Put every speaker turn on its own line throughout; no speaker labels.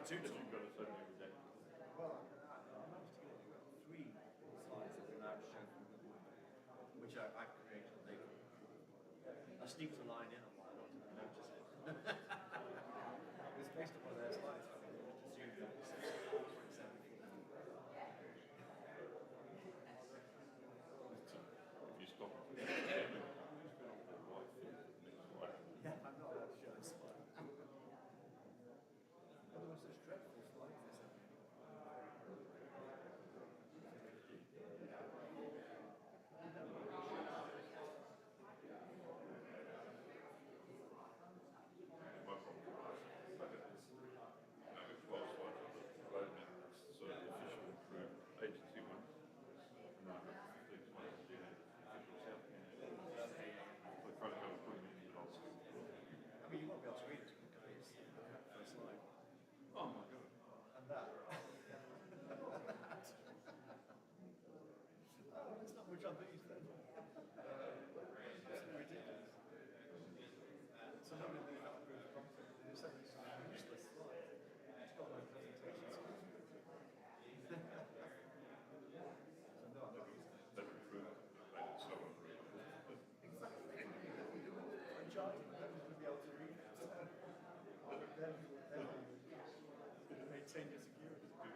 Two
Because
tall.
you've got to send every day.
Well, I managed to get 3 slides that can now show from the board, which I created. I sneaked a line in on mine, I didn't notice it. It's based upon their slides. I think it was assumed that it's 27.
If you stop it, who's been on the right foot next slide?
Yeah, I'm not allowed to show this slide. But there was such dreadful slides this
My problem was, I got this, I got 12 slides on the road now, so the official approved 82 months. And now I've got 15 slides, you know, the official self. We're trying to go and put them in the box.
I mean, you won't be able to read it because it's the first slide.
Oh my god.
And that. Oh, there's not much on these then. It's ridiculous. So nobody really got approved content. They said it's a useless slide. It's got no presentation skills. So no, I'm not using it.
They've improved, made it so unreadable.
Exactly. I'm charging them to be able to read it. Then maintain your security.
It's good.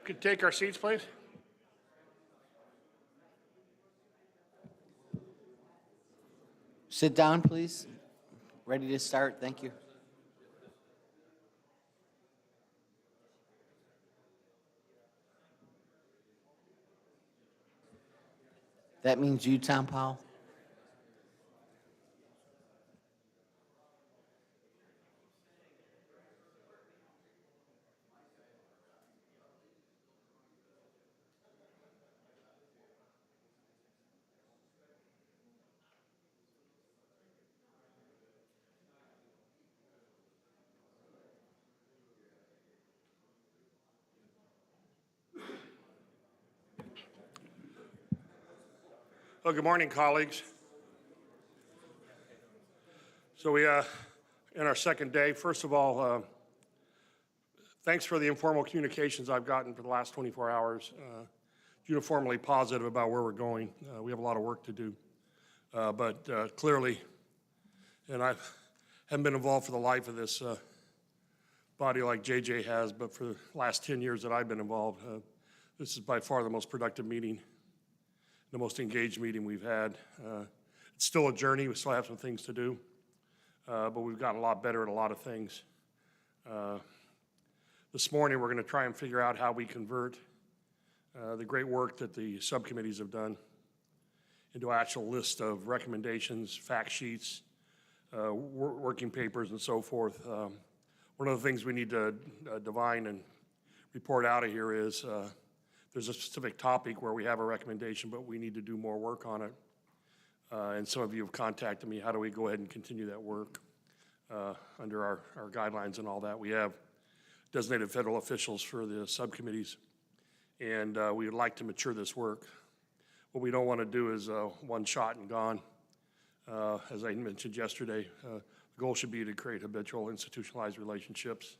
Could take our seats, please.
Sit down, please. Ready to start? Thank you. That means you, Tom Powell.
Well, good morning, colleagues. So we, in our second day, first of all, thanks for the informal communications I've gotten for the last 24 hours. Uniformly positive about where we're going. We have a lot of work to do. But clearly, and I haven't been involved for the life of this body like JJ has, but for the last 10 years that I've been involved, this is by far the most productive meeting, the most engaged meeting we've had. It's still a journey. We still have some things to do, but we've gotten a lot better at a lot of things. This morning, we're going to try and figure out how we convert the great work that the subcommittees have done into an actual list of recommendations, fact sheets, working papers, and so forth. One of the things we need to divine and report out of here is there's a specific topic where we have a recommendation, but we need to do more work on it. And some of you have contacted me, how do we go ahead and continue that work under our guidelines and all that. We have designated federal officials for the subcommittees, and we would like to mature this work. What we don't want to do is one shot and gone. As I mentioned yesterday, the goal should be to create habitual institutionalized relationships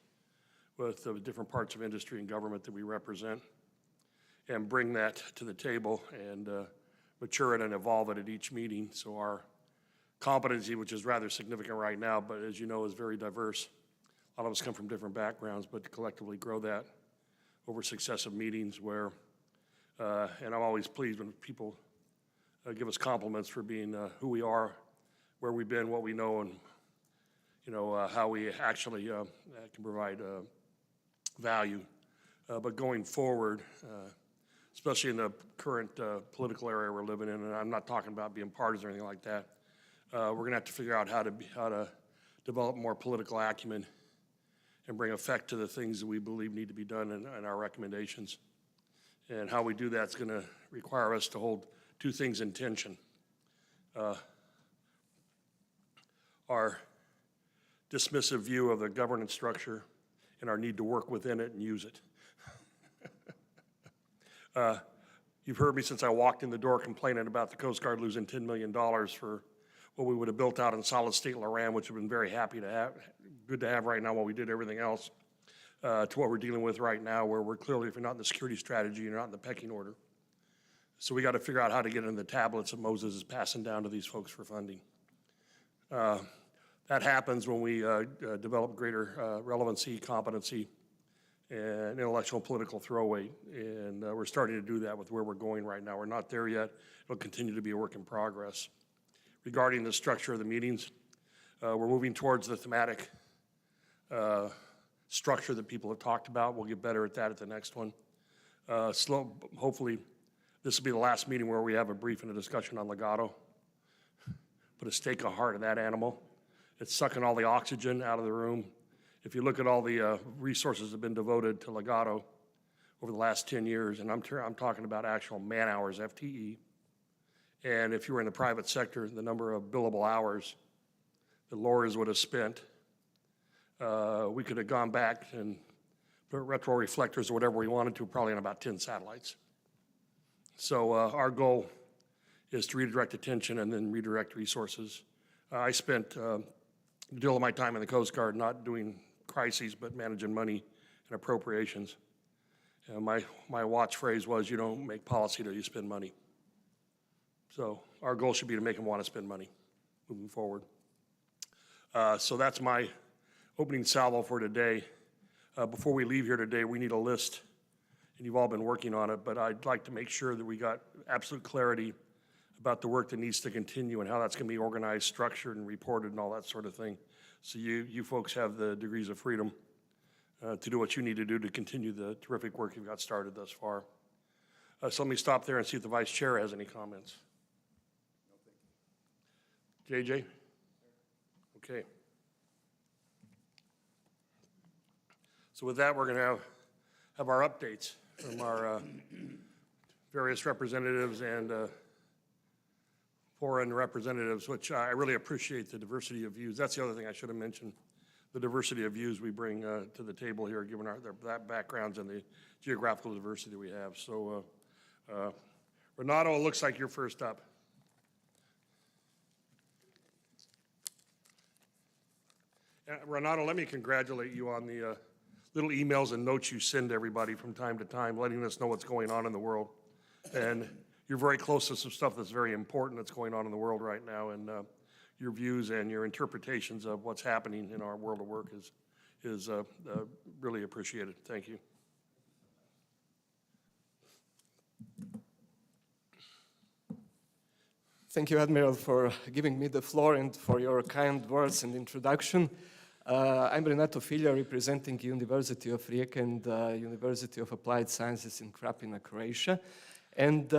with the different parts of industry and government that we represent and bring that to the table and mature it and evolve it at each meeting. So our competency, which is rather significant right now, but as you know, is very diverse. A lot of us come from different backgrounds, but to collectively grow that over successive meetings where, and I'm always pleased when people give us compliments for being who we are, where we've been, what we know, and how we actually can provide value. But going forward, especially in the current political area we're living in, and I'm not talking about being partisan or anything like that, we're going to have to figure out how to develop more political acumen and bring effect to the things that we believe need to be done in our recommendations. And how we do that's going to require us to hold two things in tension. Our dismissive view of the governance structure and our need to work within it and use it. You've heard me since I walked in the door complaining about the Coast Guard losing $10 million for what we would have built out in solid state Loran, which we've been very happy to have, good to have right now while we did everything else, to what we're dealing with right now, where we're clearly, if you're not in the security strategy, you're not in the pecking order. So we got to figure out how to get in the tablets that Moses is passing down to these folks for funding. That happens when we develop greater relevancy, competency, and intellectual and political throw weight. And we're starting to do that with where we're going right now. We're not there yet. It'll continue to be a work in progress. Regarding the structure of the meetings, we're moving towards the thematic structure that people have talked about. We'll get better at that at the next one. Hopefully, this will be the last meeting where we have a brief and a discussion on legato. Put a stake of heart in that animal. It's sucking all the oxygen out of the room. If you look at all the resources that have been devoted to legato over the last 10 years, and I'm talking about actual man hours, FTE, and if you were in the private sector, the number of billable hours that lawyers would have spent, we could have gone back and put retro reflectors or whatever we wanted to, probably on about 10 satellites. So our goal is to redirect attention and then redirect resources. I spent a deal of my time in the Coast Guard not doing crises, but managing money and appropriations. And my watch phrase was, you don't make policy till you spend money. So our goal should be to make them want to spend money moving forward. So that's my opening salvo for today. Before we leave here today, we need a list and you've all been working on it, but I'd like to make sure that we got absolute clarity about the work that needs to continue and how that's going to be organized, structured, and reported and all that sort of thing. So you folks have the degrees of freedom to do what you need to do to continue the terrific work you've got started thus far. So let me stop there and see if the Vice Chair has any comments. JJ? Okay. So with that, we're going to have our updates from our various representatives and foreign representatives, which I really appreciate the diversity of views. That's the other thing I should have mentioned, the diversity of views we bring to the table here, given their backgrounds and the geographical diversity we have. So, Renato, it looks like you're first up. Renato, let me congratulate you on the little emails and notes you send everybody from time to time, letting us know what's going on in the world. And you're very close to some stuff that's very important that's going on in the world right now, and your views and your interpretations of what's happening in our world of work is really appreciated. Thank you.
Thank you, Admiral, for giving me the floor and for your kind words and introduction. I'm Renato Filja, representing University of Rijeka and University of Applied Sciences in Krapina, Croatia. And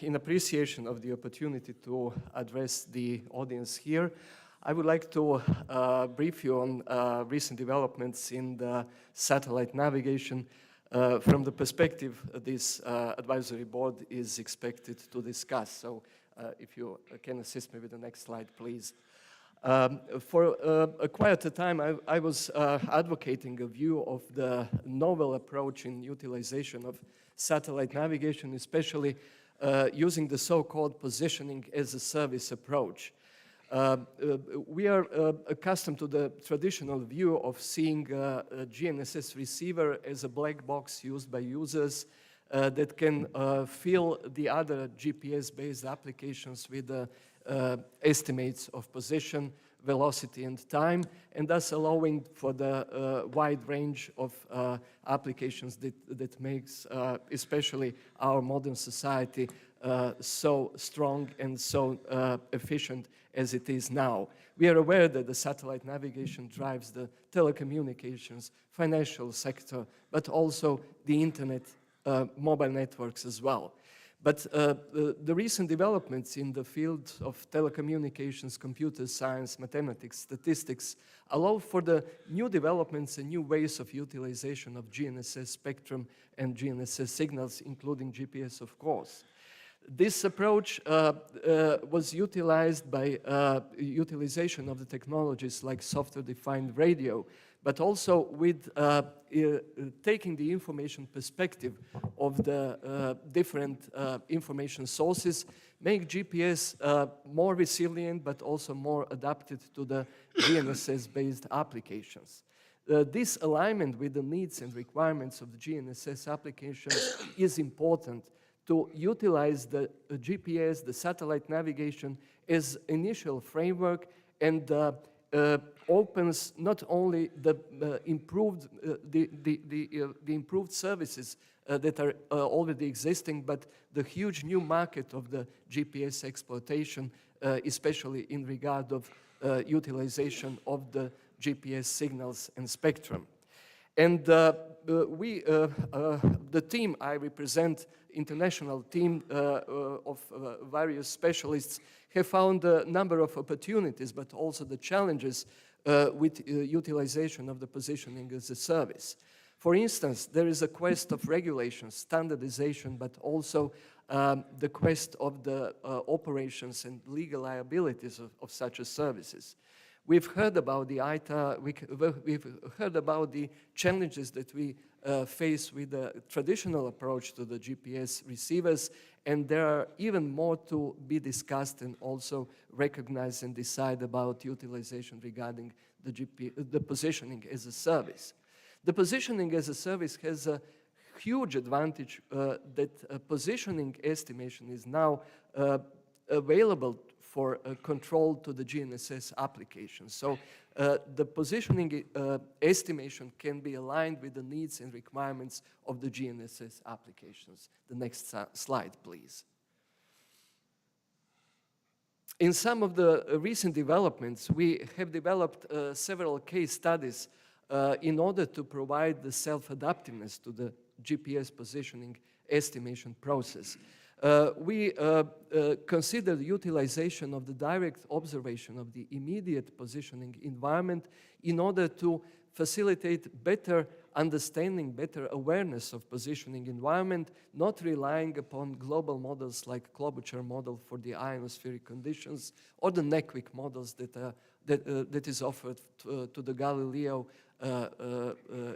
in appreciation of the opportunity to address the audience here, I would like to brief you on recent developments in the satellite navigation from the perspective this advisory board is expected to discuss. So if you can assist me with the next slide, please. For quite a time, I was advocating a view of the novel approach in utilization of satellite navigation, especially using the so-called positioning as a service approach. We are accustomed to the traditional view of seeing a GNSS receiver as a black box used by users that can fill the other GPS-based applications with estimates of position, velocity, and time, and thus allowing for the wide range of applications that makes especially our modern society so strong and so efficient as it is now. We are aware that the satellite navigation drives the telecommunications, financial sector, but also the internet, mobile networks as well. But the recent developments in the field of telecommunications, computer science, mathematics, statistics allow for the new developments and new ways of utilization of GNSS spectrum and GNSS signals, including GPS, of course. This approach was utilized by utilization of the technologies like software-defined radio, but also with taking the information perspective of the different information sources, make GPS more resilient, but also more adapted to the GNSS-based applications. This alignment with the needs and requirements of the GNSS applications is important to utilize the GPS, the satellite navigation, as initial framework and opens not only the improved services that are already existing, but the huge new market of the GPS exploitation, especially in regard of utilization of the GPS signals and spectrum. And the team I represent, international team of various specialists, have found a number of opportunities, but also the challenges with utilization of the positioning as a service. For instance, there is a quest of regulation, standardization, but also the quest of the operations and legal liabilities of such as services. We've heard about the ITA, we've heard about the challenges that we face with the traditional approach to the GPS receivers, and there are even more to be discussed and also recognized and decide about utilization regarding the positioning as a service. The positioning as a service has a huge advantage that positioning estimation is now available for control to the GNSS application. So the positioning estimation can be aligned with the needs and requirements of the GNSS applications. The next slide, please. In some of the recent developments, we have developed several case studies in order to provide the self-adaptiveness to the GPS positioning estimation process. We consider the utilization of the direct observation of the immediate positioning environment in order to facilitate better understanding, better awareness of positioning environment, not relying upon global models like Klobuchar model for the ionospheric conditions or the NECWIC models that is offered to the Galileo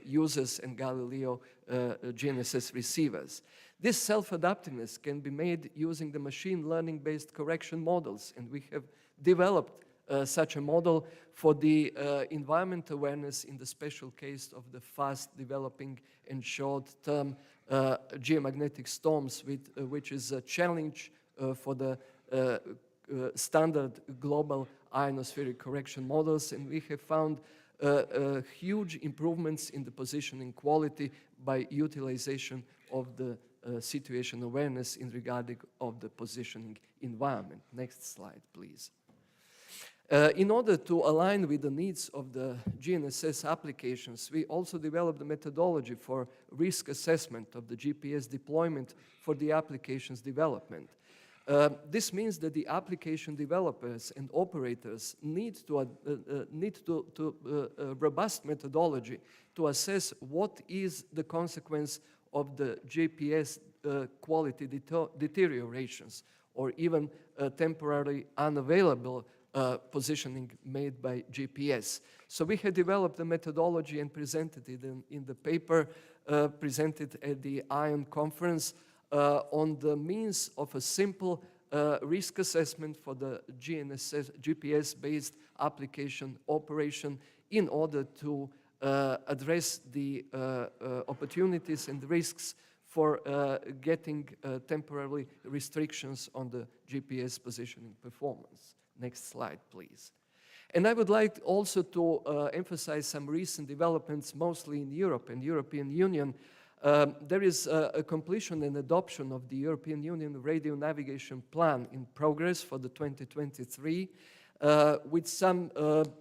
users and Galileo GNSS receivers. This self-adaptiveness can be made using the machine learning-based correction models, and we have developed such a model for the environment awareness in the special case of the fast-developing and short-term geomagnetic storms, which is a challenge for the standard global ionospheric correction models, and we have found huge improvements in the positioning quality by utilization of the situation awareness in regarding of the positioning environment. Next slide, please. In order to align with the needs of the GNSS applications, we also developed a methodology for risk assessment of the GPS deployment for the application's development. This means that the application developers and operators need a robust methodology to assess what is the consequence of the GPS quality deteriorations or even temporarily unavailable positioning made by GPS. So we have developed a methodology and presented it in the paper presented at the ION conference on the means of a simple risk assessment for the GPS-based application operation in order to address the opportunities and risks for getting temporary restrictions on the GPS positioning performance. Next slide, please. And I would like also to emphasize some recent developments, mostly in Europe and European Union. There is a completion and adoption of the European Union Radio Navigation Plan in progress for the 2023 with some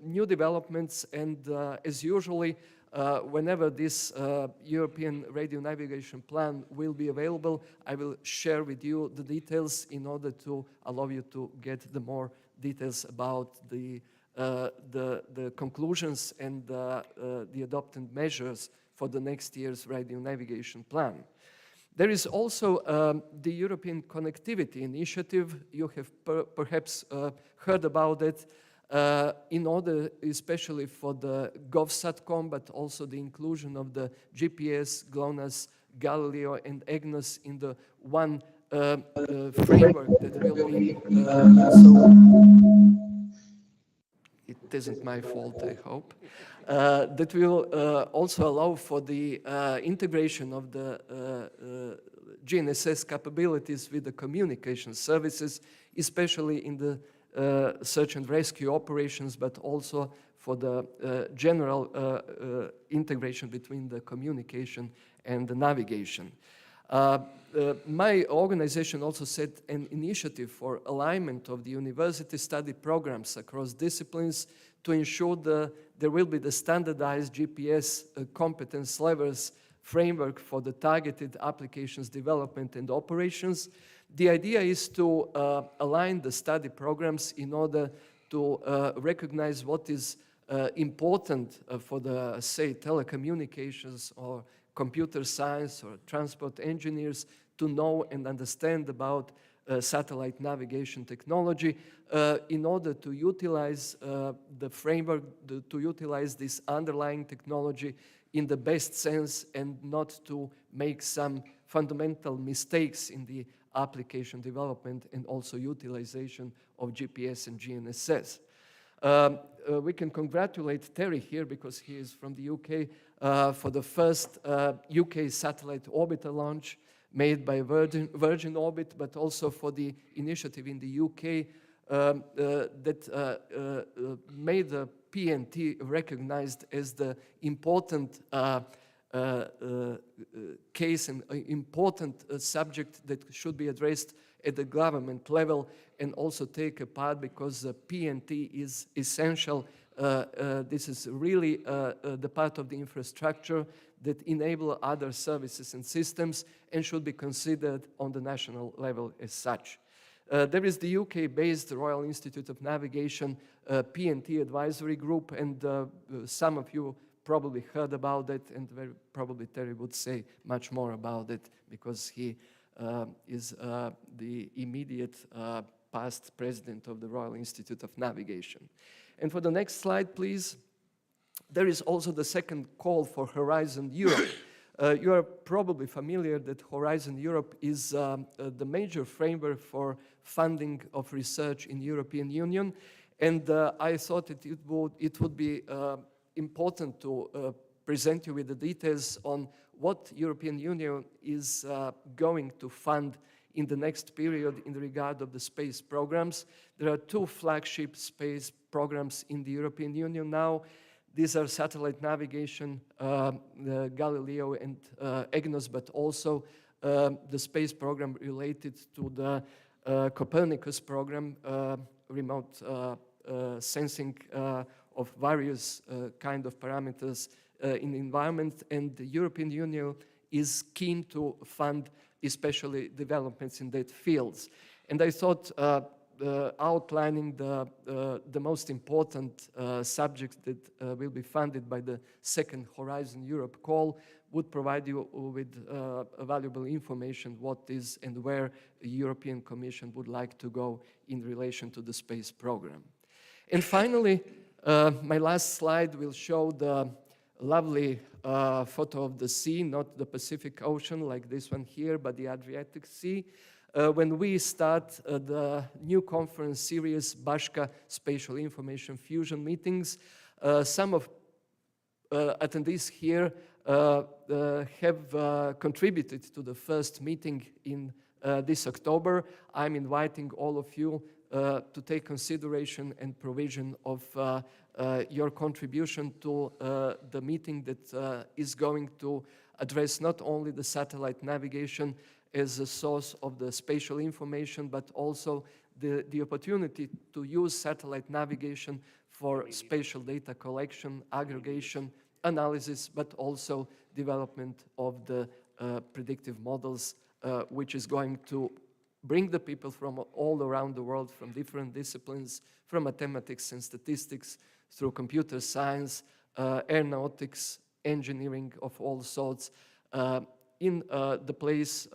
new developments, and as usually, whenever this European Radio Navigation Plan will be available, I will share with you the details in order to allow you to get the more details about the conclusions and the adopted measures for the next year's Radio Navigation Plan. There is also the European Connectivity Initiative. You have perhaps heard about it in order especially for the GovSatcom, but also the inclusion of the GPS, GLONASS, Galileo, and EGNOS in the one framework that will be it isn't my fault, I hope, that will also allow for the integration of the GNSS capabilities with the communication services, especially in the search and rescue operations, but also for the general integration between the communication and the navigation. My organization also set an initiative for alignment of the university study programs across disciplines to ensure there will be the standardized GPS competence levels framework for the targeted applications development and operations. The idea is to align the study programs in order to recognize what is important for the, say, telecommunications or computer science or transport engineers to know and understand about satellite navigation technology in order to utilize the framework, to utilize this underlying technology in the best sense and not to make some fundamental mistakes in the application development and also utilization of GPS and GNSS. We can congratulate Terry here because he is from the UK for the first UK satellite orbiter launch made by Virgin Orbit, but also for the initiative in the UK that made the PNT recognized as the important case and important subject that should be addressed at the government level and also take a part because PNT is essential. This is really the part of the infrastructure that enable other services and systems and should be considered on the national level as such. There is the UK-based Royal Institute of Navigation PNT advisory group, and some of you probably heard about it, and very probably Terry would say much more about it because he is the immediate past president of the Royal Institute of Navigation. And for the next slide, please. There is also the second call for Horizon Europe. You are probably familiar that Horizon Europe is the major framework for funding of research in European Union, and I thought that it would be important to present you with the details on what European Union is going to fund in the next period in regard of the space programs. There are two flagship space programs in the European Union now. These are satellite navigation, Galileo and EGNOS, but also the space program related to the Copernicus program, remote sensing of various kind of parameters in the environment. And the European Union is keen to fund especially developments in that fields. And I thought outlining the most important subjects that will be funded by the second Horizon Europe call would provide you with valuable information what is and where the European Commission would like to go in relation to the space program. And finally, my last slide will show the lovely photo of the sea, not the Pacific Ocean like this one here, but the Adriatic Sea. When we start the new conference series, Bashka Spatial Information Fusion Meetings, some of attendees here have contributed to the first meeting in this October. I'm inviting all of you to take consideration and provision of your contribution to the meeting that is going to address not only the satellite navigation as a source of the spatial information, but also the opportunity to use satellite navigation for spatial data collection, aggregation, analysis, but also development of the predictive models, which is going to bring the people from all around the world, from different disciplines, from mathematics and statistics, through computer science, aeronautics, engineering of all sorts, in the place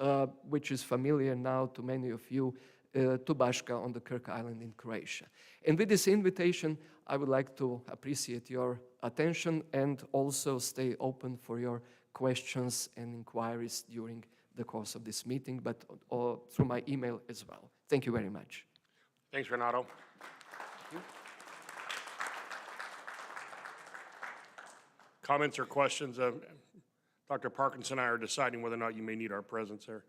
which is familiar now to many of you, to Bashka on the Kirk Island in Croatia. And with this invitation, I would like to appreciate your attention and also stay open for your questions and inquiries during the course of this meeting, but through my email as well. Thank you very much.
Thanks, Renato. Comments or questions? Dr. Parkinson and I are deciding whether or not you may need our presence there.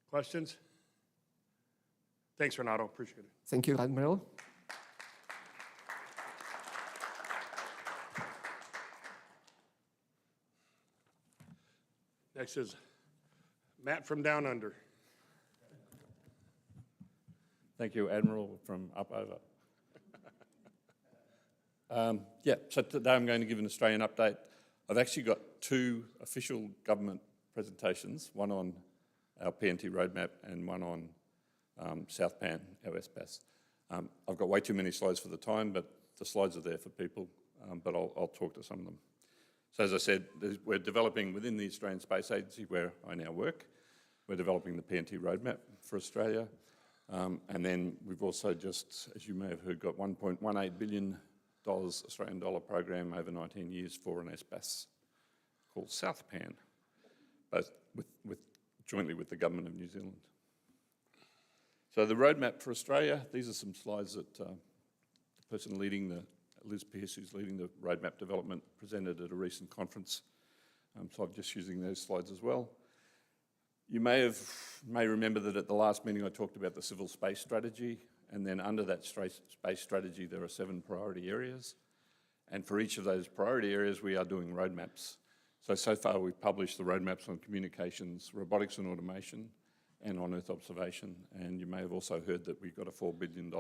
Questions? Thanks, Renato. Appreciate it.
Thank you, Admiral.
Next is Matt from Down Under.
Thank you, Admiral from up over. So today I'm going to give an Australian update. I've actually got two official government presentations, one on our PNT roadmap and one on South Pan, our SPAS. I've got way too many slides for the time, but the slides are there for people, but I'll talk to some of them. So as I said, we're developing within the Australian Space Agency, where I now work, we're developing the PNT roadmap for Australia. And then we've also just, as you may have heard, got $1.18 billion Australian dollar program over 19 years for an SPAS called South Pan, both jointly with the Government of New Zealand. So the roadmap for Australia, these are some slides that the person leading Liz Pearce, who's leading the roadmap development, presented at a recent conference. So I'm just using those slides as well. You may remember that at the last meeting I talked about the civil space strategy, and then under that space strategy there are 7 priority areas. And for each of those priority areas we are doing roadmaps. So far we've published the roadmaps on communications, robotics and automation, and on Earth observation. And you may have also heard that we've got a $4 billion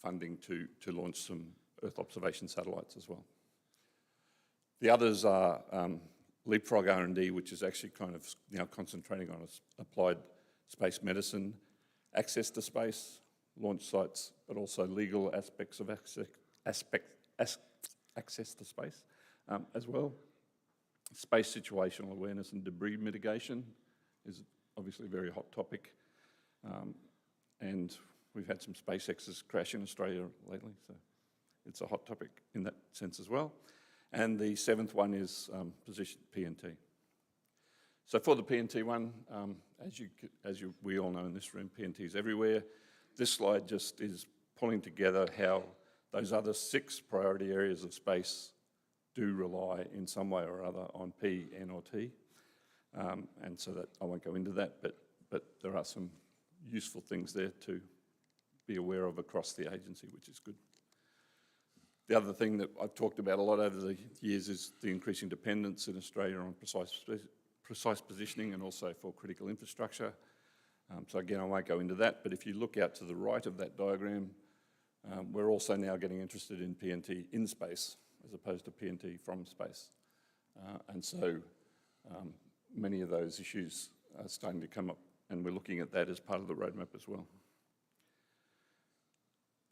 funding to launch some Earth observation satellites as well. The others are Leapfrog R&D, which is actually kind of now concentrating on applied space medicine, access to space, launch sites, but also legal aspects of access to space as well. Space situational awareness and debris mitigation is obviously a very hot topic. And we've had some SpaceX's crash in Australia lately, so it's a hot topic in that sense as well. And the 7th one is position PNT. So for the PNT one, we all know in this room, PNT is everywhere. This slide just is pulling together how those other 6 priority areas of space do rely in some way or other on P, N or T. And so that I won't go into that, but there are some useful things there to be aware of across the agency, which is good. The other thing that I've talked about a lot over the years is the increasing dependence in Australia on precise positioning and also for critical infrastructure. So again, I won't go into that, but if you look out to the right of that diagram, we're also now getting interested in PNT in space as opposed to PNT from space. And so many of those issues are starting to come up, and we're looking at that as part of the roadmap as well.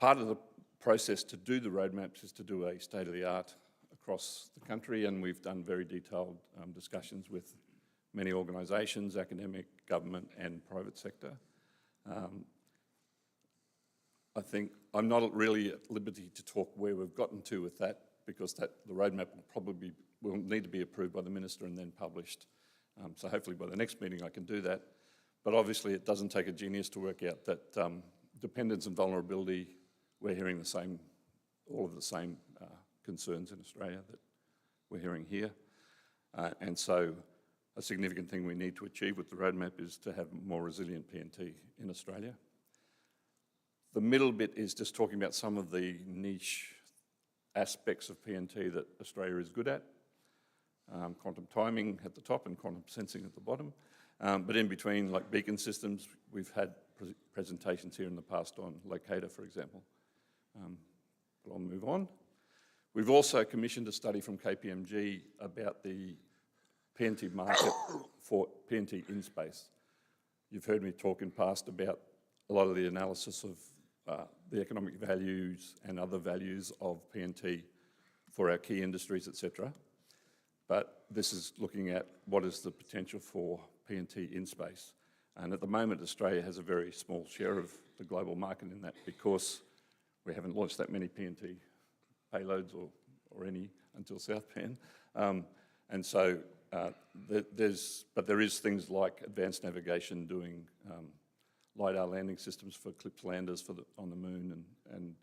Part of the process to do the roadmaps is to do a state-of-the-art across the country, and we've done very detailed discussions with many organisations, academic, government and private sector. I think I'm not really at liberty to talk where we've gotten to with that, because the roadmap will need to be approved by the Minister and then published. So hopefully by the next meeting I can do that. But obviously it doesn't take a genius to work out that dependence and vulnerability, we're hearing all of the same concerns in Australia that we're hearing here. And so a significant thing we need to achieve with the roadmap is to have more resilient PNT in Australia. The middle bit is just talking about some of the niche aspects of PNT that Australia is good at. Quantum timing at the top and quantum sensing at the bottom. But in between, like beacon systems, we've had presentations here in the past on locator, for example. But I'll move on. We've also commissioned a study from KPMG about the PNT market for PNT in space. You've heard me talk in past about a lot of the analysis of the economic values and other values of PNT for our key industries, etc. But this is looking at what is the potential for PNT in space. And at the moment, Australia has a very small share of the global market in that, because we haven't launched that many PNT payloads or any until Southpan. And so there is things like advanced navigation, doing LiDAR landing systems for CLIPS landers on the moon, and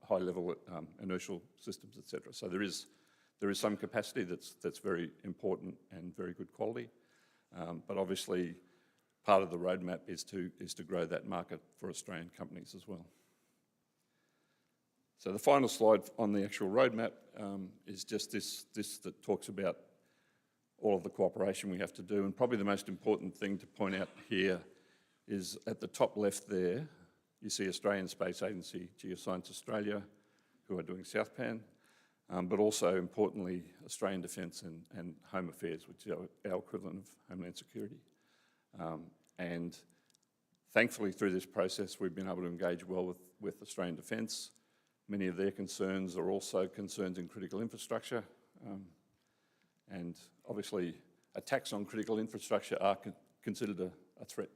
high-level inertial systems, etc. So there is some capacity that's very important and very good quality. But obviously, part of the roadmap is to grow that market for Australian companies as well. So the final slide on the actual roadmap is just this that talks about all of the cooperation we have to do. And probably the most important thing to point out here is at the top left there, you see Australian Space Agency, Geoscience Australia, who are doing Southpan, but also importantly, Australian Defence and Home Affairs, which is our equivalent of Homeland Security. And thankfully through this process, we've been able to engage well with Australian Defence. Many of their concerns are also concerns in critical infrastructure. And obviously, attacks on critical infrastructure are considered a threat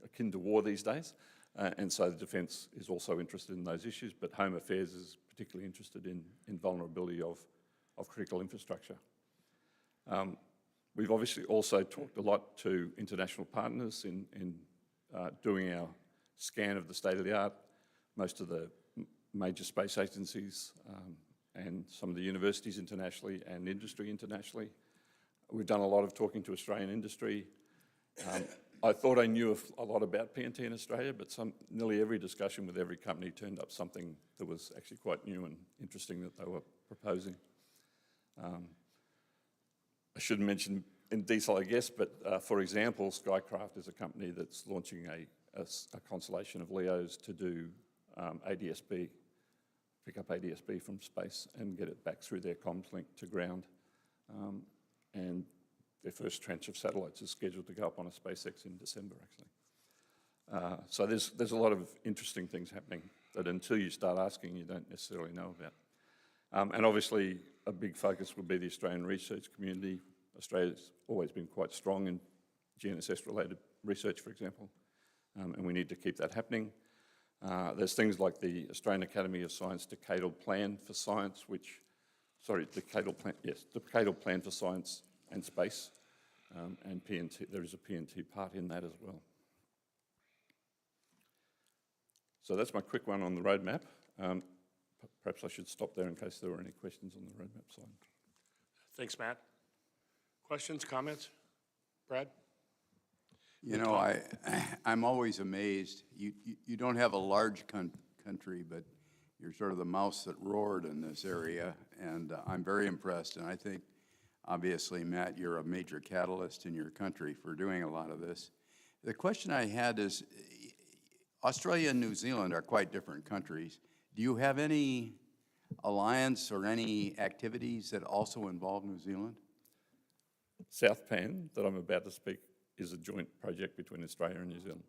akin to war these days. And so the Defence is also interested in those issues, but Home Affairs is particularly interested in vulnerability of critical infrastructure. We've obviously also talked a lot to international partners in doing our scan of the state-of-the-art. Most of the major space agencies and some of the universities internationally and industry internationally We've done a lot of talking to Australian industry. I thought I knew a lot about PNT in Australia, but nearly every discussion with every company turned up something that was actually quite new and interesting that they were proposing. I shouldn't mention in detail, I guess, but for example, Skycraft is a company that's launching a constellation of LEOs to do ADS-B, pick up ADS-B from space and get it back through their comms link to ground. And their first tranche of satellites is scheduled to go up on a SpaceX in December, actually. So there's a lot of interesting things happening that until you start asking, you don't necessarily know about. And obviously, a big focus would be the Australian research community. Australia's always been quite strong in GNSS-related research, for example, and we need to keep that happening. There's things like the Australian Academy of Science Decadal Plan for Science, Decadal Plan for Science and Space, and PNT. There is a PNT part in that as well. So that's my quick one on the roadmap. Perhaps I should stop there in case there were any questions on the roadmap side.
Thanks, Matt. Questions, comments? Brad?
You know, I'm always amazed. You don't have a large country, but you're sort of the mouse that roared in this area, and I'm very impressed. And I think, obviously, Matt, you're a major catalyst in your country for doing a lot of this. The question I had is, Australia and New Zealand are quite different countries. Do you have any alliance or any activities that also involve New Zealand?
South-Pan, that I'm about to speak, is a joint project between Australia and New Zealand.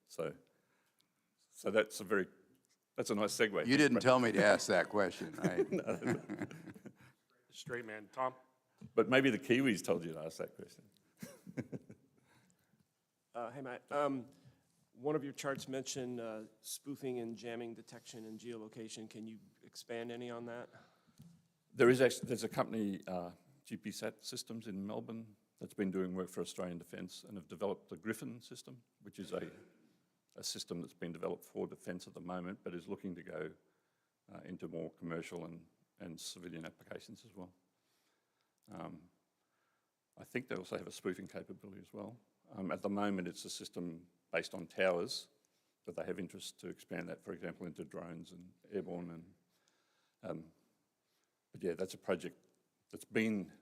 So that's a nice segue.
You didn't tell me to ask that question, right?
No.
Straight man. Tom?
But maybe the Kiwis told you to ask that question.
Hey, Matt. One of your charts mentioned spoofing and jamming detection and geolocation. Can you expand any on that?
There's a company, GPSat Systems in Melbourne, that's been doing work for Australian Defence and have developed the Griffin system, which is a system that's been developed for defence at the moment, but is looking to go into more commercial and civilian applications as well. I think they also have a spoofing capability as well. At the moment, it's a system based on towers, but they have interest to expand that, for example, into drones and airborne. But yeah, that's a project that's been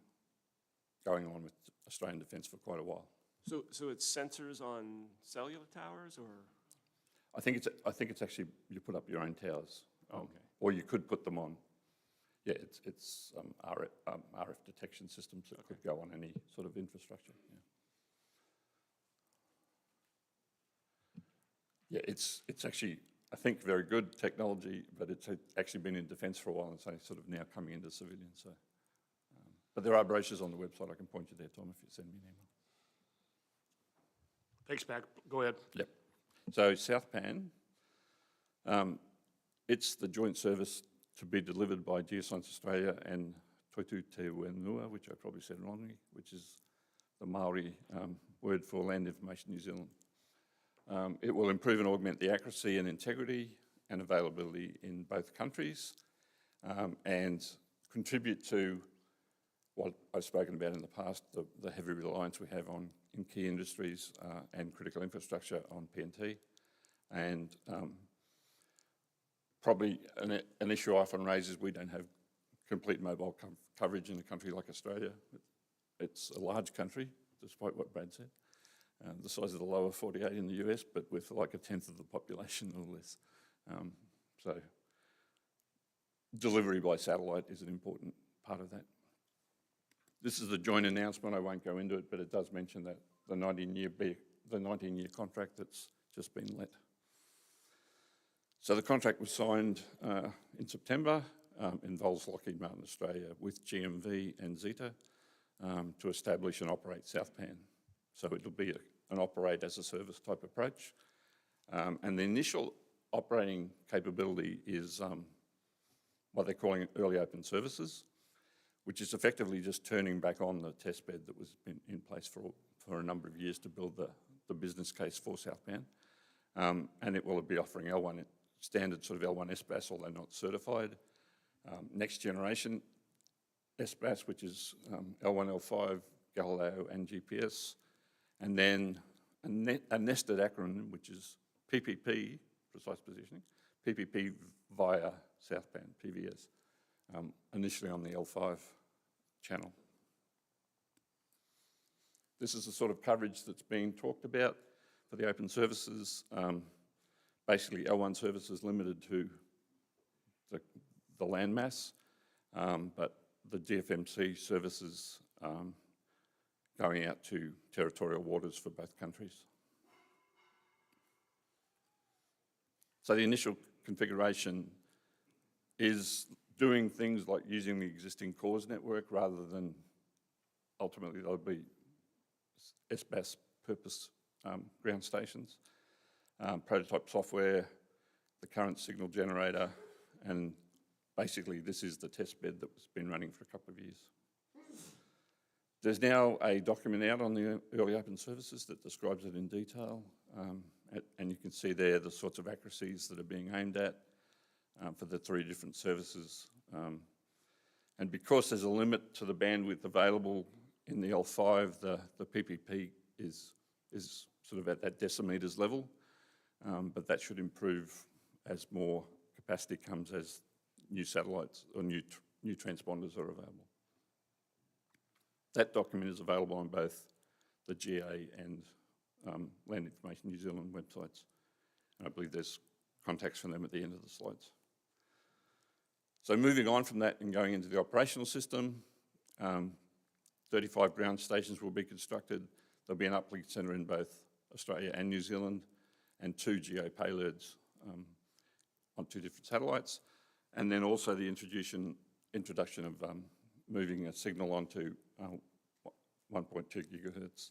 going on with Australian Defence for quite a while.
So it's sensors on cellular towers, or?
I think it's actually you put up your own towers,
Okay.
or you could put them on. Yeah, it's RF detection systems that could go on any sort of infrastructure. Yeah, it's actually, I think, very good technology, but it's actually been in defence for a while and it's only sort of now coming into civilian. So, but there are brochures on the website. I can point you there, Tom, if you send me an email.
Thanks, Matt. Go ahead.
Yep. So South-Pan, it's the joint service to be delivered by Geoscience Australia and Toitu Te Whenua, which I probably said wrongly, which is the Maori word for Land Information New Zealand. It will improve and augment the accuracy and integrity and availability in both countries and contribute to what I've spoken about in the past, the heavy reliance we have in key industries and critical infrastructure on PNT. And probably an issue I often raised is we don't have complete mobile coverage in a country like Australia. It's a large country, despite what Brad said. The size of the lower 48 in the US, but with like a tenth of the population or less. So delivery by satellite is an important part of that. This is the joint announcement. I won't go into it, but it does mention that the 19-year contract that's just been let. So the contract was signed in September, involves Lockheed Martin Australia with GMV and Zeta to establish and operate South-Pan. So it'll be an operate as a service type approach. And the initial operating capability is what they're calling early open services, which is effectively just turning back on the test bed that was in place for a number of years to build the business case for South-Pan. And it will be offering L1 standard sort of L1 SBAS, although not certified. Next generation SBAS, which is L1, L5, Galileo, and GPS, and then a nested acronym, which is PPP, precise positioning, PPP via Southband, PVS, initially on the L5 channel. This is the sort of coverage that's being talked about for the open services. Basically, L1 services limited to the landmass, but the GFMC services going out to territorial waters for both countries. So the initial configuration is doing things like using the existing cores network rather than ultimately they'll be SBAS purpose ground stations. Prototype software, the current signal generator, and basically this is the test bed that has been running for a couple of years. There's now a document out on the early open services that describes it in detail, and you can see there the sorts of accuracies that are being aimed at for the 3 different services. And because there's a limit to the bandwidth available in the L5, the PPP is sort of at that decimeters level, but that should improve as more capacity comes as new satellites or new transponders are available. That document is available on both the GA and Land Information New Zealand websites. And I believe there's contacts from them at the end of the slides. So moving on from that and going into the operational system, 35 ground stations will be constructed. There'll be an uplink centre in both Australia and New Zealand, and 2 GEO payloads on 2 different satellites. And then also the introduction of moving a signal onto 1.2 gigahertz,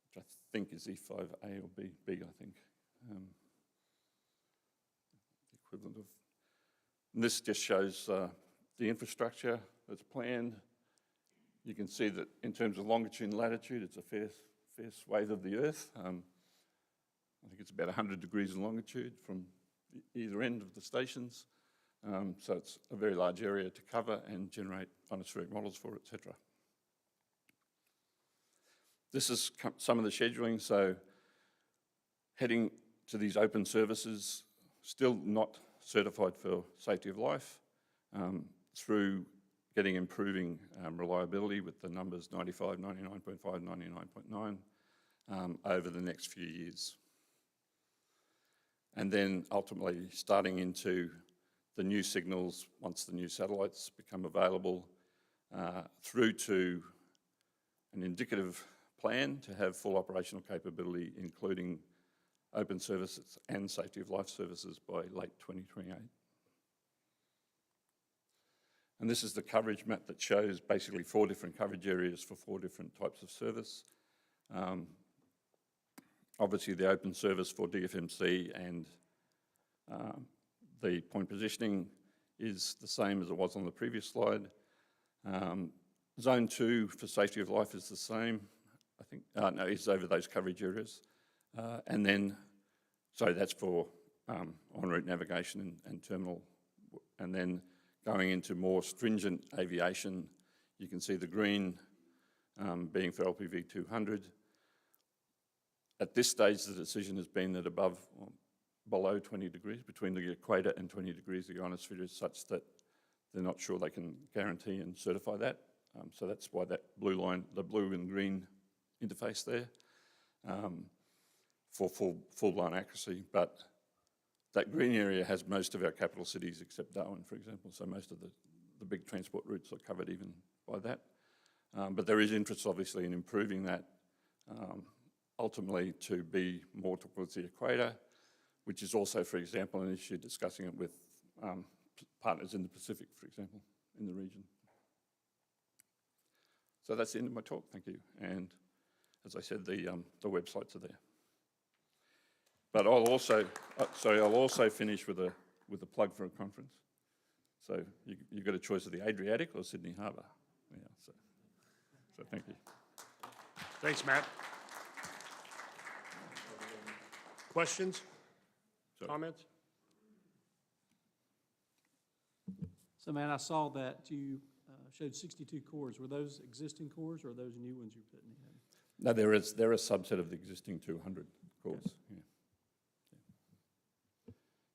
which I think is E5A or B, I think. The equivalent of. And this just shows the infrastructure that's planned. You can see that in terms of longitude and latitude, it's a fair swathe of the Earth. I think it's about 100 degrees in longitude from either end of the stations. So it's a very large area to cover and generate ionospheric models for, etc. This is some of the scheduling. So heading to these open services, still not certified for safety of life, through improving reliability with the numbers 95, 99.5, 99.9 over the next few years. And then ultimately starting into the new signals once the new satellites become available, through to an indicative plan to have full operational capability, including open services and safety of life services by late 2028. And this is the coverage map that shows basically 4 different coverage areas for 4 different types of service. Obviously the open service for DFMC and the point positioning is the same as it was on the previous slide. Zone 2 for safety of life is the same, I think. No, it's over those coverage areas. And then, sorry, that's for en route navigation and terminal. And then going into more stringent aviation, you can see the green being for LPV 200. At this stage, the decision has been that below 20 degrees, between the equator and 20 degrees, the ionosphere is such that they're not sure they can guarantee and certify that. So that's why that blue line, the blue and green interface there, for full-blown accuracy. But that green area has most of our capital cities except Darwin, for example. So most of the big transport routes are covered even by that. But there is interest, obviously, in improving that, ultimately to be more towards the equator, which is also, for example, an issue discussing it with partners in the Pacific, for example, in the region. So that's the end of my talk, thank you. And as I said, the websites are there. But I'll also finish with a plug for a conference. So you've got a choice of the Adriatic or Sydney Harbour. Yeah, so thank you.
Thanks, Matt. Questions?
Sorry.
Comments?
So, Matt, I saw that you showed 62 cores. Were those existing cores or are those new ones you're putting in?
No, they're a subset of the existing 200 cores. Yeah. Yeah.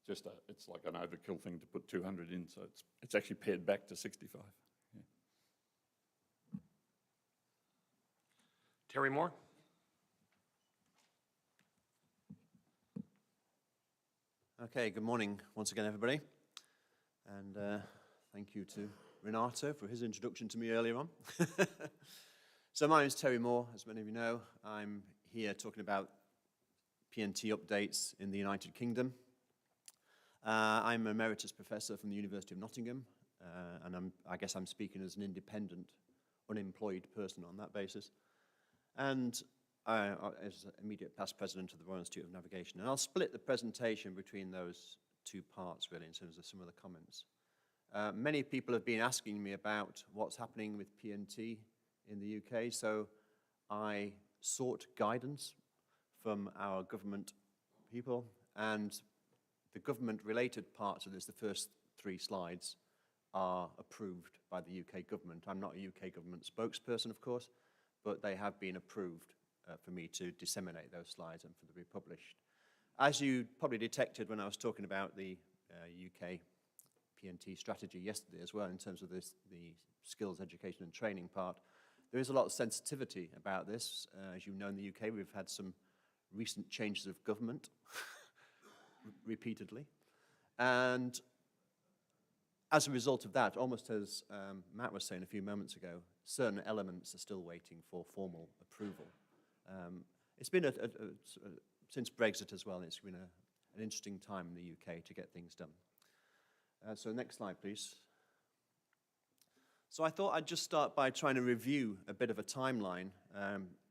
Just it's like an overkill thing to put 200 in, so it's actually paired back to 65. Yeah.
Terry Moore?
Okay, good morning once again, everybody. And thank you to Renato for his introduction to me earlier on. So my name is Terry Moore, as many of you know. I'm here talking about PNT updates in the United Kingdom. I'm an emeritus professor from the University of Nottingham, and I guess I'm speaking as an independent, unemployed person on that basis. And as immediate past president of the Royal Institute of Navigation. And I'll split the presentation between those two parts, really, in terms of some of the comments. Many people have been asking me about what's happening with PNT in the UK, so I sought guidance from our government people, and the government-related parts of this, the first 3 slides, are approved by the UK government. I'm not a UK government spokesperson, of course, but they have been approved for me to disseminate those slides and for them to be published. As you probably detected when I was talking about the UK PNT strategy yesterday as well, in terms of the skills education and training part, there is a lot of sensitivity about this. As you know, in the UK, we've had some recent changes of government repeatedly. And as a result of that, almost as Matt was saying a few moments ago, certain elements are still waiting for formal approval. It's been, since Brexit as well, it's been an interesting time in the UK to get things done. So next slide, please. So I thought I'd just start by trying to review a bit of a timeline,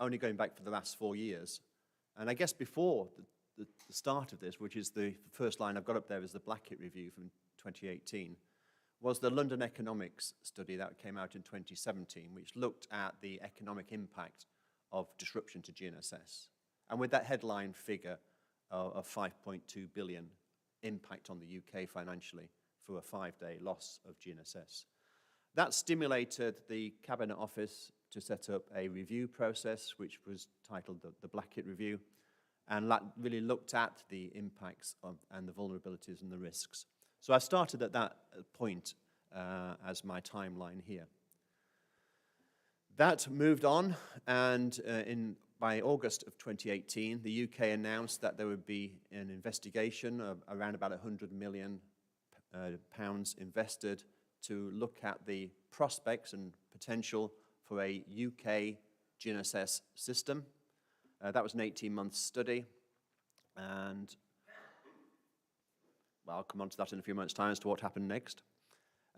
only going back for the last 4 years. And I guess before the start of this, which is the first line I've got up there is the Blackett Review from 2018, was the London Economics study that came out in 2017, which looked at the economic impact of disruption to GNSS. And with that headline figure of 5.2 billion impact on the UK financially for a 5-day loss of GNSS. That stimulated the Cabinet Office to set up a review process, which was titled the Blackett Review, and that really looked at the impacts and the vulnerabilities and the risks. So I started at that point as my timeline here. That moved on, and by August of 2018, the UK announced that there would be an investigation of around about £100 million invested to look at the prospects and potential for a UK GNSS system. That was an 18-month study, and well, I'll come on to that in a few moments' time as to what happened next.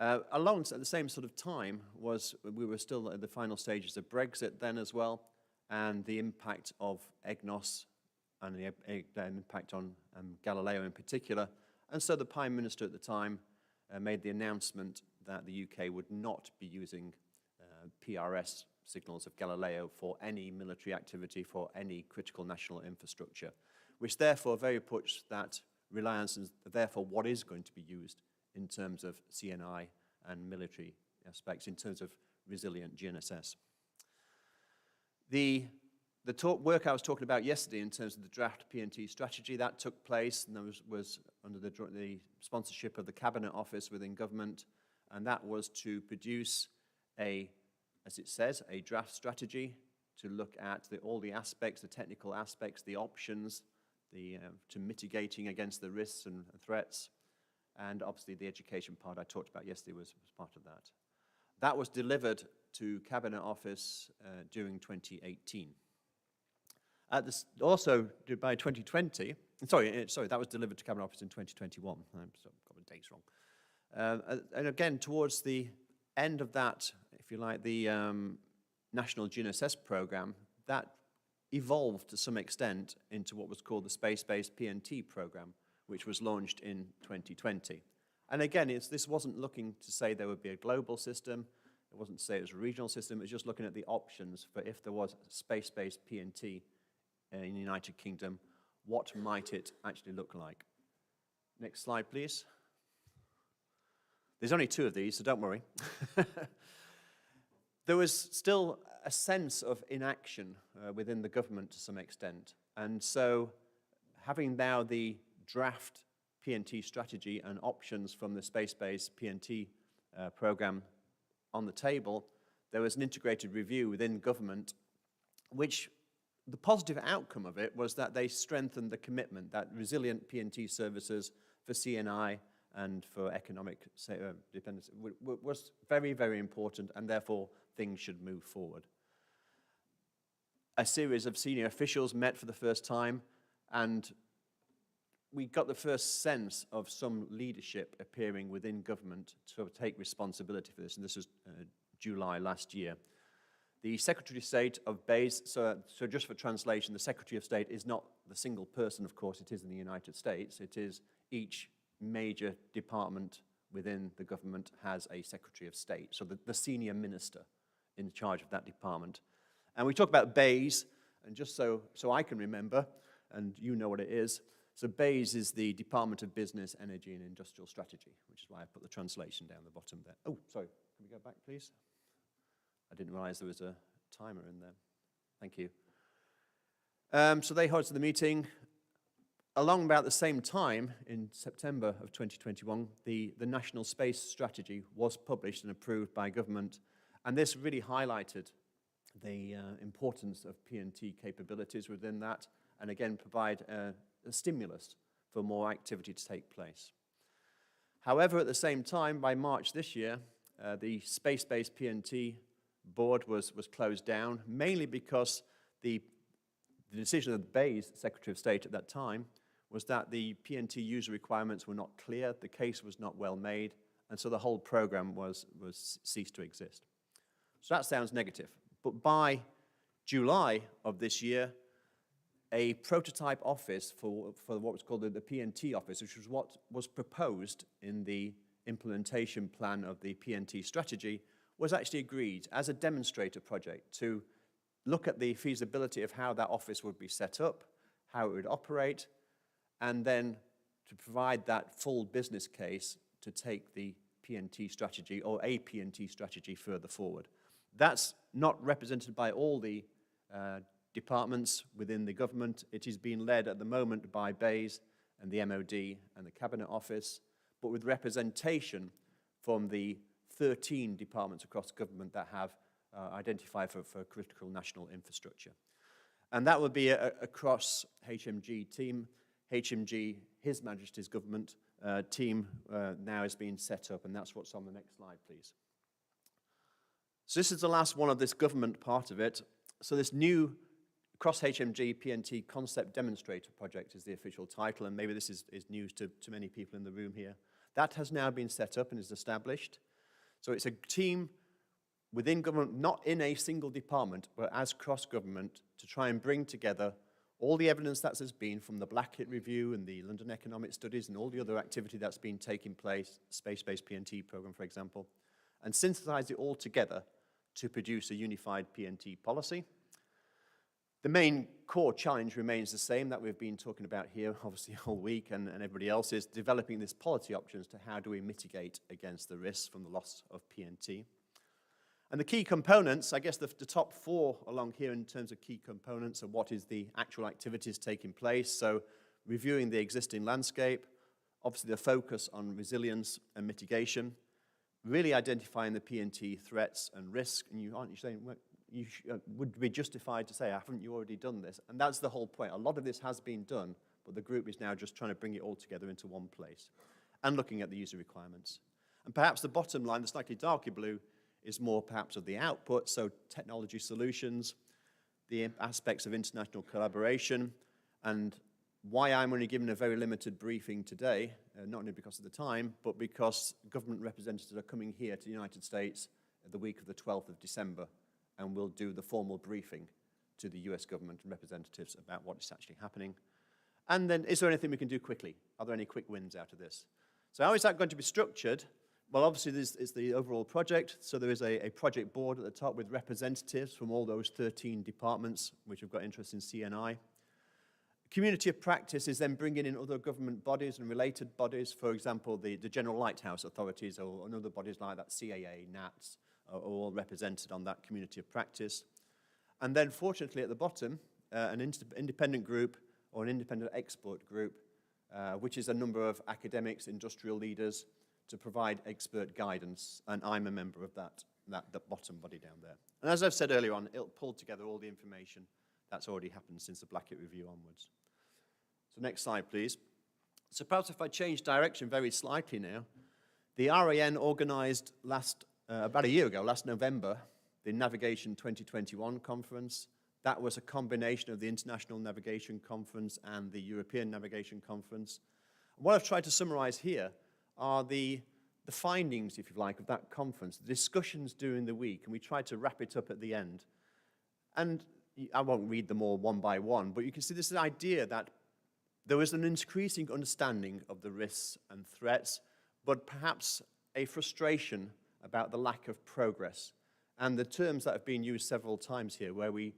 Along at the same sort of time we were still at the final stages of Brexit then as well, and the impact of EGNOS and the impact on Galileo in particular. And so the Prime Minister at the time made the announcement that the UK would not be using PRS signals of Galileo for any military activity, for any critical national infrastructure, which therefore very much that reliance and therefore what is going to be used in terms of CNI and military aspects, in terms of resilient GNSS. The work I was talking about yesterday in terms of the draft PNT strategy, that took place, and that was under the sponsorship of the Cabinet Office within government, and that was to produce as it says, a draft strategy to look at all the aspects, the technical aspects, the options, to mitigating against the risks and threats. And obviously the education part I talked about yesterday was part of that. That was delivered to Cabinet Office during 2018. Also, by 2020, sorry, that was delivered to Cabinet Office in 2021. I've got the dates wrong. And again, towards the end of that, if you like, the National GNSS Programme, that evolved to some extent into what was called the Space-Based PNT Programme, which was launched in 2020. And again, this wasn't looking to say there would be a global system. It wasn't to say it was a regional system. It was just looking at the options for if there was space-based PNT in the United Kingdom, what might it actually look like? Next slide, please. There's only 2 of these, so don't worry. there was still a sense of inaction within the government to some extent. And so having now the draft PNT strategy and options from the space-based PNT program on the table, there was an integrated review within government, which the positive outcome of it was that they strengthened the commitment that resilient PNT services for CNI and for economic dependence was very, very important, and therefore things should move forward. A series of senior officials met for the first time, and we got the first sense of some leadership appearing within government to take responsibility for this, and this was July last year. The Secretary of State of BEIS, so just for translation, the Secretary of State is not the single person, of course, it is in the United States. It is each major department within the government has a Secretary of State, so the senior minister in charge of that department. And we talk about BEIS, and just so I can remember, and you know what it is, so BEIS is the Department of Business, Energy and Industrial Strategy, which is why I put the translation down the bottom there. Oh, sorry, can we go back, please? I didn't realize there was a timer in there. Thank you. So they hosted the meeting. Along about the same time, in September of 2021, the National Space Strategy was published and approved by government, and this really highlighted the importance of PNT capabilities within that, and again provide a stimulus for more activity to take place. However, at the same time, by March this year, the space-based PNT board was closed down, mainly because the decision of the BEIS Secretary of State at that time was that the PNT user requirements were not clear, the case was not well made, and so the whole program was ceased to exist. So that sounds negative. But by July of this year, a prototype office for what was called the PNT office, which was what was proposed in the implementation plan of the PNT strategy, was actually agreed as a demonstrator project to look at the feasibility of how that office would be set up, how it would operate, and then to provide that full business case to take the PNT strategy or a PNT strategy further forward. That's not represented by all the departments within the government. It is being led at the moment by BEIS and the MOD and the Cabinet Office, but with representation from the 13 departments across government that have identified for critical national infrastructure. And that would be across HMG team. HMG, His Majesty's Government team now is being set up, and that's what's on the next slide, please. So this is the last one of this government part of it. So this new cross-HMG PNT concept demonstrator project is the official title, and maybe this is news to many people in the room here. That has now been set up and is established. So it's a team within government, not in a single department, but as cross-government, to try and bring together all the evidence that has been from the Blackett Review and the London Economic Studies and all the other activity that's been taking place, space-based PNT program, for example, and synthesize it all together to produce a unified PNT policy. The main core challenge remains the same that we've been talking about here, obviously, all week, and everybody else, is developing this policy options to how do we mitigate against the risks from the loss of PNT. And the key components, I guess the top four along here in terms of key components are what is the actual activities taking place. So reviewing the existing landscape, obviously the focus on resilience and mitigation, really identifying the PNT threats and risks. And aren't you saying, well, you would be justified to say, haven't you already done this? And that's the whole point. A lot of this has been done, but the group is now just trying to bring it all together into one place and looking at the user requirements. And perhaps the bottom line, the slightly darker blue, is more perhaps of the output, so technology solutions, the aspects of international collaboration, and why I'm only given a very limited briefing today, not only because of the time, but because government representatives are coming here to the United States the week of the 12th of December, and we'll do the formal briefing to the US government and representatives about what is actually happening. And then, is there anything we can do quickly? Are there any quick wins out of this? So how is that going to be structured? Well, obviously, this is the overall project, so there is a project board at the top with representatives from all those 13 departments which have got interest in CNI. Community of practice is then bringing in other government bodies and related bodies, for example, the General Lighthouse Authorities or other bodies like that, CAA, NATS, are all represented on that community of practice. And then fortunately at the bottom, an independent group or an independent expert group, which is a number of academics, industrial leaders, to provide expert guidance, and I'm a member of that bottom body down there. And as I've said earlier on, it'll pull together all the information that's already happened since the Blackett Review onwards. So next slide, please. So perhaps if I change direction very slightly now, the RAN organised about a year ago, last November, the Navigation 2021 conference. That was a combination of the International Navigation Conference and the European Navigation Conference. What I've tried to summarise here are the findings, if you like, of that conference, the discussions during the week, and we tried to wrap it up at the end. And I won't read them all one by one, but you can see this idea that there was an increasing understanding of the risks and threats, but perhaps a frustration about the lack of progress. And the terms that have been used several times here, where we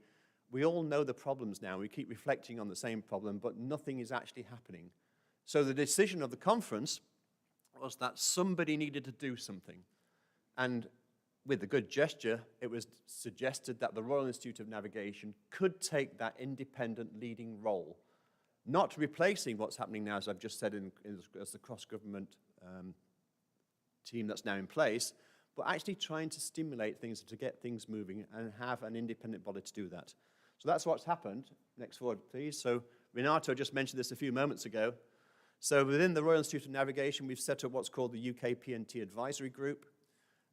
all know the problems now, we keep reflecting on the same problem, but nothing is actually happening. So the decision of the conference was that somebody needed to do something. And with a good gesture, it was suggested that the Royal Institute of Navigation could take that independent leading role, not replacing what's happening now, as I've just said, as the cross-government team that's now in place, but actually trying to stimulate things to get things moving and have an independent body to do that. So that's what's happened. Next forward, please. So Renato just mentioned this a few moments ago. So within the Royal Institute of Navigation, we've set up what's called the UK PNT Advisory Group.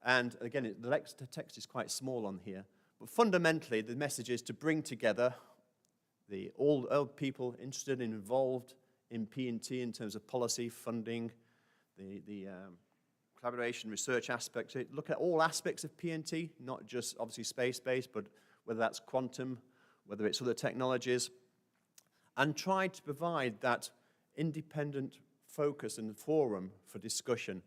And again, the text is quite small on here. But fundamentally, the message is to bring together all people interested and involved in PNT in terms of policy, funding, the collaboration, research aspects. Look at all aspects of PNT, not just obviously space-based, but whether that's quantum, whether it's other technologies, and try to provide that independent focus and forum for discussion,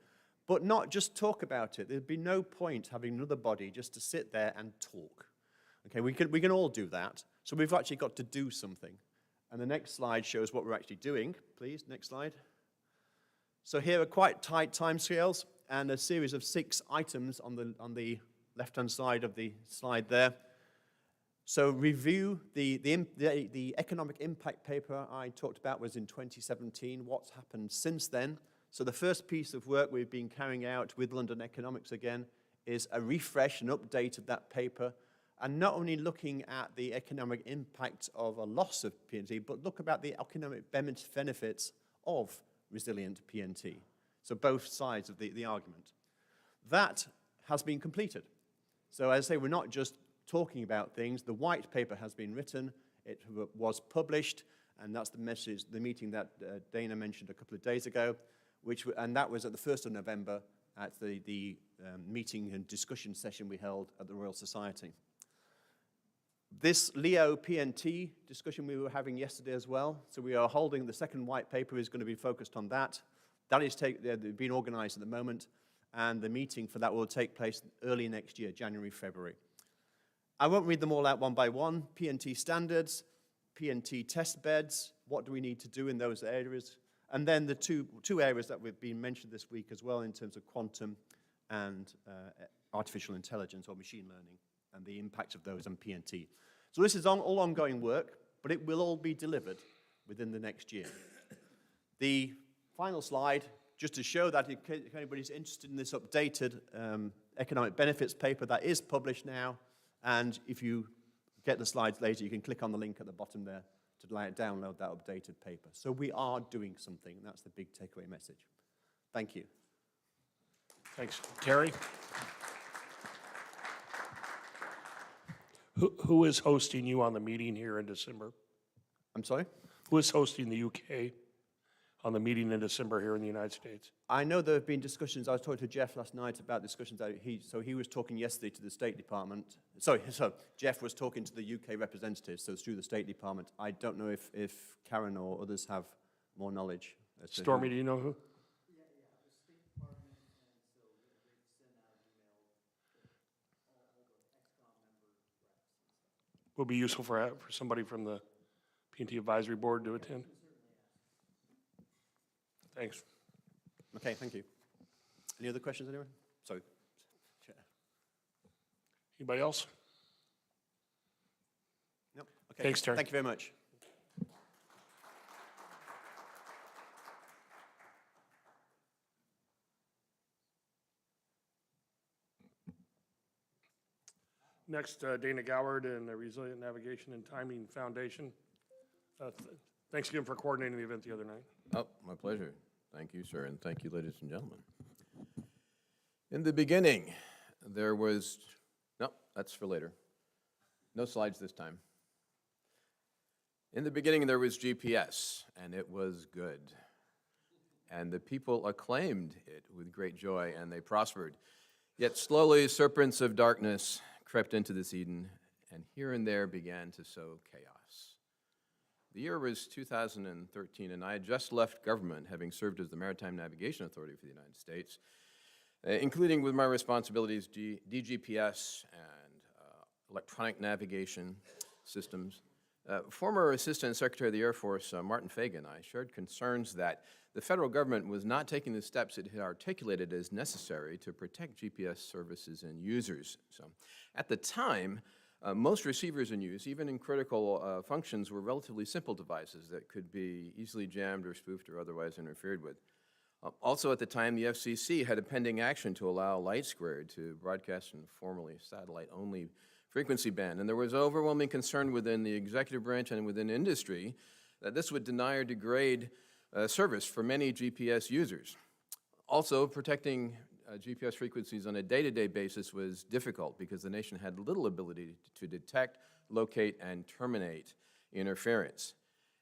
but not just talk about it. There'd be no point having another body just to sit there and talk. Okay, we can all do that, so we've actually got to do something. And the next slide shows what we're actually doing. Please, next slide. So here are quite tight timescales and a series of 6 items on the left-hand side of the slide there. So review the economic impact paper I talked about was in 2017. What's happened since then? So the first piece of work we've been carrying out with London Economics again is a refresh and update of that paper, and not only looking at the economic impact of a loss of PNT, but look about the economic benefits of resilient PNT. So both sides of the argument. That has been completed. So as I say, we're not just talking about things. The white paper has been written, it was published, and that's the message, the meeting that Dana mentioned a couple of days ago, and that was at the 1st of November at the meeting and discussion session we held at the Royal Society. This LEO PNT discussion we were having yesterday as well, so we are holding, the second white paper is going to be focused on that. That is being organized at the moment, and the meeting for that will take place early next year, January, February. I won't read them all out one by one. PNT standards, PNT test beds, what do we need to do in those areas? And then the two areas that we've been mentioned this week as well in terms of quantum and artificial intelligence or machine learning and the impact of those on PNT. So this is all ongoing work, but it will all be delivered within the next year. The final slide, just to show that if anybody's interested in this updated economic benefits paper that is published now, and if you get the slides later, you can click on the link at the bottom there to download that updated paper. So we are doing something, and that's the big takeaway message. Thank you.
Thanks. Terry? Who is hosting you on the meeting here in December?
I'm sorry?
Who is hosting the UK on the meeting in December here in the United States?
I know there have been discussions. I was talking to Jeff last night about discussions that he was talking yesterday to the State Department. So Jeff was talking to the UK representatives, so it's through the State Department. I don't know if Karen or others have more knowledge.
Stormy, do you know who?
Yeah, the State Department, and so they've sent out email to all the ExCom member reps and stuff.
Will be useful for somebody from the PNT Advisory Board to attend. Thanks.
Okay, thank you. Any other questions, anyone? Sorry.
Anybody else?
Nope. Okay.
Thanks, Terry.
Thank you very much.
Next, Dana Goward and the Resilient Navigation and Timing Foundation. Thanks again for coordinating the event the other night.
Oh, my pleasure. Thank you, sir, and thank you, ladies and gentlemen. In the beginning, there was, no, that's for later. No slides this time. In the beginning, there was GPS, and it was good. And the people acclaimed it with great joy, and they prospered. Yet slowly, serpents of darkness crept into this Eden, and here and there began to sow chaos. The year was 2013, and I had just left government, having served as the Maritime Navigation Authority for the United States, including with my responsibilities DGPS and electronic navigation systems. Former Assistant Secretary of the Air Force, Martin Fagan, and I shared concerns that the federal government was not taking the steps it had articulated as necessary to protect GPS services and users. So, at the time, most receivers in use, even in critical functions, were relatively simple devices that could be easily jammed or spoofed or otherwise interfered with. Also at the time, the FCC had a pending action to allow LightSquared to broadcast in formerly satellite-only frequency band, and there was overwhelming concern within the executive branch and within industry that this would deny or degrade service for many GPS users. Also, protecting GPS frequencies on a day-to-day basis was difficult because the nation had little ability to detect, locate, and terminate interference.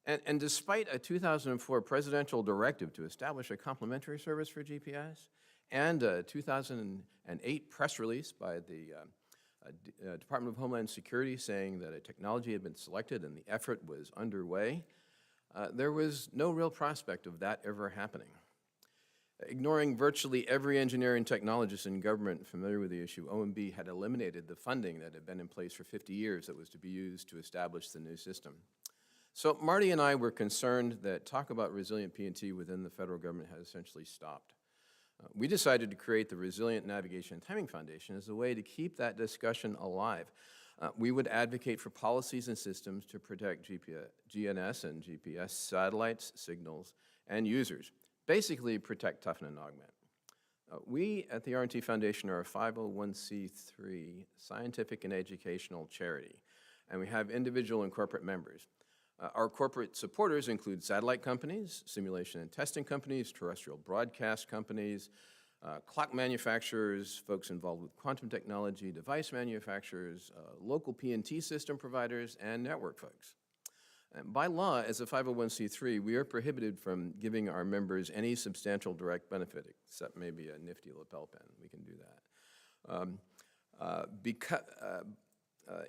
And despite a 2004 presidential directive to establish a complimentary service for GPS and a 2008 press release by the Department of Homeland Security saying that a technology had been selected and the effort was underway, there was no real prospect of that ever happening. Ignoring virtually every engineer and technologist in government familiar with the issue, OMB had eliminated the funding that had been in place for 50 years that was to be used to establish the new system. So Marty and I were concerned that talk about resilient PNT within the federal government had essentially stopped. We decided to create the Resilient Navigation and Timing Foundation as a way to keep that discussion alive. We would advocate for policies and systems to protect GNS and GPS satellites, signals, and users. Basically, protect, toughen, and augment. We at the R&T Foundation are a 501c3 scientific and educational charity, and we have individual and corporate members. Our corporate supporters include satellite companies, simulation and testing companies, terrestrial broadcast companies, clock manufacturers, folks involved with quantum technology, device manufacturers, local PNT system providers, and network folks. And by law, as a 501c3, we are prohibited from giving our members any substantial direct benefit, except maybe a nifty lapel pin. We can do that.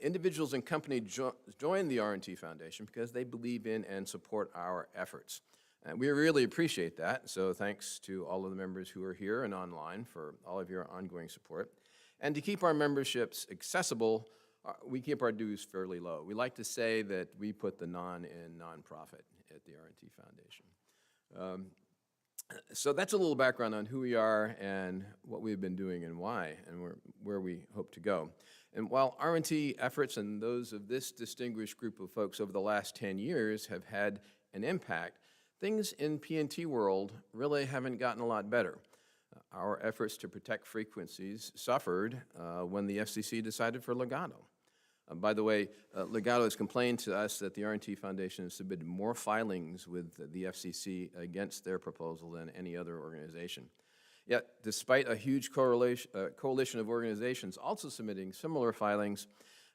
Individuals and companies join the R&T Foundation because they believe in and support our efforts. And we really appreciate that, so thanks to all of the members who are here and online for all of your ongoing support. And to keep our memberships accessible, we keep our dues fairly low. We like to say that we put the non in nonprofit at the R&T Foundation. So that's a little background on who we are and what we've been doing and why, and where we hope to go. And while R&T efforts and those of this distinguished group of folks over the last 10 years have had an impact, things in PNT world really haven't gotten a lot better. Our efforts to protect frequencies suffered when the FCC decided for Legato. By the way, Legato has complained to us that the R&T Foundation has submitted more filings with the FCC against their proposal than any other organization. Yet, despite a huge coalition of organizations also submitting similar filings,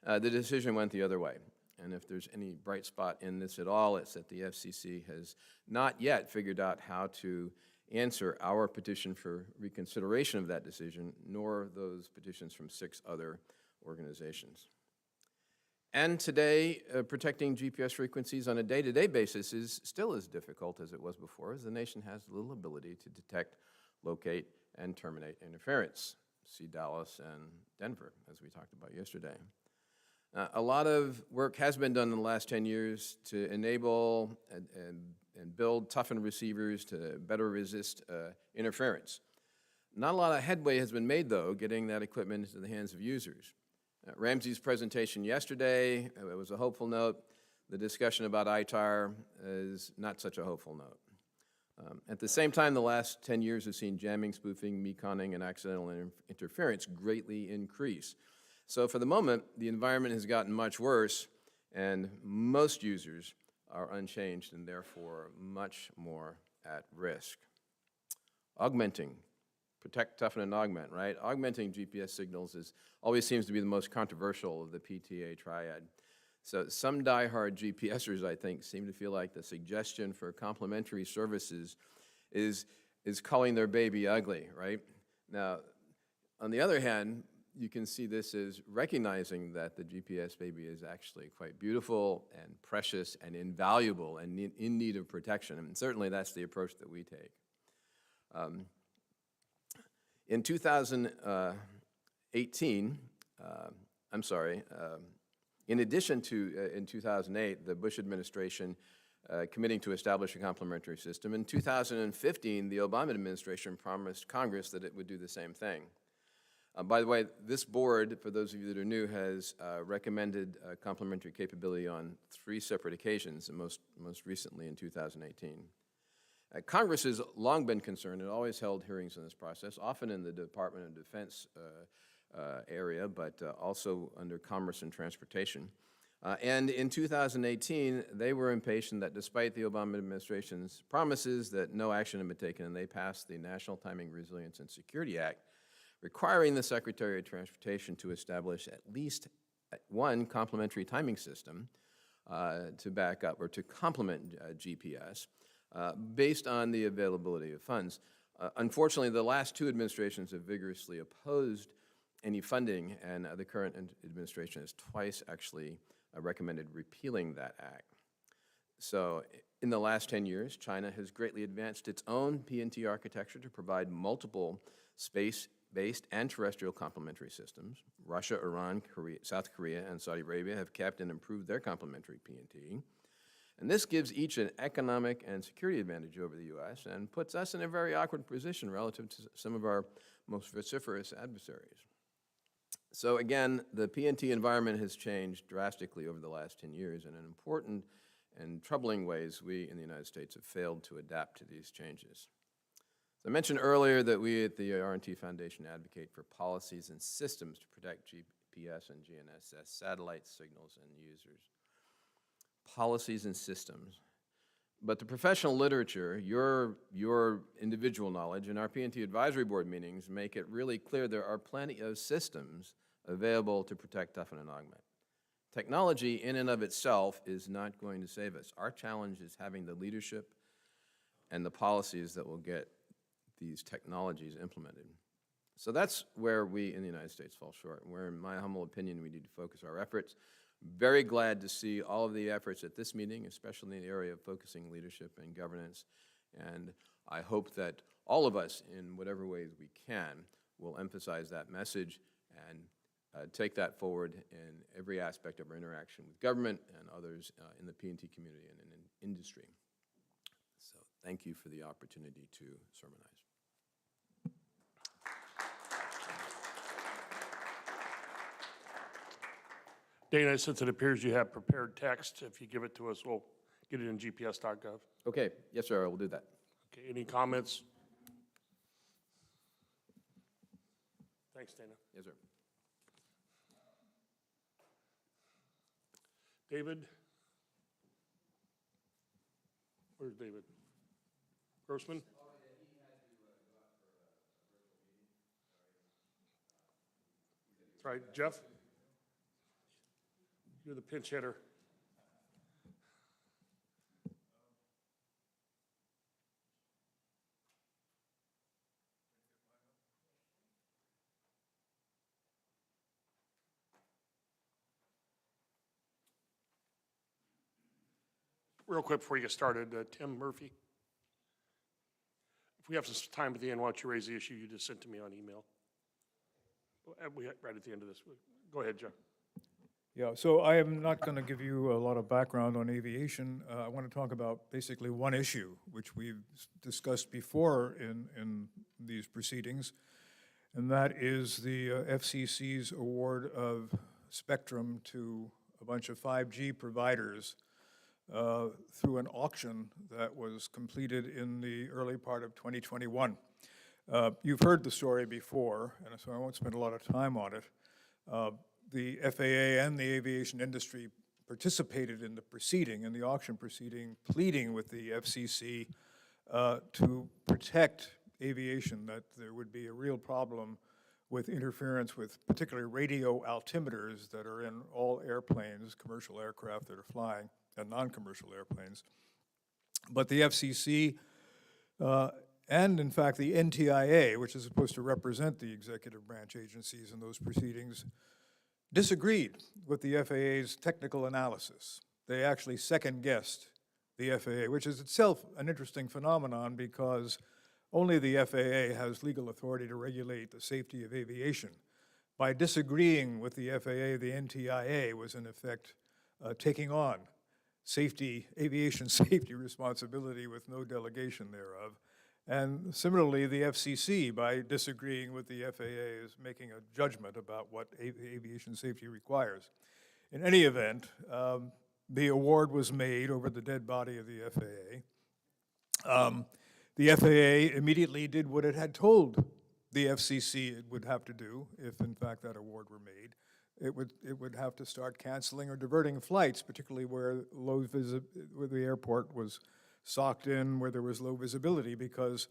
the decision went the other way. And if there's any bright spot in this at all, it's that the FCC has not yet figured out how to answer our petition for reconsideration of that decision, nor those petitions from 6 other organizations. And today, protecting GPS frequencies on a day-to-day basis is still as difficult as it was before, as the nation has little ability to detect, locate, and terminate interference. See Dallas and Denver, as we talked about yesterday. A lot of work has been done in the last 10 years to enable and build toughened receivers to better resist interference. Not a lot of headway has been made, though, getting that equipment into the hands of users. Ramsey's presentation yesterday, it was a hopeful note. The discussion about ITAR is not such a hopeful note. At the same time, the last 10 years have seen jamming, spoofing, meconning, and accidental interference greatly increase. So for the moment, the environment has gotten much worse, and most users are unchanged and therefore much more at risk. Augmenting. Protect, toughen, and augment, right? Augmenting GPS signals always seems to be the most controversial of the PTA triad. So some diehard GPSers, I think, seem to feel like the suggestion for complementary services is calling their baby ugly, right? Now, on the other hand, you can see this as recognizing that the GPS baby is actually quite beautiful and precious and invaluable and in need of protection. And certainly that's the approach that we take. In 2018, in addition to, in 2008, the Bush administration committing to establish a complementary system, in 2015, the Obama administration promised Congress that it would do the same thing. By the way, this board, for those of you that are new, has recommended complementary capability on 3 separate occasions, and most recently in 2018. Congress has long been concerned and always held hearings on this process, often in the Department of Defense area, but also under Commerce and Transportation. And in 2018, they were impatient that despite the Obama administration's promises that no action had been taken, and they passed the National Timing, Resilience, and Security Act, requiring the Secretary of Transportation to establish at least one complementary timing system to back up or to complement GPS based on the availability of funds. Unfortunately, the last 2 administrations have vigorously opposed any funding, and the current administration has twice actually recommended repealing that act. So in the last 10 years, China has greatly advanced its own PNT architecture to provide multiple space-based and terrestrial complementary systems. Russia, Iran, South Korea, and Saudi Arabia have kept and improved their complementary PNT. And this gives each an economic and security advantage over the U.S. and puts us in a very awkward position relative to some of our most vociferous adversaries. So again, the PNT environment has changed drastically over the last 10 years, and in important and troubling ways, we in the United States have failed to adapt to these changes. So I mentioned earlier that we at the R&T Foundation advocate for policies and systems to protect GPS and GNSS satellite signals and users. Policies and systems. But the professional literature, your individual knowledge, and our PNT advisory board meetings make it really clear there are plenty of systems available to protect, toughen, and augment. Technology in and of itself is not going to save us. Our challenge is having the leadership and the policies that will get these technologies implemented. So that's where we in the United States fall short, and where, in my humble opinion, we need to focus our efforts. Very glad to see all of the efforts at this meeting, especially in the area of focusing leadership and governance. And I hope that all of us, in whatever ways we can, will emphasize that message and take that forward in every aspect of our interaction with government and others in the PNT community and in industry. So thank you for the opportunity to sermonize.
Dana, since it appears you have prepared text, if you give it to us, we'll get it in gps.gov.
Okay, yes, sir, I will do that.
Okay, any comments? Thanks, Dana.
Yes, sir.
David? Where's David? Grossman? That's right, Jeff? You're the pinch hitter. Real quick before you get started, Tim Murphy. If we have some time at the end, why don't you raise the issue you just sent to me on email? Right at the end of this. Go ahead, Jeff.
Yeah, so I am not going to give you a lot of background on aviation. I want to talk about basically one issue, which we've discussed before in these proceedings, and that is the FCC's award of spectrum to a bunch of 5G providers through an auction that was completed in the early part of 2021. You've heard the story before, and so I won't spend a lot of time on it. The FAA and the aviation industry participated in the proceeding, in the auction proceeding, pleading with the FCC to protect aviation, that there would be a real problem with interference with particularly radio altimeters that are in all airplanes, commercial aircraft that are flying, and non-commercial airplanes. But the FCC and, in fact, the NTIA, which is supposed to represent the executive branch agencies in those proceedings, disagreed with the FAA's technical analysis. They actually second-guessed the FAA, which is itself an interesting phenomenon because only the FAA has legal authority to regulate the safety of aviation. By disagreeing with the FAA, the NTIA was in effect taking on aviation safety responsibility with no delegation thereof. And similarly, the FCC, by disagreeing with the FAA, is making a judgment about what aviation safety requires. In any event, the award was made over the dead body of the FAA. The FAA immediately did what it had told the FCC it would have to do if, in fact, that award were made. It would have to start canceling or diverting flights, particularly where where the airport was socked in, where there was low visibility, because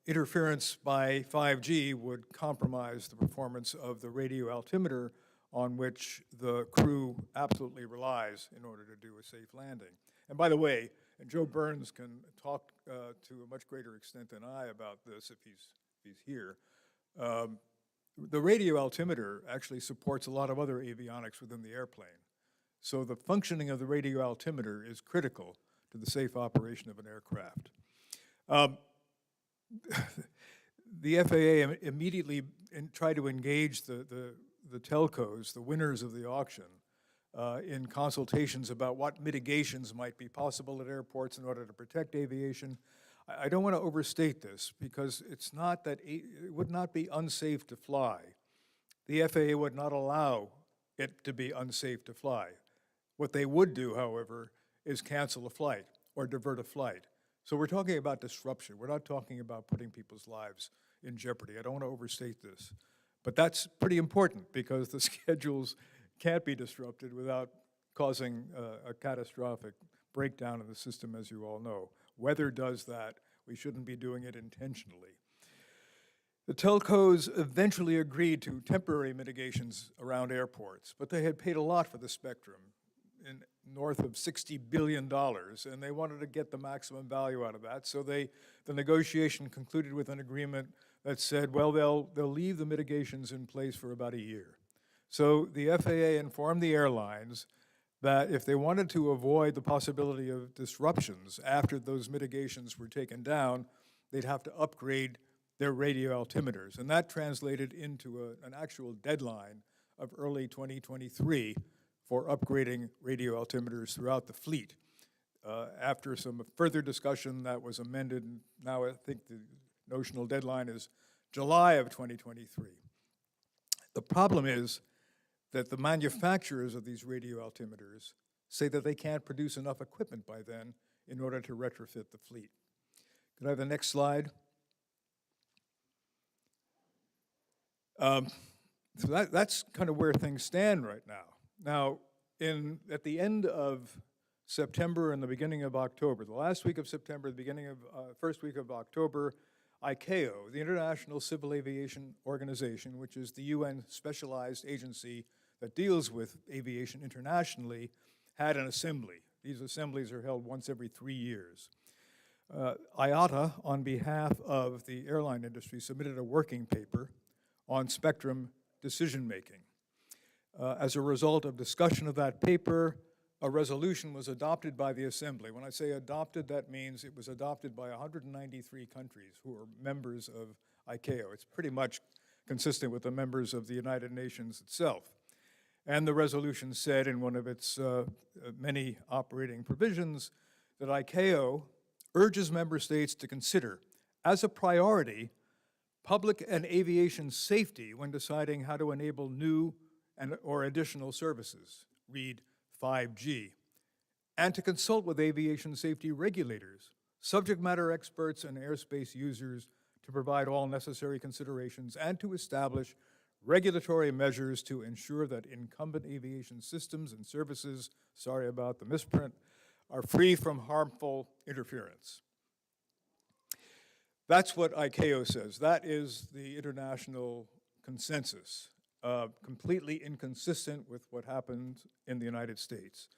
interference by 5G would compromise the performance of the radio altimeter on which the crew absolutely relies in order to do a safe landing. And by the way, and Joe Burns can talk to a much greater extent than I about this if he's here, the radio altimeter actually supports a lot of other avionics within the airplane. So the functioning of the radio altimeter is critical to the safe operation of an aircraft. The FAA immediately tried to engage the telcos, the winners of the auction, in consultations about what mitigations might be possible at airports in order to protect aviation. I don't want to overstate this because it's not that it would not be unsafe to fly. The FAA would not allow it to be unsafe to fly. What they would do, however, is cancel a flight or divert a flight. So we're talking about disruption. We're not talking about putting people's lives in jeopardy. I don't want to overstate this. But that's pretty important because the schedules can't be disrupted without causing a catastrophic breakdown in the system, as you all know. Weather does that. We shouldn't be doing it intentionally. The telcos eventually agreed to temporary mitigations around airports, but they had paid a lot for the spectrum, north of $60 billion, and they wanted to get the maximum value out of that. So the negotiation concluded with an agreement that said, well, they'll leave the mitigations in place for about a year. So the FAA informed the airlines that if they wanted to avoid the possibility of disruptions after those mitigations were taken down, they'd have to upgrade their radio altimeters. And that translated into an actual deadline of early 2023 for upgrading radio altimeters throughout the fleet. After some further discussion, that was amended. Now I think the notional deadline is July of 2023. The problem is that the manufacturers of these radio altimeters say that they can't produce enough equipment by then in order to retrofit the fleet. Could I have the next slide? So that's kind of where things stand right now. Now, at the end of September and the beginning of October, the last week of September, the beginning of first week of October, ICAO, the International Civil Aviation Organization, which is the UN specialized agency that deals with aviation internationally, had an assembly. These assemblies are held once every 3 years. IATA, on behalf of the airline industry, submitted a working paper on spectrum decision-making. As a result of discussion of that paper, a resolution was adopted by the Assembly. When I say adopted, that means it was adopted by 193 countries who are members of ICAO. It's pretty much consistent with the members of the United Nations itself. And the resolution said in one of its many operating provisions that ICAO urges member states to consider as a priority public and aviation safety when deciding how to enable new or additional services, read 5G, and to consult with aviation safety regulators, subject matter experts, and airspace users to provide all necessary considerations and to establish regulatory measures to ensure that incumbent aviation systems and services, sorry about the misprint, are free from harmful interference. That's what ICAO says. That is the international consensus, completely inconsistent with what happened in the United States.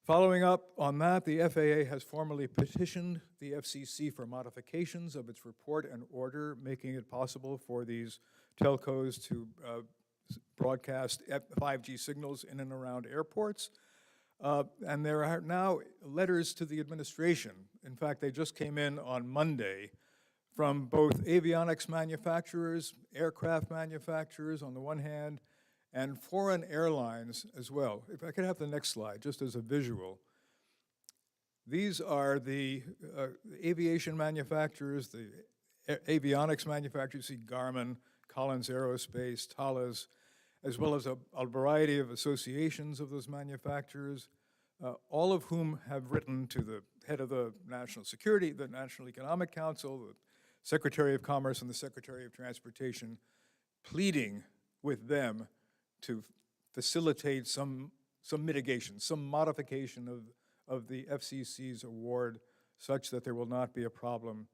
Following up on that, the FAA has formally petitioned the FCC for modifications of its report and order, making it possible for these telcos to broadcast 5G signals in and around airports. And there are now letters to the administration. In fact, they just came in on Monday from both avionics manufacturers, aircraft manufacturers on the one hand, and foreign airlines as well. If I could have the next slide, just as a visual. These are the aviation manufacturers, the avionics manufacturers, see Garmin, Collins Aerospace, Thales, as well as a variety of associations of those manufacturers, all of whom have written to the head of the National Security, the National Economic Council, the Secretary of Commerce, and the Secretary of Transportation, pleading with them to facilitate some mitigation, some modification of the FCC's award such that there will not be a problem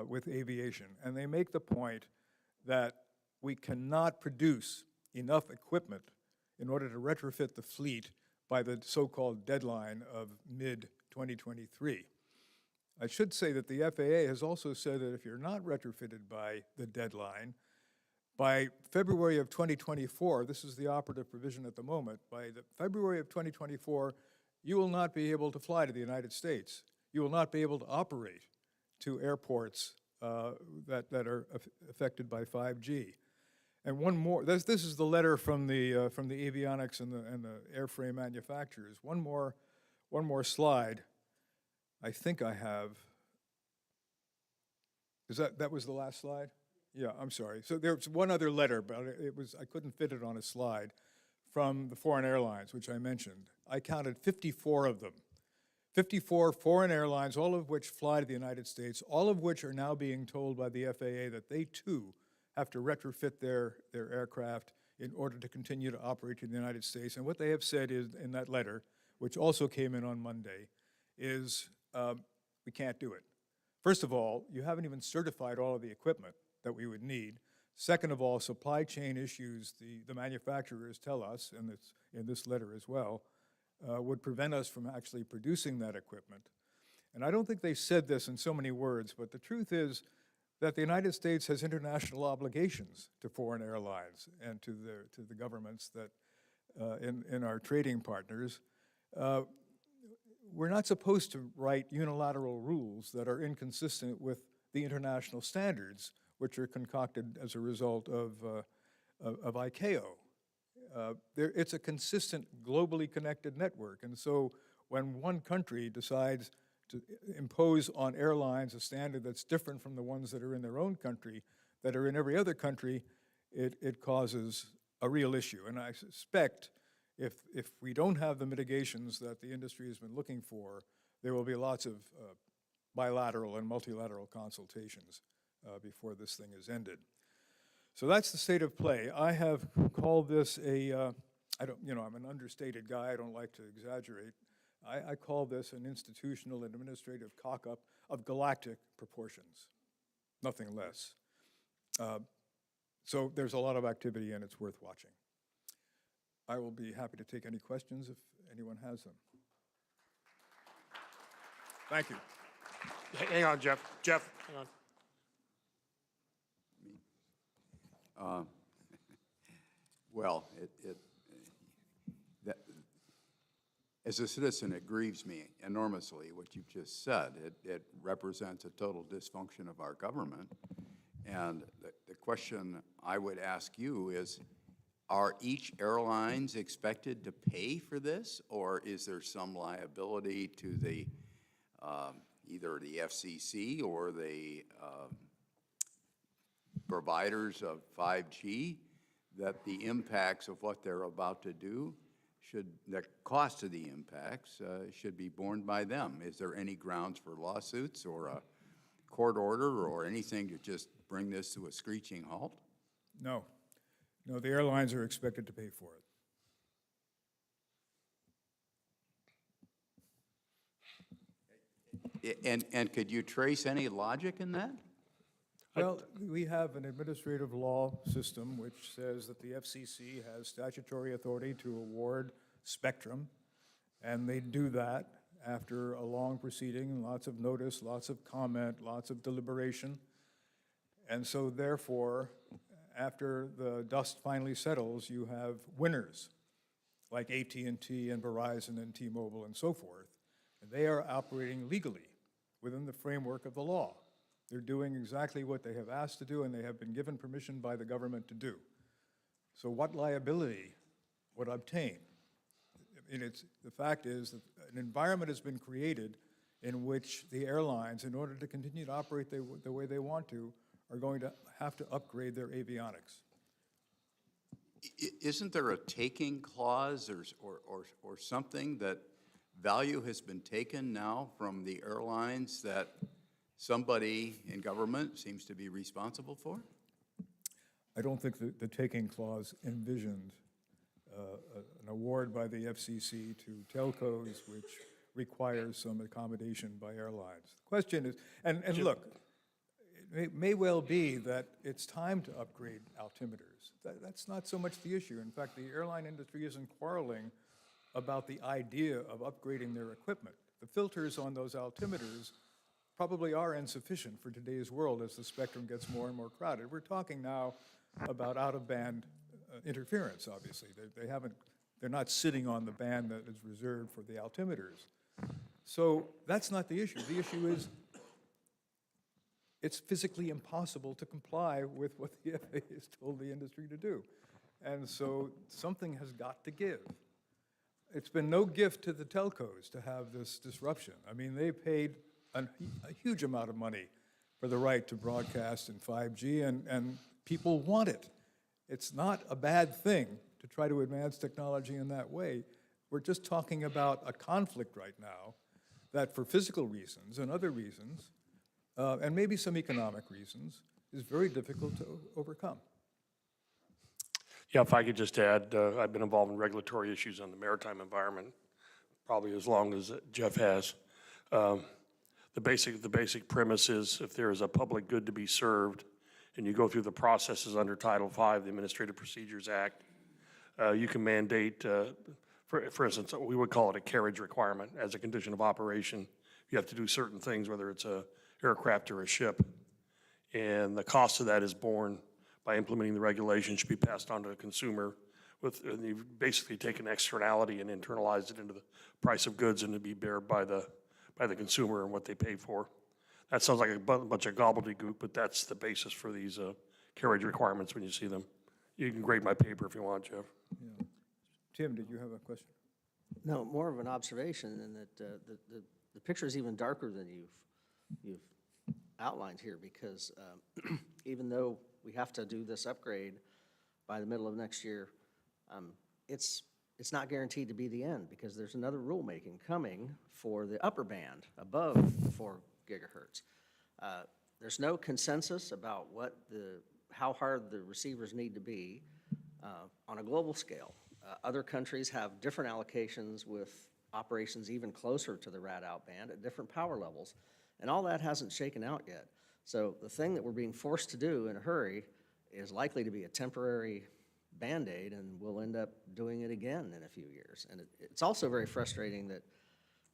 with aviation. And they make the point that we cannot produce enough equipment in order to retrofit the fleet by the so-called deadline of mid-2023. I should say that the FAA has also said that if you're not retrofitted by the deadline, by February of 2024, this is the operative provision at the moment, by the February of 2024, you will not be able to fly to the United States. You will not be able to operate to airports that are affected by 5G. And one more, this is the letter from the avionics and the airframe manufacturers. One more slide. I think I have. That was the last slide? Yeah, I'm sorry. So there's one other letter, but I couldn't fit it on a slide, from the foreign airlines, which I mentioned. I counted 54 of them. 54 foreign airlines, all of which fly to the United States, all of which are now being told by the FAA that they too have to retrofit their aircraft in order to continue to operate in the United States. And what they have said is, in that letter, which also came in on Monday, is we can't do it. First of all, you haven't even certified all of the equipment that we would need. Second of all, supply chain issues, the manufacturers tell us, and it's in this letter as well, would prevent us from actually producing that equipment. And I don't think they said this in so many words, but the truth is that the United States has international obligations to foreign airlines and to the governments that in our trading partners. We're not supposed to write unilateral rules that are inconsistent with the international standards, which are concocted as a result of ICAO. It's a consistent, globally connected network, and so when one country decides to impose on airlines a standard that's different from the ones that are in their own country, that are in every other country, it causes a real issue. And I suspect if we don't have the mitigations that the industry has been looking for, there will be lots of bilateral and multilateral consultations before this thing is ended. So that's the state of play. I have called this I'm an understated guy, I don't like to exaggerate. I call this an institutional and administrative cock-up of galactic proportions, nothing less. So there's a lot of activity and it's worth watching. I will be happy to take any questions if anyone has them. Thank you.
Hang on, Jeff. Jeff, hang on.
Well, as a citizen, it grieves me enormously what you've just said. It represents a total dysfunction of our government. And the question I would ask you is, are each airlines expected to pay for this, or is there some liability to the either the FCC or the providers of 5G that the impacts of what they're about to do the cost of the impacts should be borne by them. Is there any grounds for lawsuits or a court order or anything to just bring this to a screeching halt?
No. No, the airlines are expected to pay for it.
And could you trace any logic in that?
Well, we have an administrative law system which says that the FCC has statutory authority to award spectrum, and they do that after a long proceeding, lots of notice, lots of comment, lots of deliberation. And so therefore, after the dust finally settles, you have winners like AT&T and Verizon and T-Mobile and so forth. And they are operating legally within the framework of the law. They're doing exactly what they have asked to do, and they have been given permission by the government to do. So what liability would obtain? The fact is that an environment has been created in which the airlines, in order to continue to operate the way they want to, are going to have to upgrade their avionics.
Isn't there a taking clause or something that value has been taken now from the airlines that somebody in government seems to be responsible for?
I don't think the taking clause envisioned an award by the FCC to telcos which requires some accommodation by airlines. The question is, and look, it may well be that it's time to upgrade altimeters. That's not so much the issue. In fact, the airline industry isn't quarreling about the idea of upgrading their equipment. The filters on those altimeters probably are insufficient for today's world as the spectrum gets more and more crowded. We're talking now about out-of-band interference, obviously. They're not sitting on the band that is reserved for the altimeters. So that's not the issue. The issue is it's physically impossible to comply with what the FAA has told the industry to do. And so something has got to give. It's been no gift to the telcos to have this disruption. I mean, they paid a huge amount of money for the right to broadcast in 5G, and people want it. It's not a bad thing to try to advance technology in that way. We're just talking about a conflict right now that for physical reasons and other reasons, and maybe some economic reasons, is very difficult to overcome.
Yeah, if I could just add, I've been involved in regulatory issues on the maritime environment probably as long as Jeff has. The basic premise is if there is a public good to be served and you go through the processes under Title V, the Administrative Procedures Act, you can mandate, for instance, we would call it a carriage requirement as a condition of operation. You have to do certain things, whether it's an aircraft or a ship. And the cost of that is borne by implementing the regulation, should be passed on to the consumer. And you've basically taken externality and internalized it into the price of goods and to be bared by the consumer and what they pay for. That sounds like a bunch of gobbledygook, but that's the basis for these carriage requirements when you see them. You can grade my paper if you want, Jeff.
Yeah. Tim, did you have a question?
No, more of an observation in that the picture is even darker than you've outlined here, because even though we have to do this upgrade by the middle of next year, it's not guaranteed to be the end, because there's another rulemaking coming for the upper band above 4 gigahertz. There's no consensus about how hard the receivers need to be on a global scale. Other countries have different allocations with operations even closer to the rad-out band at different power levels, and all that hasn't shaken out yet. So the thing that we're being forced to do in a hurry is likely to be a temporary Band-Aid, and we'll end up doing it again in a few years. And it's also very frustrating that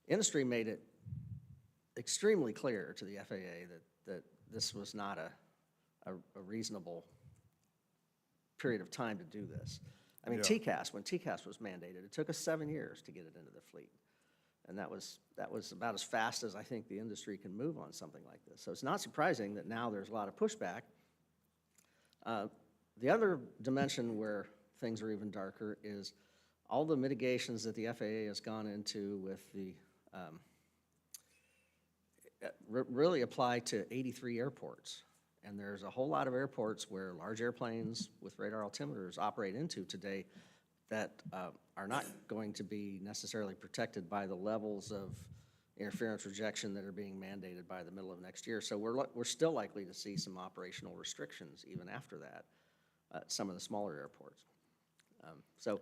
industry made it extremely clear to the FAA that this was not a reasonable period of time to do this. I mean,
Yeah.
TCAS, when TCAS was mandated, it took us 7 years to get it into the fleet. And that was about as fast as I think the industry can move on something like this. So it's not surprising that now there's a lot of pushback. The other dimension where things are even darker is all the mitigations that the FAA has gone into with the, really apply to 83 airports. And there's a whole lot of airports where large airplanes with radar altimeters operate into today that are not going to be necessarily protected by the levels of interference rejection that are being mandated by the middle of next year. So we're still likely to see some operational restrictions even after that at some of the smaller airports. So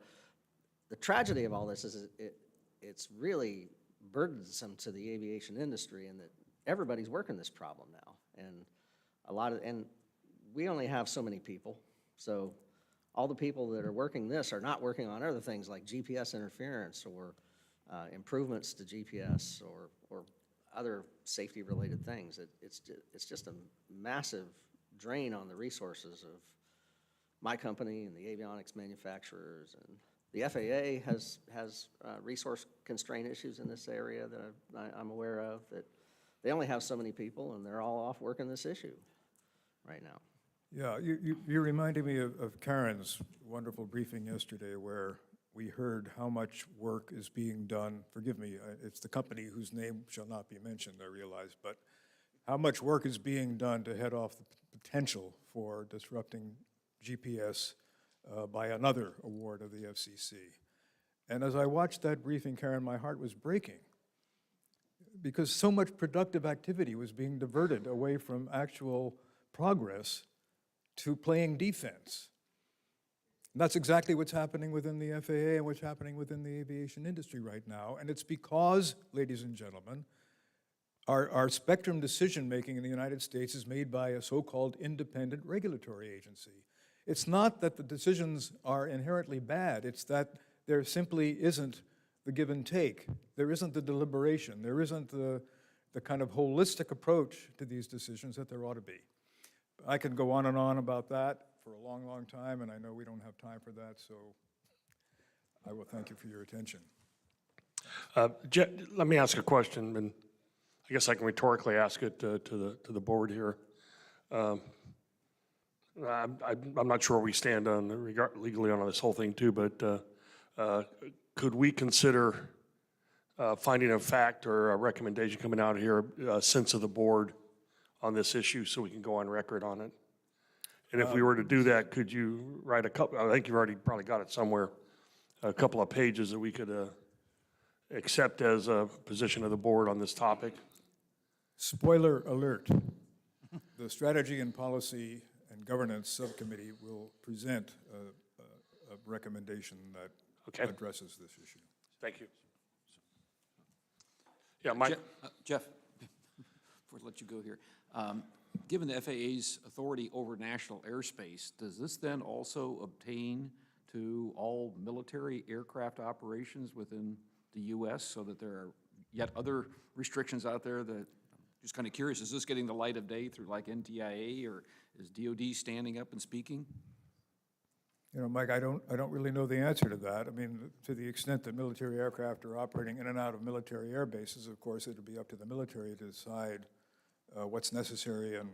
the tragedy of all this is it's really burdensome to the aviation industry, and that everybody's working this problem now. And we only have so many people, so all the people that are working this are not working on other things like GPS interference or improvements to GPS or other safety-related things. It's just a massive drain on the resources of my company and the avionics manufacturers. And the FAA has resource constraint issues in this area that I'm aware of, that they only have so many people, and they're all off working this issue right now.
Yeah, you reminded me of Karen's wonderful briefing yesterday where we heard how much work is being done. Forgive me, it's the company whose name shall not be mentioned, I realize, but how much work is being done to head off the potential for disrupting GPS by another award of the FCC. And as I watched that briefing, Karen, my heart was breaking because so much productive activity was being diverted away from actual progress to playing defense. And that's exactly what's happening within the FAA and what's happening within the aviation industry right now. And it's because, ladies and gentlemen, our spectrum decision-making in the United States is made by a so-called independent regulatory agency. It's not that the decisions are inherently bad, it's that there simply isn't the give and take. There isn't the deliberation. There isn't the kind of holistic approach to these decisions that there ought to be. I can go on and on about that for a long, long time, and I know we don't have time for that, so I will thank you for your attention.
Let me ask a question, and I guess I can rhetorically ask it to the board here. I'm not sure where we stand on legally on this whole thing too, but could we consider finding a fact or a recommendation coming out here, a sense of the board on this issue so we can go on record on it? And if we were to do that, could you write a couple, I think you've already probably got it somewhere, a couple of pages that we could accept as a position of the board on this topic?
Spoiler alert, the Strategy and Policy and Governance Subcommittee will present a recommendation that addresses this issue.
Thank you. Yeah, Mike?
Jeff, before I let you go here, given the FAA's authority over national airspace, does this then also obtain to all military aircraft operations within the U.S. so that there are yet other restrictions out there that, just kind of curious, is this getting the light of day through like NTIA, or is DOD standing up and speaking?
You know, Mike, I don't really know the answer to that. I mean, to the extent that military aircraft are operating in and out of military air bases, of course, it'll be up to the military to decide what's necessary and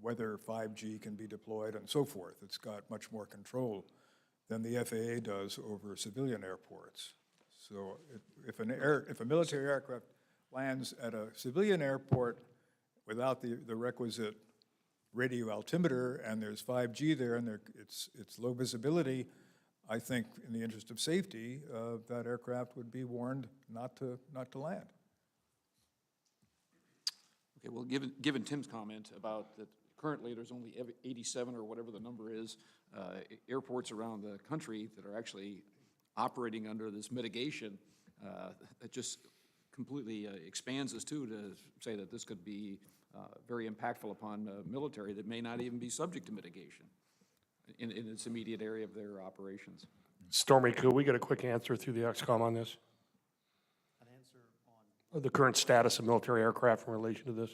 whether 5G can be deployed and so forth. It's got much more control than the FAA does over civilian airports. So if a military aircraft lands at a civilian airport without the requisite radio altimeter and there's 5G there and it's low visibility, I think in the interest of safety, that aircraft would be warned not to land.
Okay, well, given Tim's comment about that currently there's only 87 or whatever the number is, airports around the country that are actually operating under this mitigation, that just completely expands us too to say that this could be very impactful upon military that may not even be subject to mitigation in its immediate area of their operations.
Stormy, could we get a quick answer through the XCOM on this?
An answer on?
The current status of military aircraft in relation to this?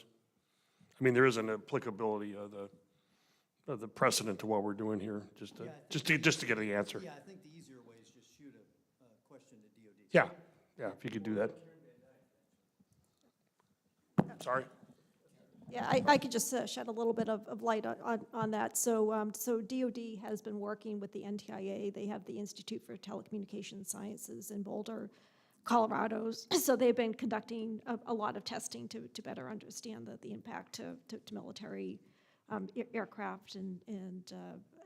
I mean, there is an applicability of the precedent to what we're doing here, just to get the answer.
Yeah, I think the easier way is just shoot a question to DOD.
Yeah, if you could do that. Sorry?
Yeah, I could just shed a little bit of light on that. So DOD has been working with the NTIA. They have the Institute for Telecommunications Sciences in Boulder, Colorado. So they've been conducting a lot of testing to better understand the impact to military aircraft, and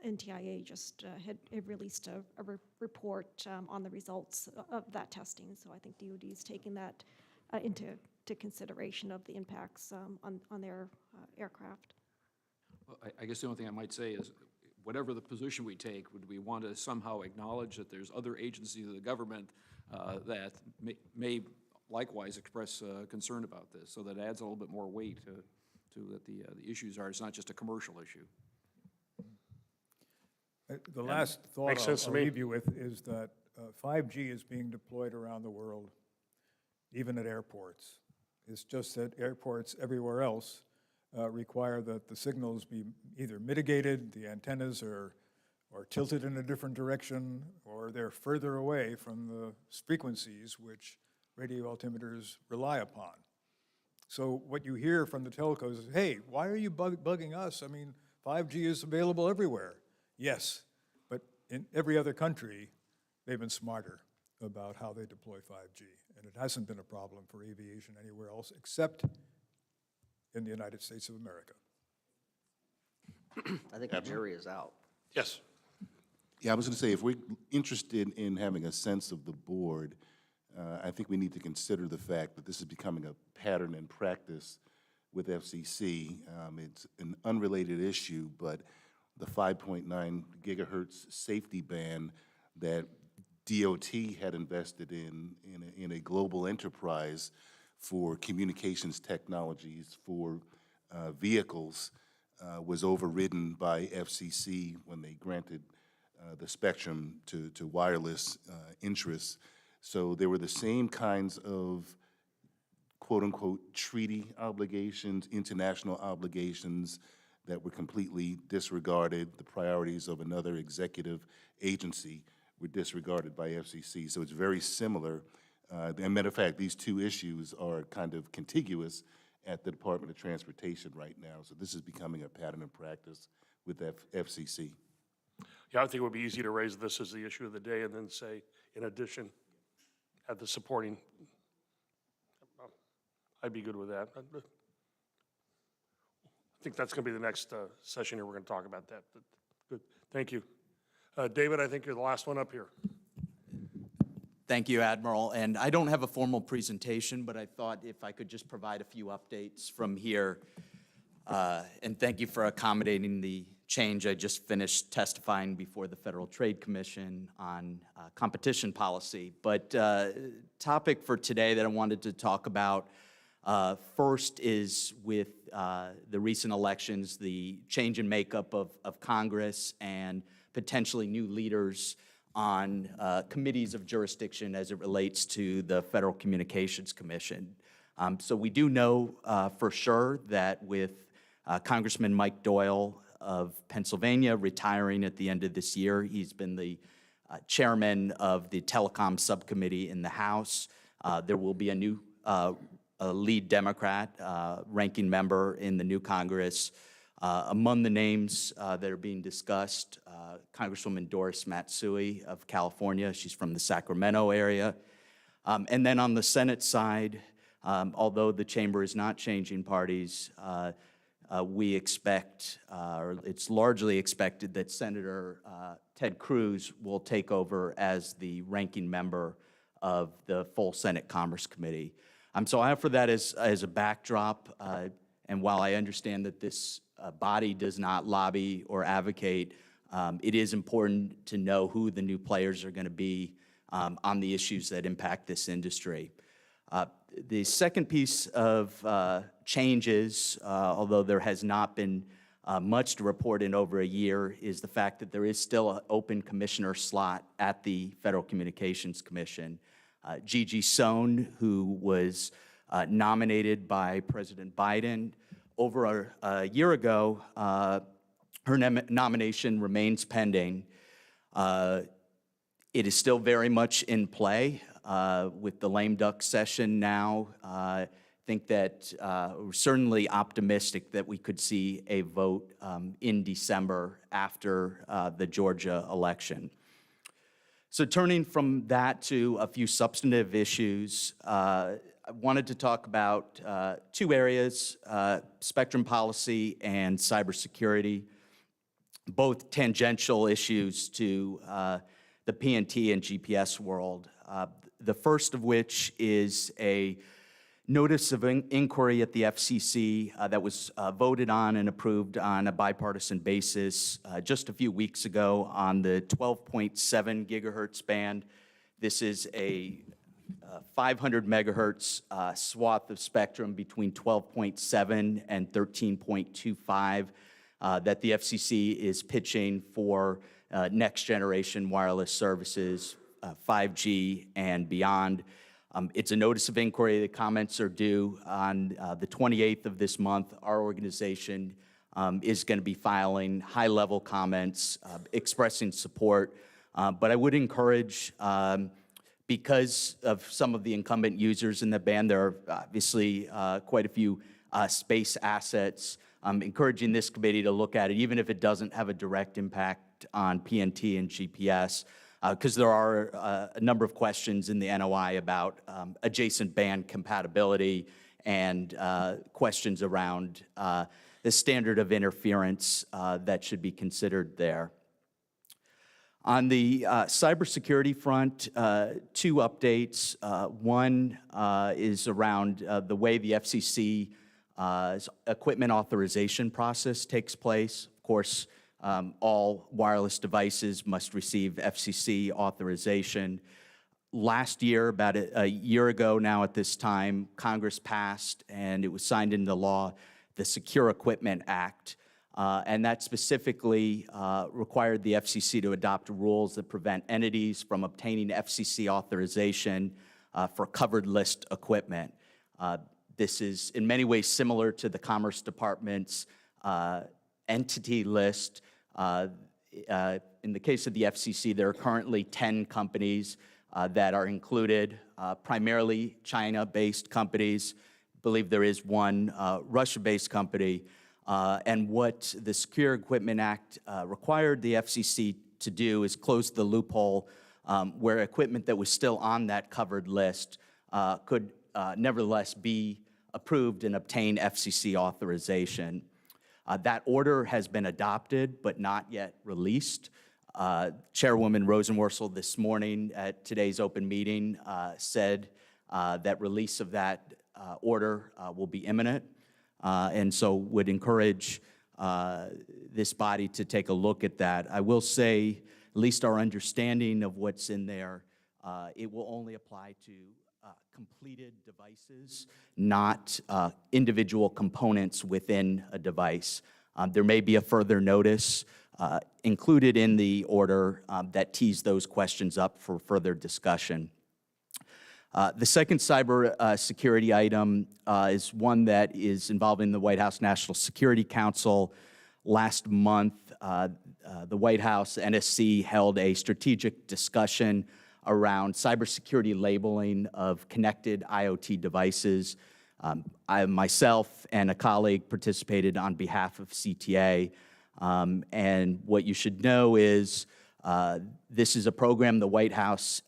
NTIA just had released a report on the results of that testing. So I think DOD is taking that into consideration of the impacts on their aircraft.
Well, I guess the only thing I might say is, whatever the position we take, would we want to somehow acknowledge that there's other agencies of the government that may likewise express concern about this, so that adds a little bit more weight to that the issues are, it's not just a commercial issue.
The last thought
Makes sense to
I'll
me.
leave you with is that 5G is being deployed around the world, even at airports. It's just that airports everywhere else require that the signals be either mitigated, the antennas are tilted in a different direction, or they're further away from the frequencies which radio altimeters rely upon. So what you hear from the telcos is, hey, why are you bugging us? I mean, 5G is available everywhere. Yes, but in every other country, they've been smarter about how they deploy 5G. And it hasn't been a problem for aviation anywhere else except in the United States of America.
I think the jury is out.
Yes.
Yeah, I was going to say, if we're interested in having a sense of the board, I think we need to consider the fact that this is becoming a pattern and practice with FCC. It's an unrelated issue, but the 5.9 gigahertz safety band that DOT had invested in a global enterprise for communications technologies for vehicles was overridden by FCC when they granted the spectrum to wireless interests. So there were the same kinds of quote-unquote treaty obligations, international obligations that were completely disregarded. The priorities of another executive agency were disregarded by FCC. So it's very similar. As a matter of fact, these two issues are kind of contiguous at the Department of Transportation right now. So this is becoming a pattern of practice with FCC.
Yeah, I think it would be easy to raise this as the issue of the day and then say, in addition, at the supporting. I'd be good with that. I think that's going to be the next session here. We're going to talk about that. But good. Thank you. David, I think you're the last one up here.
Thank you, Admiral. And I don't have a formal presentation, but I thought if I could just provide a few updates from here. And thank you for accommodating the change. I just finished testifying before the Federal Trade Commission on competition policy. But topic for today that I wanted to talk about first is with the recent elections, the change in makeup of Congress and potentially new leaders on committees of jurisdiction as it relates to the Federal Communications Commission. So we do know for sure that with Congressman Mike Doyle of Pennsylvania retiring at the end of this year, he's been the chairman of the Telecom Subcommittee in the House. There will be a new lead Democrat, ranking member in the new Congress. Among the names that are being discussed, Congresswoman Doris Matsui of California. She's from the Sacramento area. And then on the Senate side, although the chamber is not changing parties, we expect, or it's largely expected, that Senator Ted Cruz will take over as the ranking member of the full Senate Commerce Committee. So I offer that as a backdrop, and while I understand that this body does not lobby or advocate, it is important to know who the new players are going to be on the issues that impact this industry. The second piece of changes, although there has not been much to report in over a year, is the fact that there is still an open commissioner slot at the Federal Communications Commission. Gigi Sohn, who was nominated by President Biden over a year ago, her nomination remains pending. It is still very much in play with the lame duck session now. I think that we're certainly optimistic that we could see a vote in December after the Georgia election. So turning from that to a few substantive issues, I wanted to talk about two areas, spectrum policy and cybersecurity, both tangential issues to the PNT and GPS world. The first of which is a notice of inquiry at the FCC that was voted on and approved on a bipartisan basis just a few weeks ago on the 12.7 gigahertz band. This is a 500 megahertz swath of spectrum between 12.7 and 13.25 that the FCC is pitching for next generation wireless services, 5G and beyond. It's a notice of inquiry. The comments are due on the 28th of this month. Our organization is going to be filing high-level comments expressing support. But I would encourage, because of some of the incumbent users in the band, there are obviously quite a few space assets. Encouraging this committee to look at it, even if it doesn't have a direct impact on PNT and GPS, because there are a number of questions in the NOI about adjacent band compatibility and questions around the standard of interference that should be considered there. On the cybersecurity front, two updates. One is around the way the FCC equipment authorization process takes place. Of course, all wireless devices must receive FCC authorization. Last year, about a year ago now at this time, Congress passed, and it was signed into law, the Secure Equipment Act. And that specifically required the FCC to adopt rules that prevent entities from obtaining FCC authorization for covered list equipment. This is in many ways similar to the Commerce Department's entity list. In the case of the FCC, there are currently 10 companies that are included, primarily China-based companies. I believe there is one Russia-based company. And what the Secure Equipment Act required the FCC to do is close the loophole where equipment that was still on that covered list could nevertheless be approved and obtain FCC authorization. That order has been adopted but not yet released. Chairwoman Rosenworcel this morning at today's open meeting said that release of that order will be imminent. And so would encourage this body to take a look at that. I will say, at least our understanding of what's in there, it will only apply to completed devices, not individual components within a device. There may be a further notice included in the order that tees those questions up for further discussion. The second cyber security item is one that is involving the White House National Security Council. Last month, the White House NSC held a strategic discussion around cybersecurity labeling of connected IoT devices. I myself and a colleague participated on behalf of CTA. And what you should know is this is a program the White House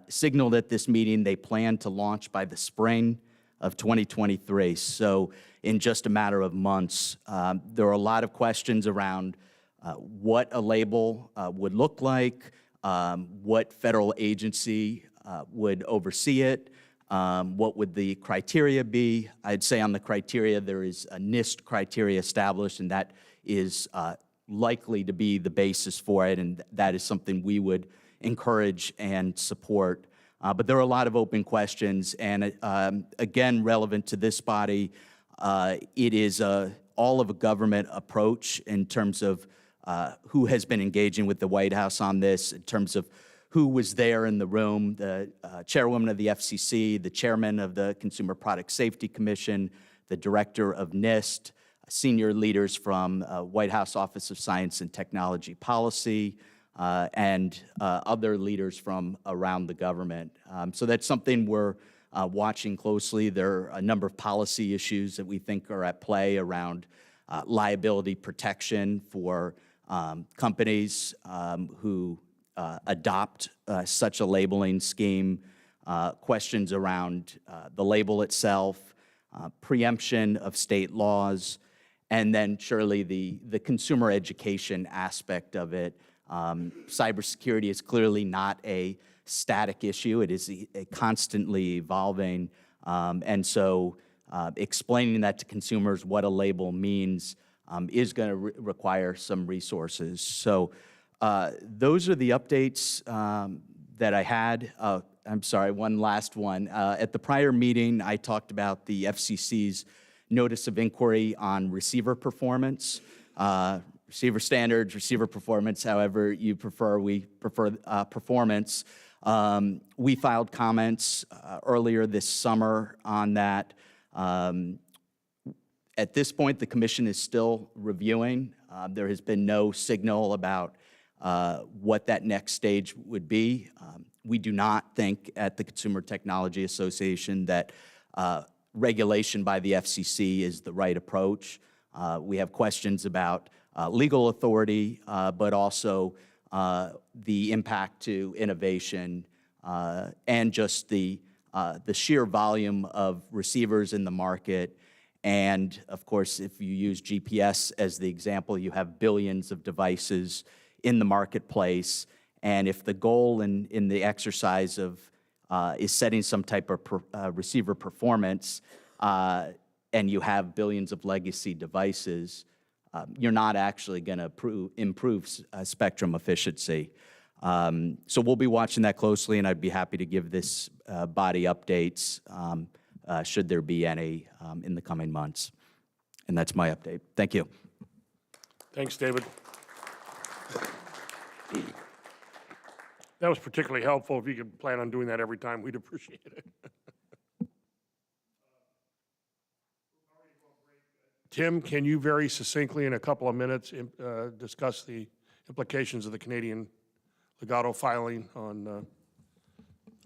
signaled at this meeting they plan to launch by the spring of 2023. So in just a matter of months, there are a lot of questions around what a label would look like, what federal agency would oversee it, what would the criteria be. I'd say on the criteria, there is a NIST criteria established, and that is likely to be the basis for it, and that is something we would encourage and support. But there are a lot of open questions, and again, relevant to this body, it is all of a government approach in terms of who has been engaging with the White House on this, in terms of who was there in the room, the chairwoman of the FCC, the chairman of the Consumer Product Safety Commission, the director of NIST, senior leaders from White House Office of Science and Technology Policy, and other leaders from around the government. So that's something we're watching closely. There are a number of policy issues that we think are at play around liability protection for companies who adopt such a labeling scheme. questions around the label itself, preemption of state laws, and then surely the consumer education aspect of it. Cybersecurity is clearly not a static issue. It is a constantly evolving. And so explaining that to consumers, what a label means, is going to require some resources. So those are the updates that I had. I'm sorry, one last one. At the prior meeting, I talked about the FCC's notice of inquiry on receiver performance, receiver standards, receiver performance, however you prefer. We prefer performance. We filed comments earlier this summer on that. At this point, the commission is still reviewing. There has been no signal about what that next stage would be. We do not think at the Consumer Technology Association that regulation by the FCC is the right approach. We have questions about legal authority, but also the impact to innovation and just the sheer volume of receivers in the market. And of course, if you use GPS as the example, you have billions of devices in the marketplace. And if the goal in the exercise of is setting some type of receiver performance, and you have billions of legacy devices, you're not actually going to improve spectrum efficiency. So we'll be watching that closely, and I'd be happy to give this body updates should there be any in the coming months. And that's my update. Thank you.
Thanks, David. That was particularly helpful. If you could plan on doing that every time, we'd appreciate it. Tim, can you very succinctly in a couple of minutes discuss the implications of the Canadian legato filing on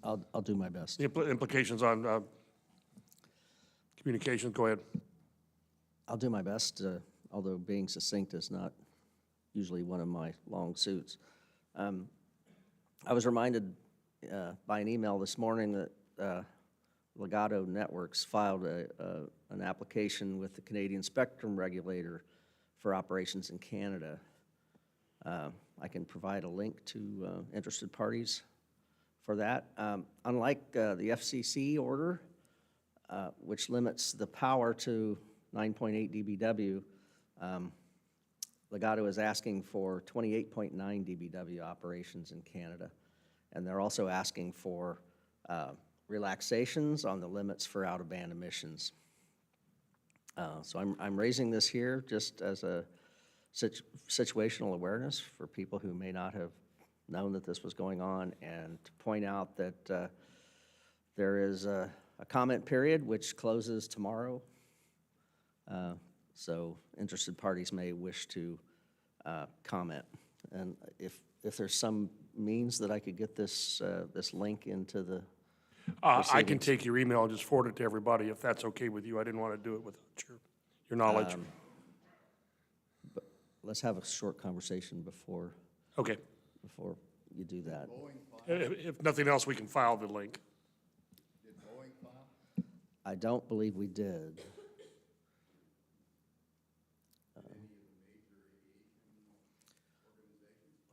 I'll do my best.
the implications on communications? Go ahead.
I'll do my best, although being succinct is not usually one of my long suits. I was reminded by an email this morning that Legato Networks filed an application with the Canadian Spectrum Regulator for operations in Canada. I can provide a link to interested parties for that. Unlike the FCC order, which limits the power to 9.8 dBW, Legato is asking for 28.9 dBW operations in Canada. And they're also asking for relaxations on the limits for out-of-band emissions. So I'm raising this here just as a situational awareness for people who may not have known that this was going on, and to point out that there is a comment period which closes tomorrow. So interested parties may wish to comment. And if there's some means that I could get this this link into the
I can take your email and just forward it to everybody if that's okay with you. I didn't want to do it without your knowledge.
But let's have a short conversation before you do that.
If nothing else, we can file the link.
I don't believe we did.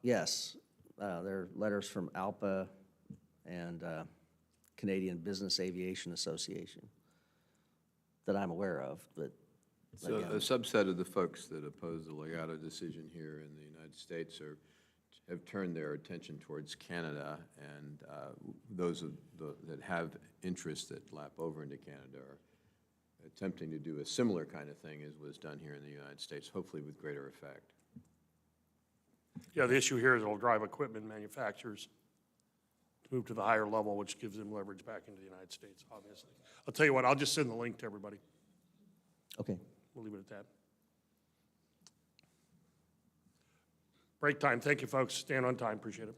Yes, there are letters from ALPA and Canadian Business Aviation Association that I'm aware of, but
So
again,
a subset of the folks that oppose the Legato decision here in the United States have turned their attention towards Canada, and those that have interests that lap over into Canada are attempting to do a similar kind of thing as was done here in the United States, hopefully with greater effect.
Yeah, the issue here is it'll drive equipment manufacturers to move to the higher level, which gives them leverage back into the United States, obviously. I'll tell you what, I'll just send the link to everybody.
okay.
We'll leave it at that. Break time. Thank you, folks. Stand on time. Appreciate it.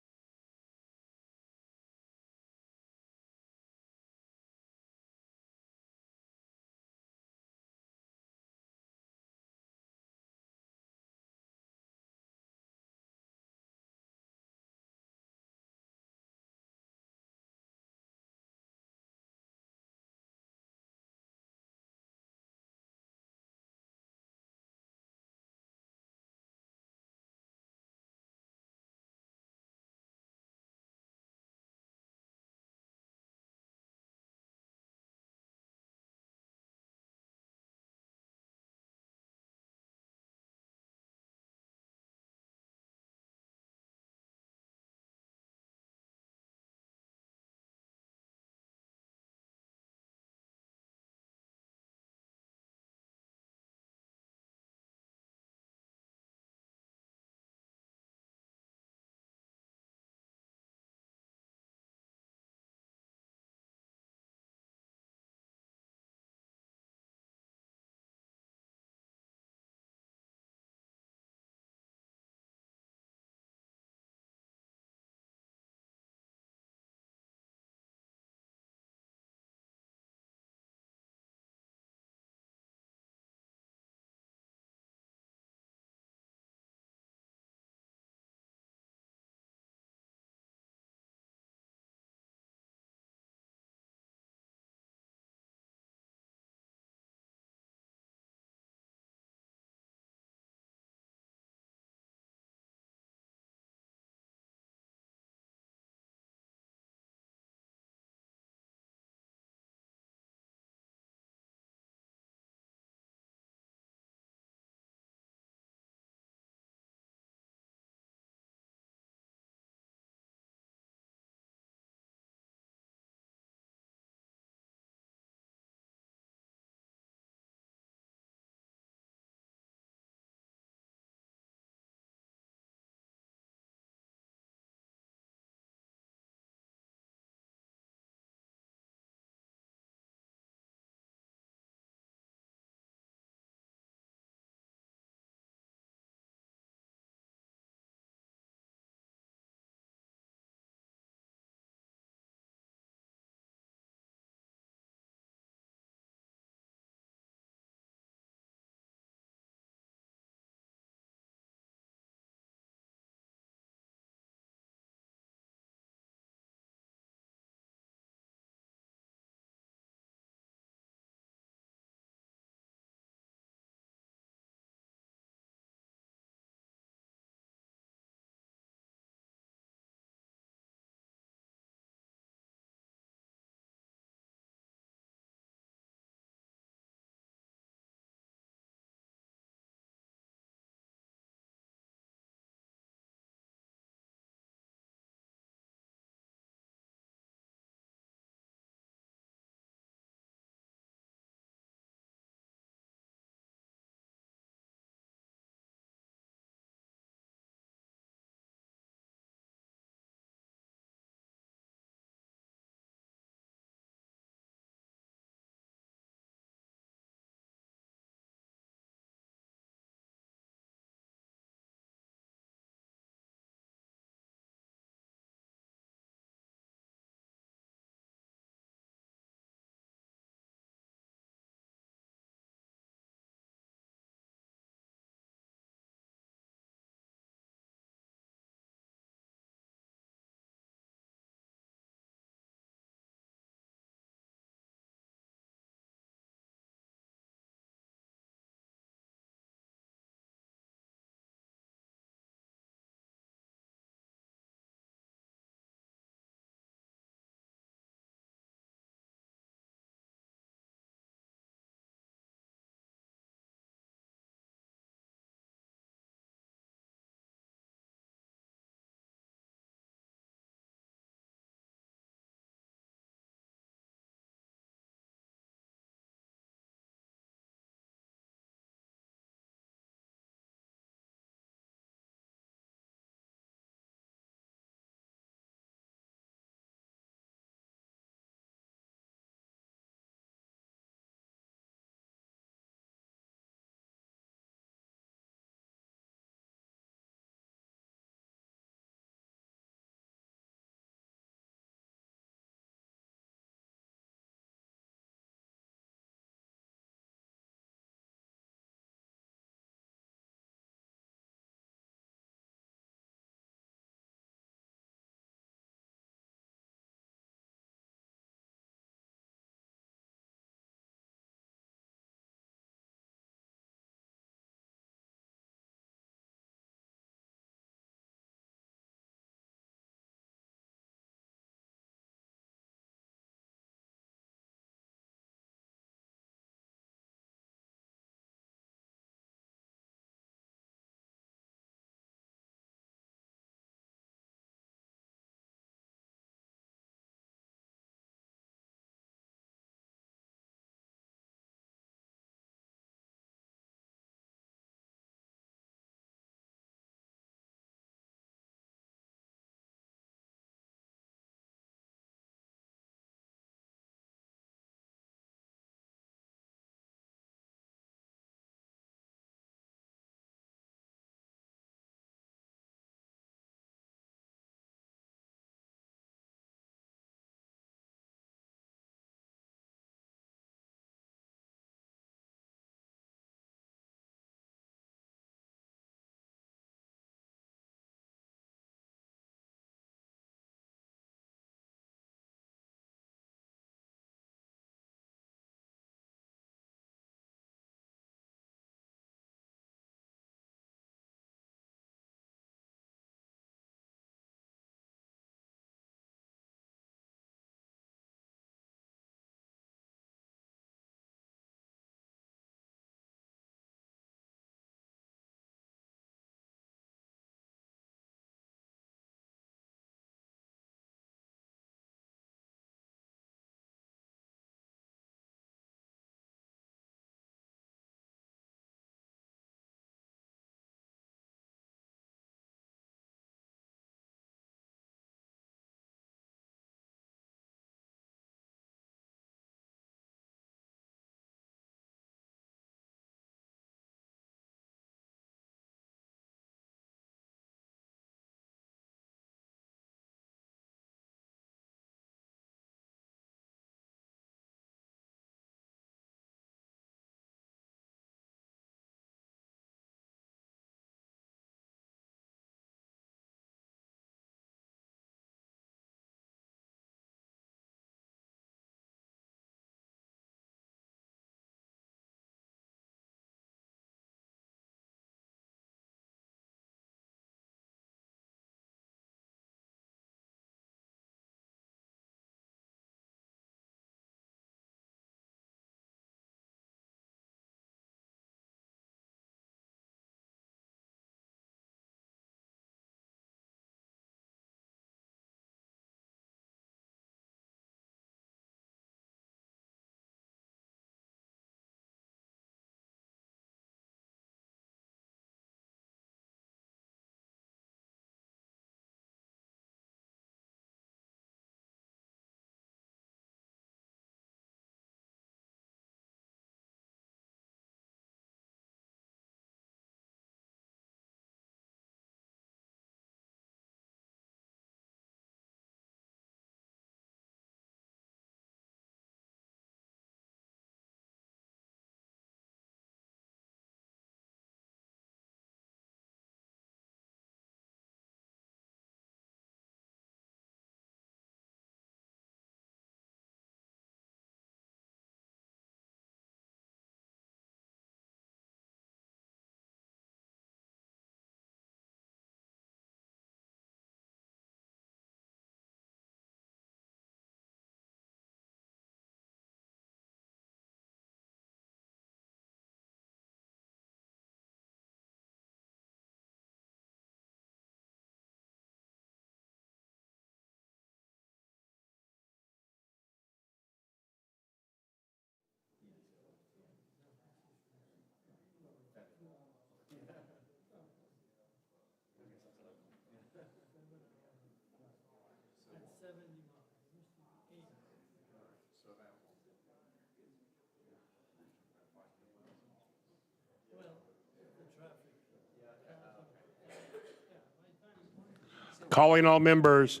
Calling all members.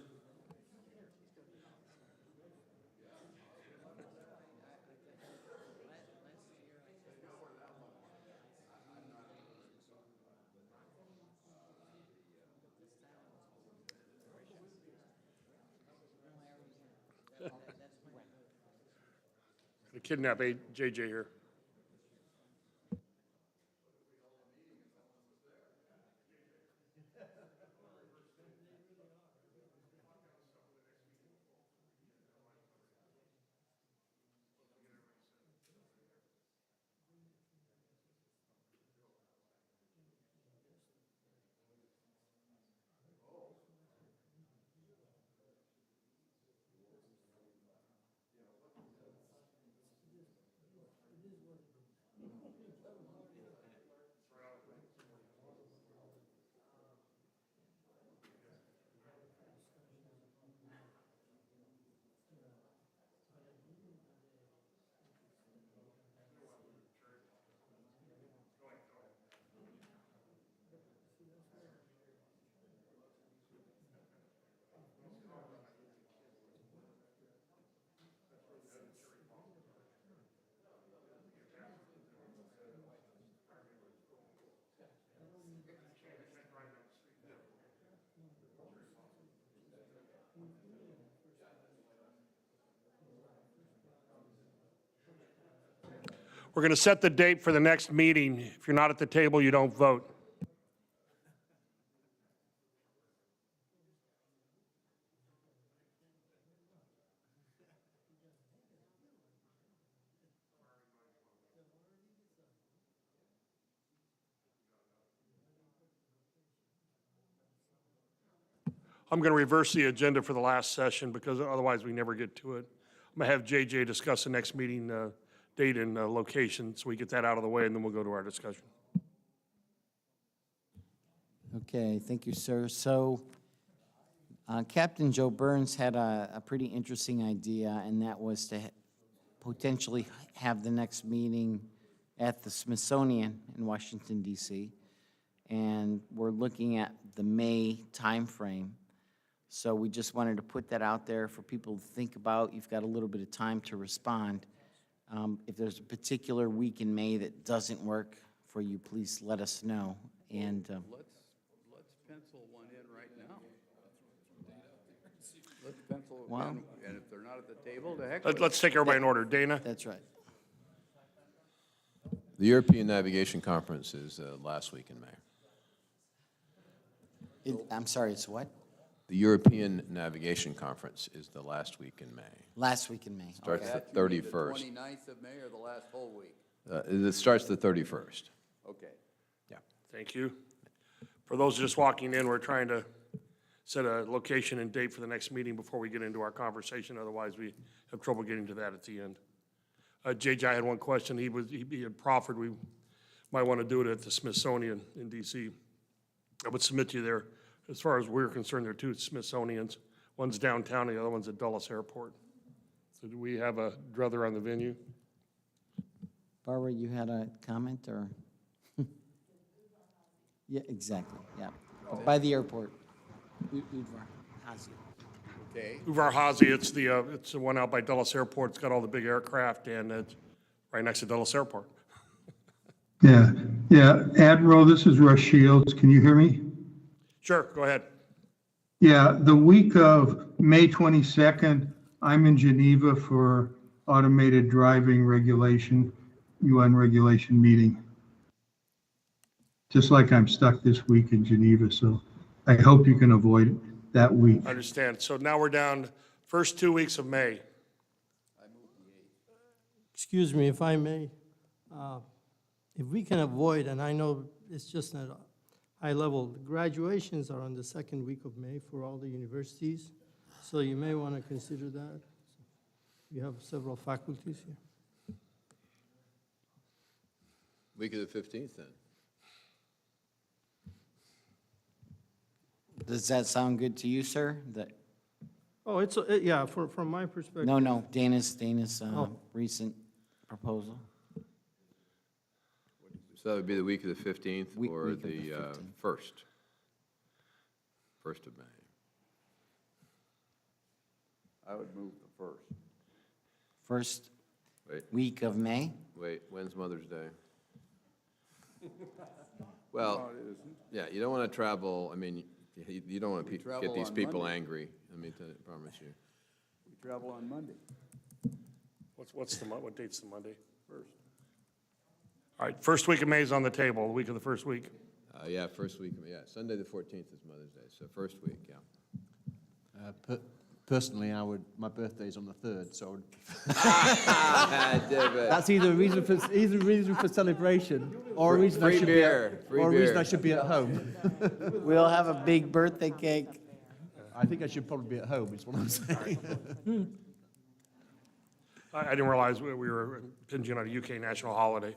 Kidnap JJ here. We're going to set the date for the next meeting. If you're not at the table, you don't vote. I'm going to reverse the agenda for the last session because otherwise we never get to it. I'm going to have JJ discuss the next meeting date and location so we get that out of the way, and then we'll go to our discussion.
Okay, thank you, sir. So Captain Joe Burns had a pretty interesting idea, and that was to potentially have the next meeting at the Smithsonian in Washington, D.C., and we're looking at the May timeframe. So we just wanted to put that out there for people to think about. You've got a little bit of time to respond. If there's a particular week in May that doesn't work for you, please let us know. And
Let's pencil one in right now. Let's pencil one, and if they're not at the table, the heck with it.
Let's take everybody in order. Dana?
That's right.
The European Navigation Conference is last week in May.
I'm sorry, it's what?
The European Navigation Conference is the last week in May.
Last week in May.
Starts
Okay.
the 31st.
The 29th of May or the last whole week?
It starts the 31st.
Okay.
Yeah.
Thank you. For those just walking in, we're trying to set a location and date for the next meeting before we get into our conversation. Otherwise, we have trouble getting to that at the end. JJ, I had one question. He had proffered we might want to do it at the Smithsonian in D.C. I would submit to you there. As far as we're concerned, there are two Smithsonians. One's downtown, the other one's at Dulles Airport. So do we have a druther on the venue?
Barbara, you had a comment, or? Yeah, exactly, yeah. By the airport.
Okay.
Uvar Hazy, it's the one out by Dulles Airport. It's got all the big aircraft, and it's right next to Dulles Airport.
Yeah, Admiral, this is Russ Shields. Can you hear me?
Sure, go ahead.
Yeah, the week of May 22nd, I'm in Geneva for automated driving regulation, UN regulation meeting. Just like I'm stuck this week in Geneva, so I hope you can avoid that week.
I understand. So now we're down first 2 weeks of May.
Excuse me, if I may. If we can avoid, and I know it's just at a high level, the graduations are on the second week of May for all the universities, so you may want to consider that. We have several faculties here.
Week of the 15th, then.
Does that sound good to you, sir?
Oh, No, it's, yeah, from my perspective.
No, Dana's
Oh.
recent proposal.
So that would be the week of the 15th
Week
or
of the
the
15th.
1st of May.
I would move the first.
First
Wait,
week of May?
wait, when's Mother's Day? Well, yeah, you don't want to travel, I mean, you don't want to
travel
get these
on
people
Monday.
angry, I mean, I promise you.
We travel on Monday,
What date's the Monday?
first.
All right, first week of May is on the table, the week of the first week.
Yeah, first week, yeah, Sunday the 14th is Mother's Day, so first week, yeah.
Personally, my birthday's on the 3rd, so
David.
that's either a reason for celebration or a reason I
Free
should
beer,
be
free
or a reason
beer.
I should be at home.
We'll have a big birthday cake.
I think I should probably be at home, is what I'm saying.
I didn't realize we were impinging on a UK national holiday.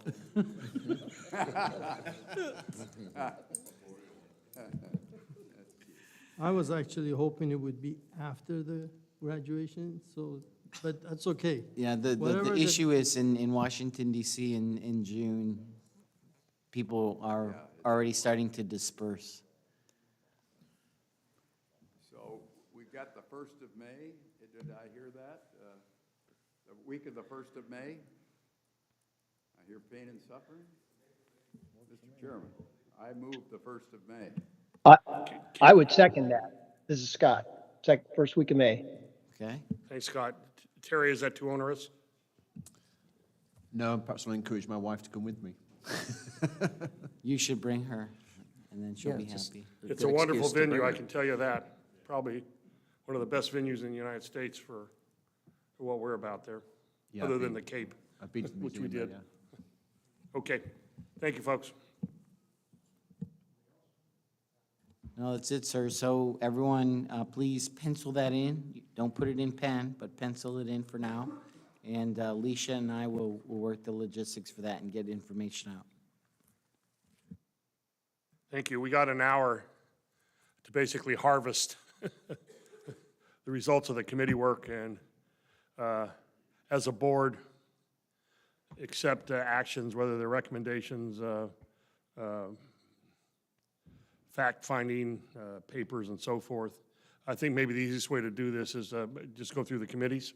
I was actually hoping it would be after the graduation, so, but that's okay.
Yeah, the
Whatever
issue is in Washington DC in June, people are already starting to disperse.
So we've got the 1st of May. Did I hear that? The week of the 1st of May? I hear pain and suffering. Mr. Chairman, I move the 1st of May.
I would second that. This is Scott. First week of May.
Okay?
Thanks, Scott. Terry, is that too onerous?
No, perhaps I'll encourage my wife to come with me.
You should bring her, and then she'll
Yeah,
be
just-
happy.
It's a
Good
wonderful
excuse to
venue,
bring
I
her.
can tell you that. Probably one of the best venues in the United States for what we're about there,
Yeah,
other
I've
than
been-
the Cape,
I've been to the
which we
museum
did.
there, yeah.
Okay, thank you, folks.
No, that's it, sir. So everyone, please pencil that in. Don't put it in pen, but pencil it in for now. And Alicia and I will work the logistics for that and get information out.
Thank you. We got an hour to basically harvest the results of the committee work and, as a board, accept actions, whether they're recommendations, fact-finding papers and so forth. I think maybe the easiest way to do this is just go through the committees,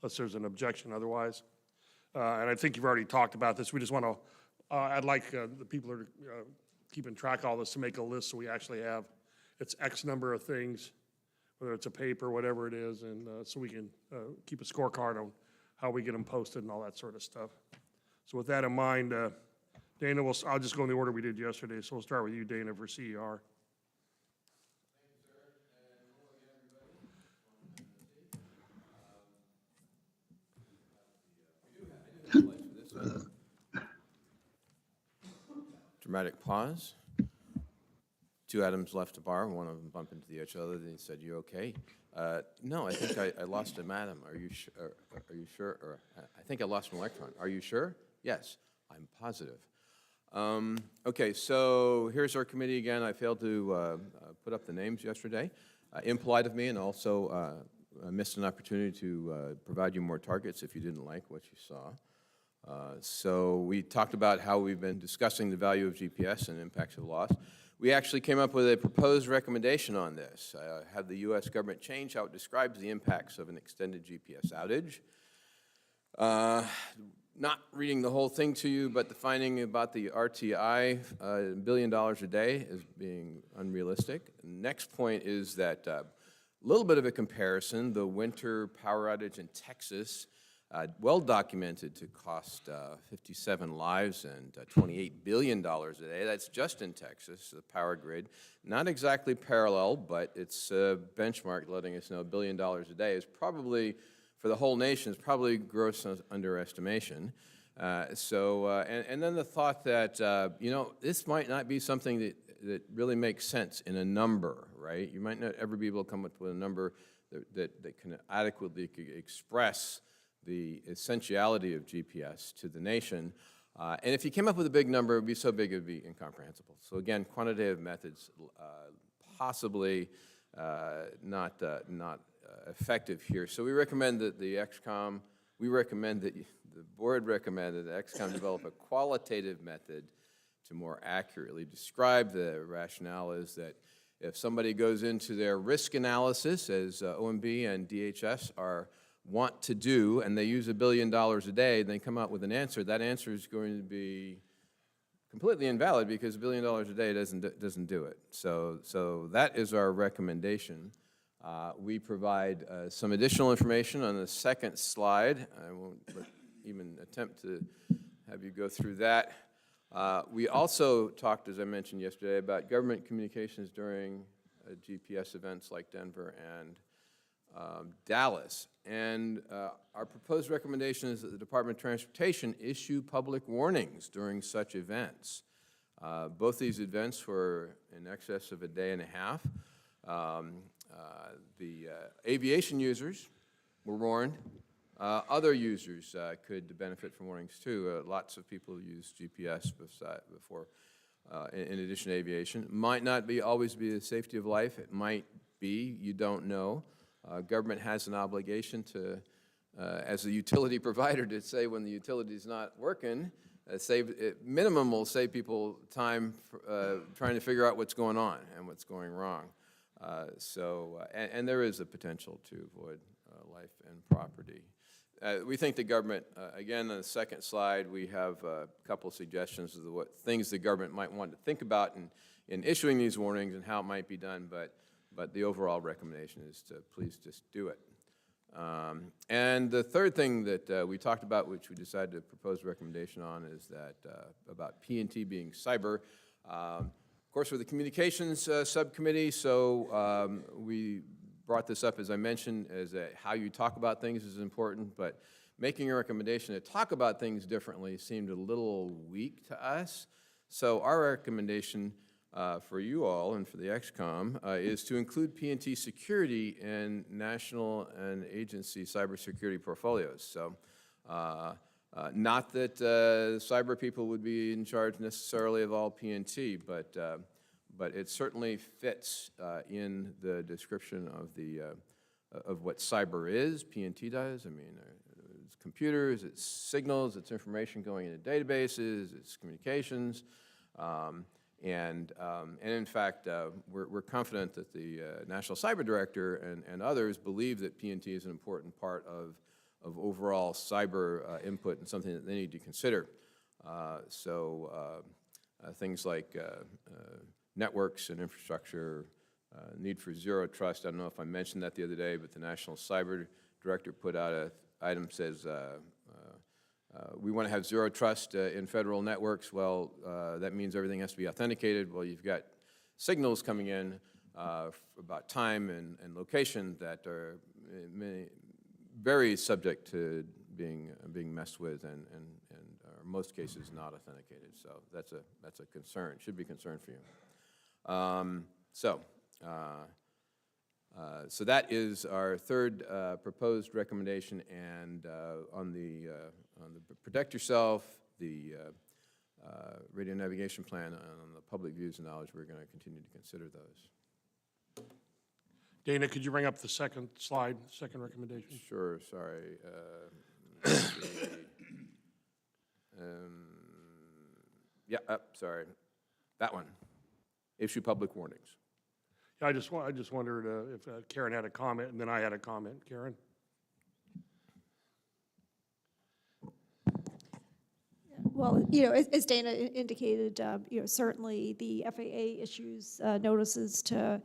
unless there's an objection otherwise. And I think you've already talked about this. We just want to, I'd like the people that are keeping track of all this to make a list so we actually have, it's X number of things, whether it's a paper, whatever it is, and so we can keep a scorecard on how we get them posted and all that sort of stuff. So with that in mind, Dana, I'll just go in the order we did yesterday. So we'll start with you, Dana, for CER.
Dramatic pause. Two atoms left a bar, one of them bumped into each other, then he said, "You okay?" No, I think I lost an atom. Are you sure? Are you sure? Or I think I lost an electron. Are you sure? Yes, I'm positive. Okay, so here's our committee again. I failed to put up the names yesterday. Impolite of me, and also I missed an opportunity to provide you more targets if you didn't like what you saw. So we talked about how we've been discussing the value of GPS and impacts of loss. We actually came up with a proposed recommendation on this. Have the U.S. government change how it describes the impacts of an extended GPS outage. Not reading the whole thing to you, but the finding about the RTI, $1 billion a day, as being unrealistic. Next point is that a little bit of a comparison, the winter power outage in Texas, well documented to cost 57 lives and $28 billion a day. That's just in Texas, the power grid. Not exactly parallel, but it's a benchmark letting us know $1 billion a day is probably, for the whole nation, is probably gross underestimation. And then the thought that, you know, this might not be something that really makes sense in a number, right? You might not ever be able to come up with a number that can adequately express the essentiality of GPS to the nation. And if you came up with a big number, it would be so big it would be incomprehensible. So again, quantitative methods possibly not effective here. So we recommend that the XCOM, the board recommended that XCOM develop a qualitative method to more accurately describe. The rationale is that if somebody goes into their risk analysis, as OMB and DHS want to do, and they use $1 billion a day, and they come out with an answer, that answer is going to be completely invalid because $1 billion a day doesn't do it. So that is our recommendation. We provide some additional information on the second slide. I won't even attempt to have you go through that. We also talked, as I mentioned yesterday, about government communications during GPS events like Denver and Dallas. And our proposed recommendation is that the Department of Transportation issue public warnings during such events. Both these events were in excess of a day and a half. The aviation users were warned. Other users could benefit from warnings too. Lots of people use GPS before, in addition to aviation. Might not always be the safety of life. It might be, you don't know. Government has an obligation to, as a utility provider, to say when the utility is not working, minimum will save people time trying to figure out what's going on and what's going wrong. And there is a potential to avoid life and property. We think the government, again, on the second slide, we have a couple suggestions of what things the government might want to think about in issuing these warnings and how it might be done, but the overall recommendation is to please just do it. And the third thing that we talked about, which we decided to propose a recommendation on, is that about PNT being cyber. Of course, we're the communications subcommittee, so we brought this up, as I mentioned, as how you talk about things is important, but making a recommendation to talk about things differently seemed a little weak to us. So our recommendation for you all and for the XCOM is to include PNT security in national and agency cybersecurity portfolios. So not that cyber people would be in charge necessarily of all PNT, but it certainly fits in the description of what cyber is, PNT does. I mean, it's computers, it's signals, it's information going into databases, it's communications. And in fact, we're confident that the National Cyber Director and others believe that PNT is an important part of overall cyber input and something that they need to consider. Things like networks and infrastructure, need for zero trust. I don't know if I mentioned that the other day, but the National Cyber Director put out an item that says, we want to have zero trust in federal networks. Well, that means everything has to be authenticated. Well, you've got signals coming in about time and location that are very subject to being messed with and in most cases not authenticated. So that's a concern. Should be a concern for you. So that is our third proposed recommendation, and on the protect yourself, the radio navigation plan, and on the public views and knowledge, we're going to continue to consider those.
Dana, could you bring up the second slide, second recommendation?
Sure, sorry. Sorry. That one. Issue public warnings.
Yeah, I just wondered if Karen had a comment, and then I had a comment. Karen?
Well, as Dana indicated, certainly the FAA issues notices to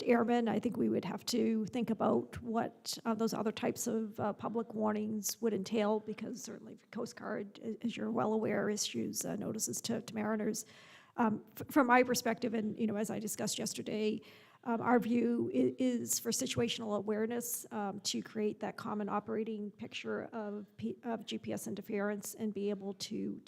airmen. I think we would have to think about what those other types of public warnings would entail, because certainly Coast Guard, as you're well aware, issues notices to mariners. From my perspective, and as I discussed yesterday, our view is for situational awareness to create that common operating picture of GPS interference and be able to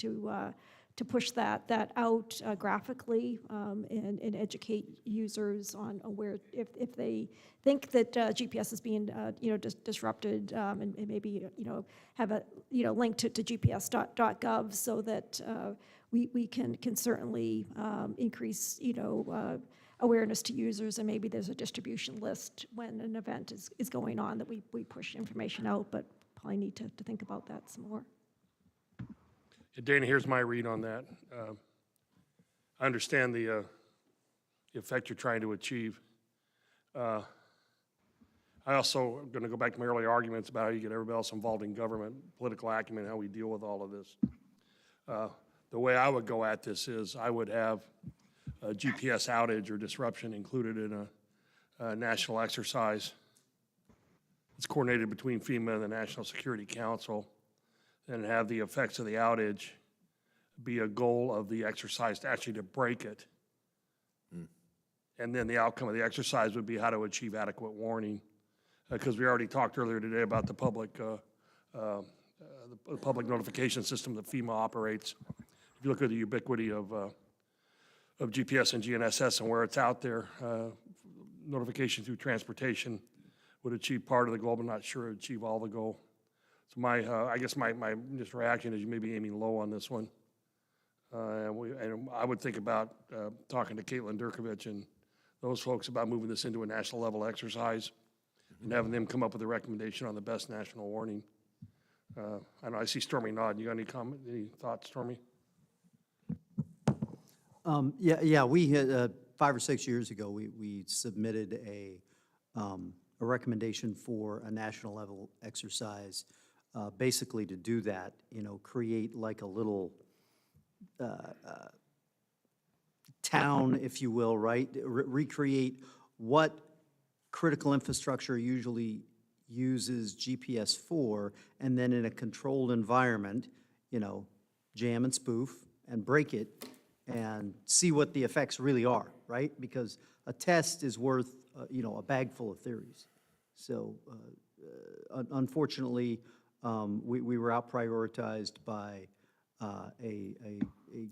push that out graphically and educate users on where if they think that GPS is being disrupted and maybe have a link to GPS.gov so that we can certainly increase, awareness to users, and maybe there's a distribution list when an event is going on that we push information out, but probably need to think about that some more.
Dana, here's my read on that. I understand the effect you're trying to achieve. I also am going to go back to my earlier arguments about how you get everybody else involved in government, political acumen, how we deal with all of this. The way I would go at this is I would have a GPS outage or disruption included in a national exercise. It's coordinated between FEMA and the National Security Council, and have the effects of the outage be a goal of the exercise to actually to break it. And then the outcome of the exercise would be how to achieve adequate warning. Because we already talked earlier today about the public notification system that FEMA operates. If you look at the ubiquity of GPS and GNSS and where it's out there, notification through transportation would achieve part of the goal, but not sure it would achieve all the goal. So I guess my just reaction is you may be aiming low on this one. And I would think about talking to Caitlin Durkovich and those folks about moving this into a national level exercise and having them come up with a recommendation on the best national warning. I know I see Stormy nodding. You got any comment, any thoughts, Stormy?
Yeah, we had, 5 or 6 years ago, we submitted a recommendation for a national level exercise, basically to do that, create like a little town, if you will, right? Recreate what critical infrastructure usually uses GPS for, and then in a controlled environment, jam and spoof and break it and see what the effects really are, right? Because a test is worth, a bag full of theories. So unfortunately, we were out prioritized by a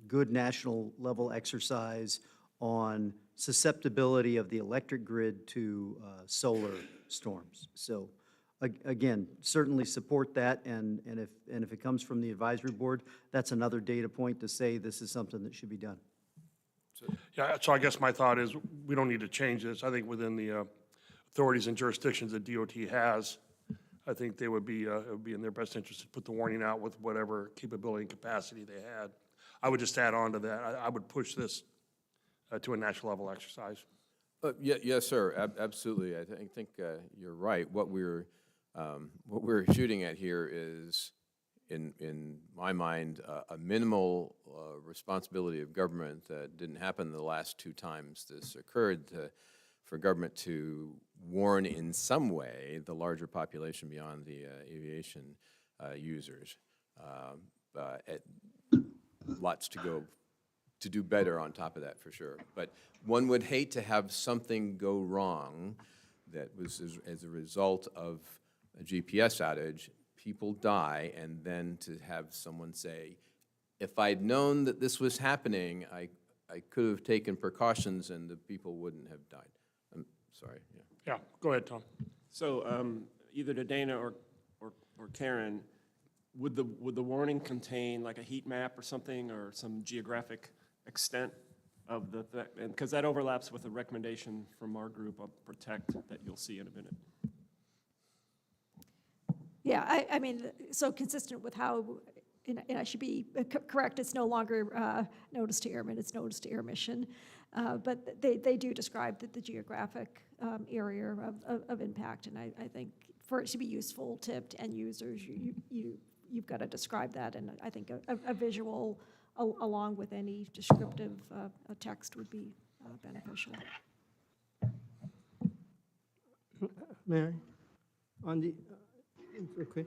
good national level exercise on susceptibility of the electric grid to solar storms. So again, certainly support that, and if it comes from the advisory board, that's another data point to say this is something that should be done.
Yeah, so I guess my thought is we don't need to change this. I think within the authorities and jurisdictions that DOT has, I think it would be in their best interest to put the warning out with whatever capability and capacity they had. I would just add on to that. I would push this to a national level exercise.
Yes, sir. Absolutely. I think you're right. What we're shooting at here is, in my mind, a minimal responsibility of government that didn't happen the last 2 times this occurred, for government to warn in some way the larger population beyond the aviation users. Lots to go to do better on top of that, for sure. But one would hate to have something go wrong that was as a result of a GPS outage, people die, and then to have someone say, if I'd known that this was happening, I could have taken precautions and the people wouldn't have died. I'm sorry.
Yeah, go ahead, Tom.
So either to Dana or Karen, would the warning contain like a heat map or something, or some geographic extent of the, because that overlaps with a recommendation from our group of Protect that you'll see in a minute.
Yeah, I mean, so consistent with how, and I should be correct, it's no longer notice to airmen, it's notice to air mission. But they do describe the geographic area of impact, and I think for it to be useful to end users, you've got to describe that, and I think a visual along with any descriptive text would be beneficial.
Mary, on the, okay.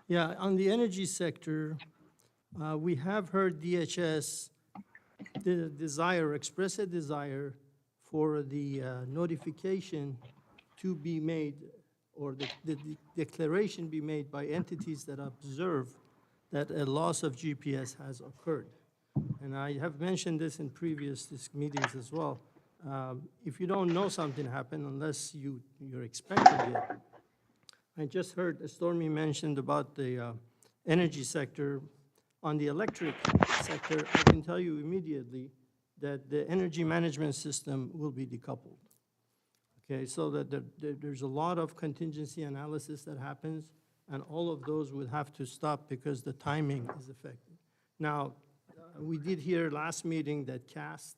Yeah, on the energy sector, we have heard DHS express a desire for the notification to be made, or the declaration be made by entities that observe that a loss of GPS has occurred. And I have mentioned this in previous meetings as well. If you don't know something happened unless you're expecting it. I just heard Stormy mentioned about the energy sector. On the electric sector, I can tell you immediately that the energy management system will be decoupled. Okay, so that there's a lot of contingency analysis that happens, and all of those would have to stop because the timing is affected. Now, we did hear last meeting that CAST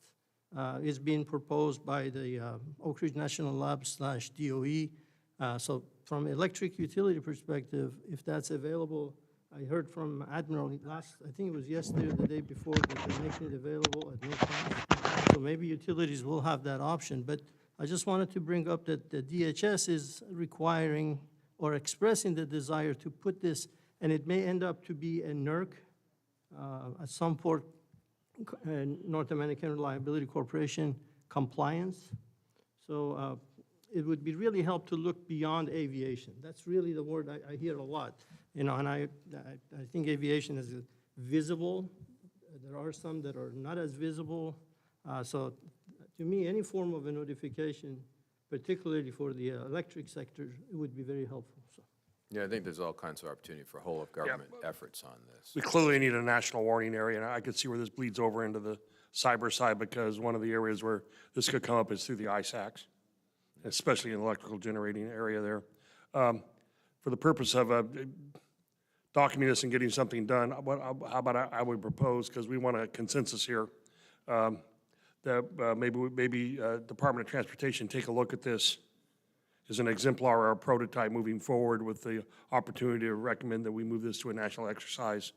is being proposed by the Oak Ridge National Lab / DOE. So from electric utility perspective, if that's available, I heard from Admiral last, I think it was yesterday or the day before, that they're making it available at no cost. So maybe utilities will have that option. But I just wanted to bring up that the DHS is requiring or expressing the desire to put this, and it may end up to be a NERC at some point, North American Reliability Corporation compliance. So it would be really help to look beyond aviation. That's really the word I hear a lot. You know, and I think aviation is visible. There are some that are not as visible. So to me, any form of a notification, particularly for the electric sector, it would be very helpful. So.
Yeah, I think there's all kinds of opportunity for whole of government efforts on this.
We clearly need a national warning area, and I could see where this bleeds over into the cyber side, because one of the areas where this could come up is through the ISACs, especially in the electrical generating area there. For the purpose of documenting this and getting something done, how about I would propose, because we want a consensus here, that maybe Department of Transportation take a look at this as an exemplar or a prototype moving forward, with the opportunity to recommend that we move this to a national exercise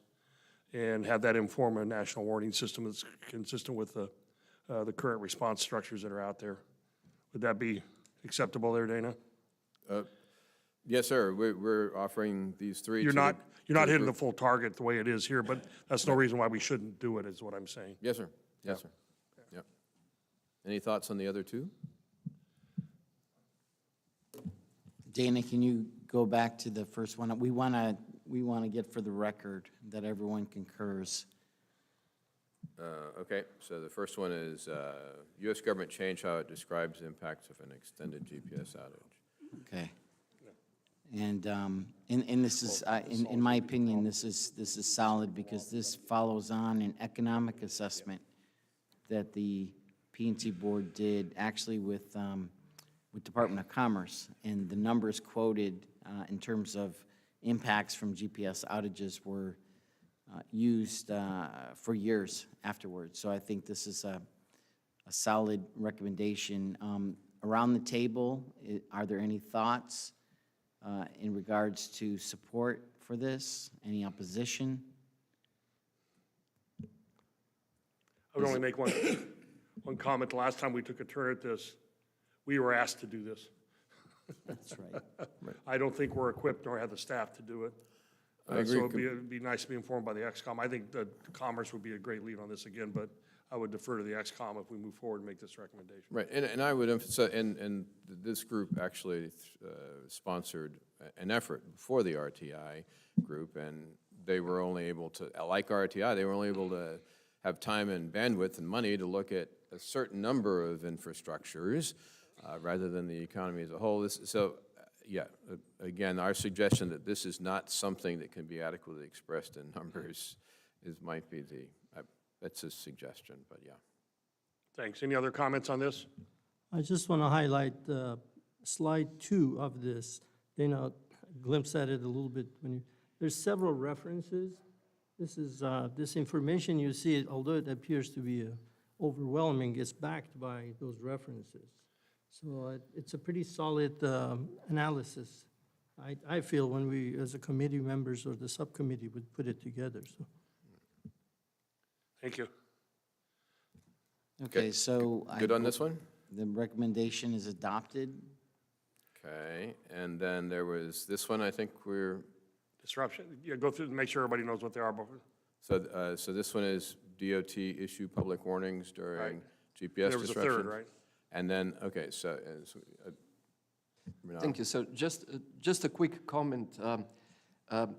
and have that inform a national warning system that's consistent with the current response structures that are out there. Would that be acceptable there, Dana?
Yes, sir. We're offering these three.
You're not hitting the full target the way it is here, but that's no reason why we shouldn't do it, is what I'm saying.
Yes, sir. Yes, sir. Yep. Any thoughts on the other two?
Dana, can you go back to the first one? We want to get for the record that everyone concurs.
Okay, so the first one is U.S. government change how it describes the impacts of an extended GPS outage.
Okay. And this is, in my opinion, this is solid, because this follows on an economic assessment that the PNT board did actually with Department of Commerce, and the numbers quoted in terms of impacts from GPS outages were used for years afterwards. So I think this is a solid recommendation. Around the table, are there any thoughts in regards to support for this? Any opposition?
I would only make one comment. The last time we took a turn at this, we were asked to do this.
That's right.
I don't think we're equipped nor have the staff to do it.
I agree.
So it'd be nice to be informed by the XCOM. I think that Commerce would be a great lead on this again, but I would defer to the XCOM if we move forward and make this recommendation.
Right, and I would emphasize, and this group actually sponsored an effort before the RTI group, and they were only able to, like RTI, they were only able to have time and bandwidth and money to look at a certain number of infrastructures rather than the economy as a whole. Again, our suggestion that this is not something that can be adequately expressed in numbers might be that's a suggestion, but yeah.
Thanks. Any other comments on this?
I just want to highlight slide 2 of this. Dana glimpsed at it a little bit. There's several references. This information you see, although it appears to be overwhelming, is backed by those references. So it's a pretty solid analysis, I feel, when we, as a committee members or the subcommittee, would put it together. So.
Thank you.
Okay, so.
Good on this one?
The recommendation is adopted.
Okay, and then there was this one, I think we're.
Disruption. Yeah, go through and make sure everybody knows what they are.
So this one is DOT issue public warnings during GPS
There was
disruption.
a third, right?
And then, okay, so.
Thank you. So just a quick comment.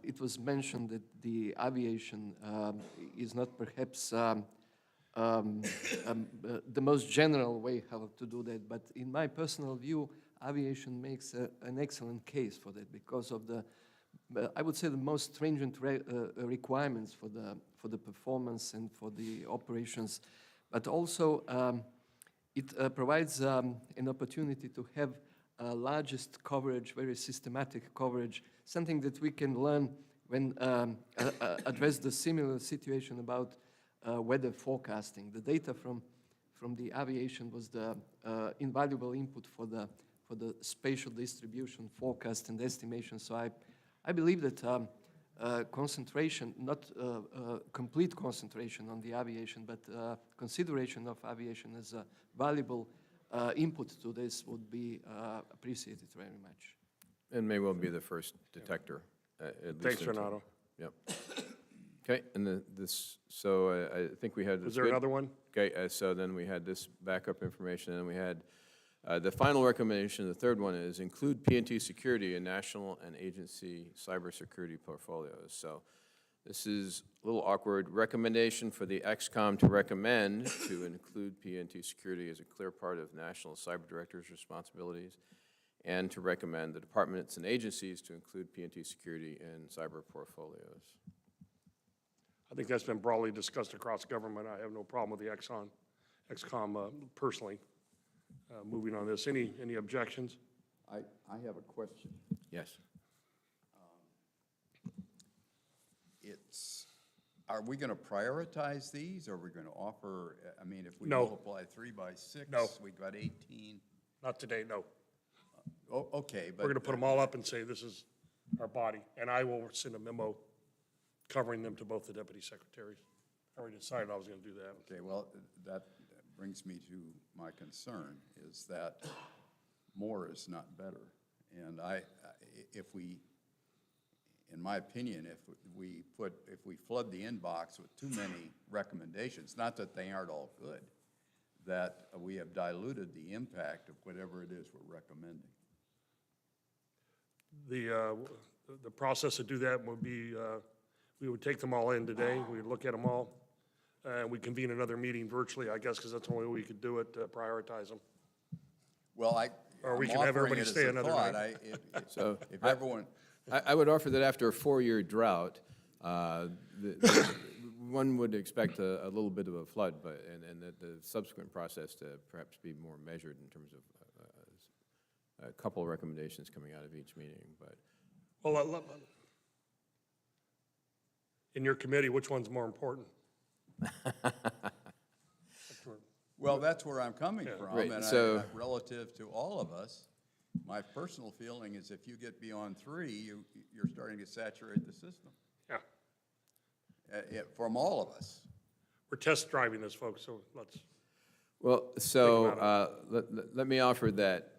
It was mentioned that the aviation is not perhaps the most general way how to do that, but in my personal view, aviation makes an excellent case for that because of the I would say, the most stringent requirements for the performance and for the operations, but also it provides an opportunity to have largest coverage, very systematic coverage, something that we can learn when address the similar situation about weather forecasting. The data from the aviation was the invaluable input for the spatial distribution forecast and estimation. So I believe that concentration, not complete concentration on the aviation, but consideration of aviation as a valuable input to this would be appreciated very much.
And may well be the first detector, at least.
Thanks,
until-
Renato.
Yep. Okay, and so I think we had this.
Was there
good-
another one?
Okay, so then we had this backup information, and we had the final recommendation, the third one is include PNT security in national and agency cybersecurity portfolios. So this is a little awkward. Recommendation for the XCOM to recommend to include PNT security as a clear part of national cyber director's responsibilities, and to recommend the departments and agencies to include PNT security in cyber portfolios.
I think that's been broadly discussed across government. I have no problem with the XCOM personally. Moving on this, any objections?
I have a question.
Yes.
Are we going to prioritize these, or are we going to offer, I mean, if we
No.
multiply 3 by 6,
No.
we've got 18.
Not today, no.
Okay, but.
We're going to put them all up and say, this is our body. And I will send a memo covering them to both the deputy secretaries. I already decided I was going to do that.
Okay, well, that brings me to my concern, is that more is not better. And in my opinion, if we flood the inbox with too many recommendations, not that they aren't all good, that we have diluted the impact of whatever it is we're recommending.
The process to do that would be, we would take them all in today, we'd look at them all, and we convene another meeting virtually, I guess, because that's the only way we could do it, prioritize them.
Well,
Or we
I'm
can have
offering
everybody
it as
stay
a
another
thought.
night.
So
If everyone,
I would offer that after a 4-year drought, one would expect a little bit of a flood, but and the subsequent process to perhaps be more measured in terms of a couple of recommendations coming out of each meeting. But
Well, in your committee, which one's more important?
well, that's where I'm coming from,
Right,
and
so-
relative to all of us, my personal feeling is if you get beyond 3, you're starting to saturate the system.
Yeah.
From all of us.
We're test driving this, folks, so let's.
Well, so let me offer that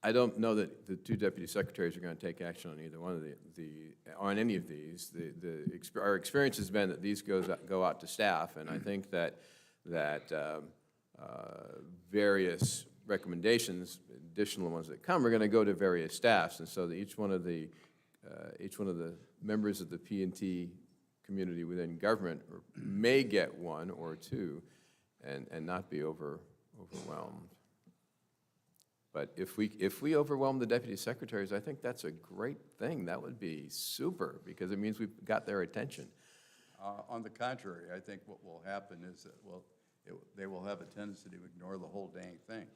I don't know that the 2 deputy secretaries are going to take action on either one of on any of these. Our experience has been that these go out to staff, and I think that various recommendations, additional ones that come, are going to go to various staffs, and so that each one of the members of the PNT community within government may get 1 or 2, and not be overwhelmed. But if we overwhelm the deputy secretaries, I think that's a great thing. That would be super, because it means we've got their attention.
On the contrary, I think what will happen is that they will have a tendency to ignore the whole dang thing.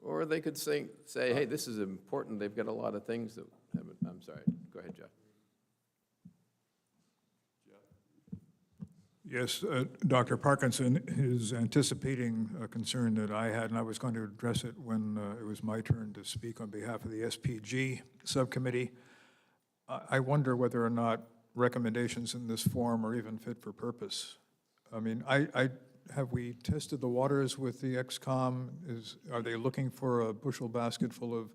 Or they could say, hey, this is important. They've got a lot of things that haven't. I'm sorry. Go ahead, Jeff.
Yes, Dr. Parkinson is anticipating a concern that I had, and I was going to address it when it was my turn to speak on behalf of the SPG subcommittee. I wonder whether or not recommendations in this form are even fit for purpose. I mean, have we tested the waters with the XCOM? Are they looking for a bushel basket full of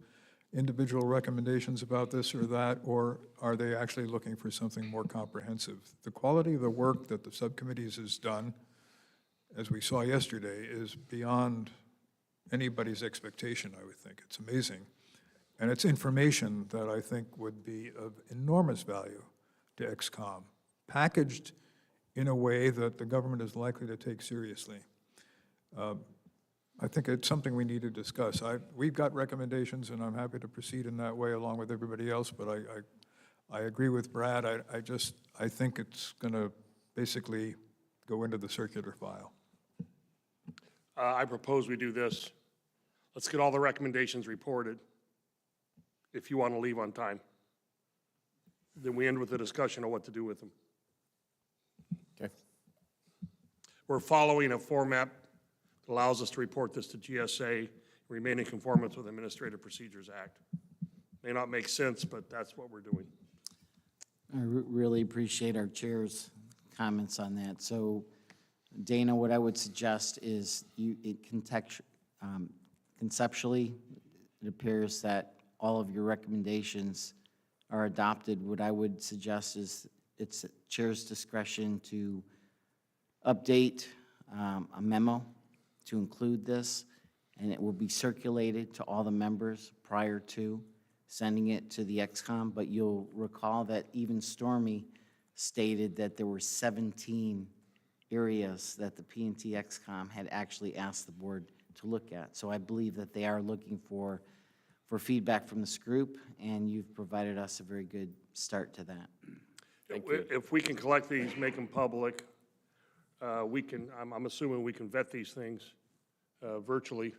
individual recommendations about this or that, or are they actually looking for something more comprehensive? The quality of the work that the subcommittees has done, as we saw yesterday, is beyond anybody's expectation, I would think. It's amazing. And it's information that I think would be of enormous value to XCOM, packaged in a way that the government is likely to take seriously. I think it's something we need to discuss. We've got recommendations, and I'm happy to proceed in that way along with everybody else, but I agree with Brad. I think it's going to basically go into the circular file.
I propose we do this. Let's get all the recommendations reported, if you want to leave on time. Then we end with a discussion of what to do with them.
Okay.
We're following a format that allows us to report this to GSA, remain in conformance with Administrative Procedures Act. May not make sense, but that's what we're doing.
I really appreciate our chair's comments on that. So, Dana, what I would suggest is conceptually, it appears that all of your recommendations are adopted. What I would suggest is it's chair's discretion to update a memo to include this, and it will be circulated to all the members prior to sending it to the XCOM. But you'll recall that even Stormy stated that there were 17 areas that the PNT XCOM had actually asked the board to look at. So I believe that they are looking for feedback from this group, and you've provided us a very good start to that.
If we can collect these, make them public, I'm assuming we can vet these things virtually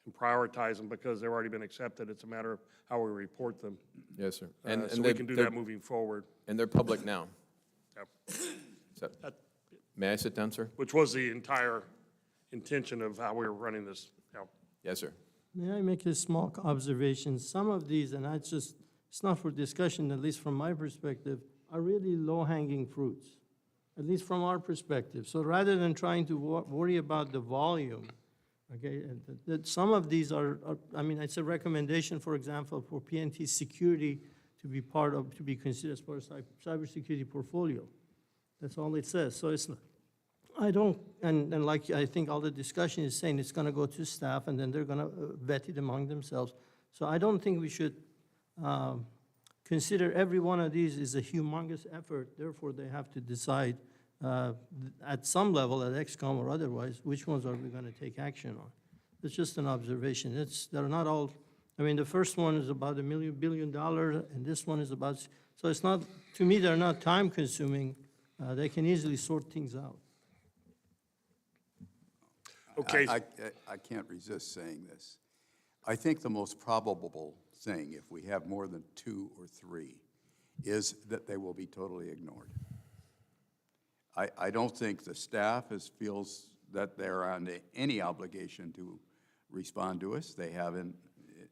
and prioritize them because they've already been accepted. It's a matter of how we report them.
Yes, sir.
So we can do that moving forward.
And they're public now.
Yep.
So, may I sit down, sir?
Which was the entire intention of how we were running this. Yep.
Yes, sir.
May I make a small observation? Some of these, and it's not for discussion, at least from my perspective, are really low-hanging fruits, at least from our perspective. So rather than trying to worry about the volume, okay, that some of these are, I mean, it's a recommendation, for example, for PNT security to be to be considered as part of cybersecurity portfolio. That's all it says. So it's not, and like I think all the discussion is saying, it's going to go to staff and then they're going to vet it among themselves. So I don't think we should consider every one of these is a humongous effort. Therefore, they have to decide at some level, at XCOM or otherwise, which ones are we going to take action on. It's just an observation. They're not all, I mean, the first one is about $1 billion, and this one is about, so it's not, to me, they're not time consuming. They can easily sort things out.
Okay.
I can't resist saying this. I think the most probable thing, if we have more than 2 or 3, is that they will be totally ignored. I don't think the staff feels that they're under any obligation to respond to us. They have, in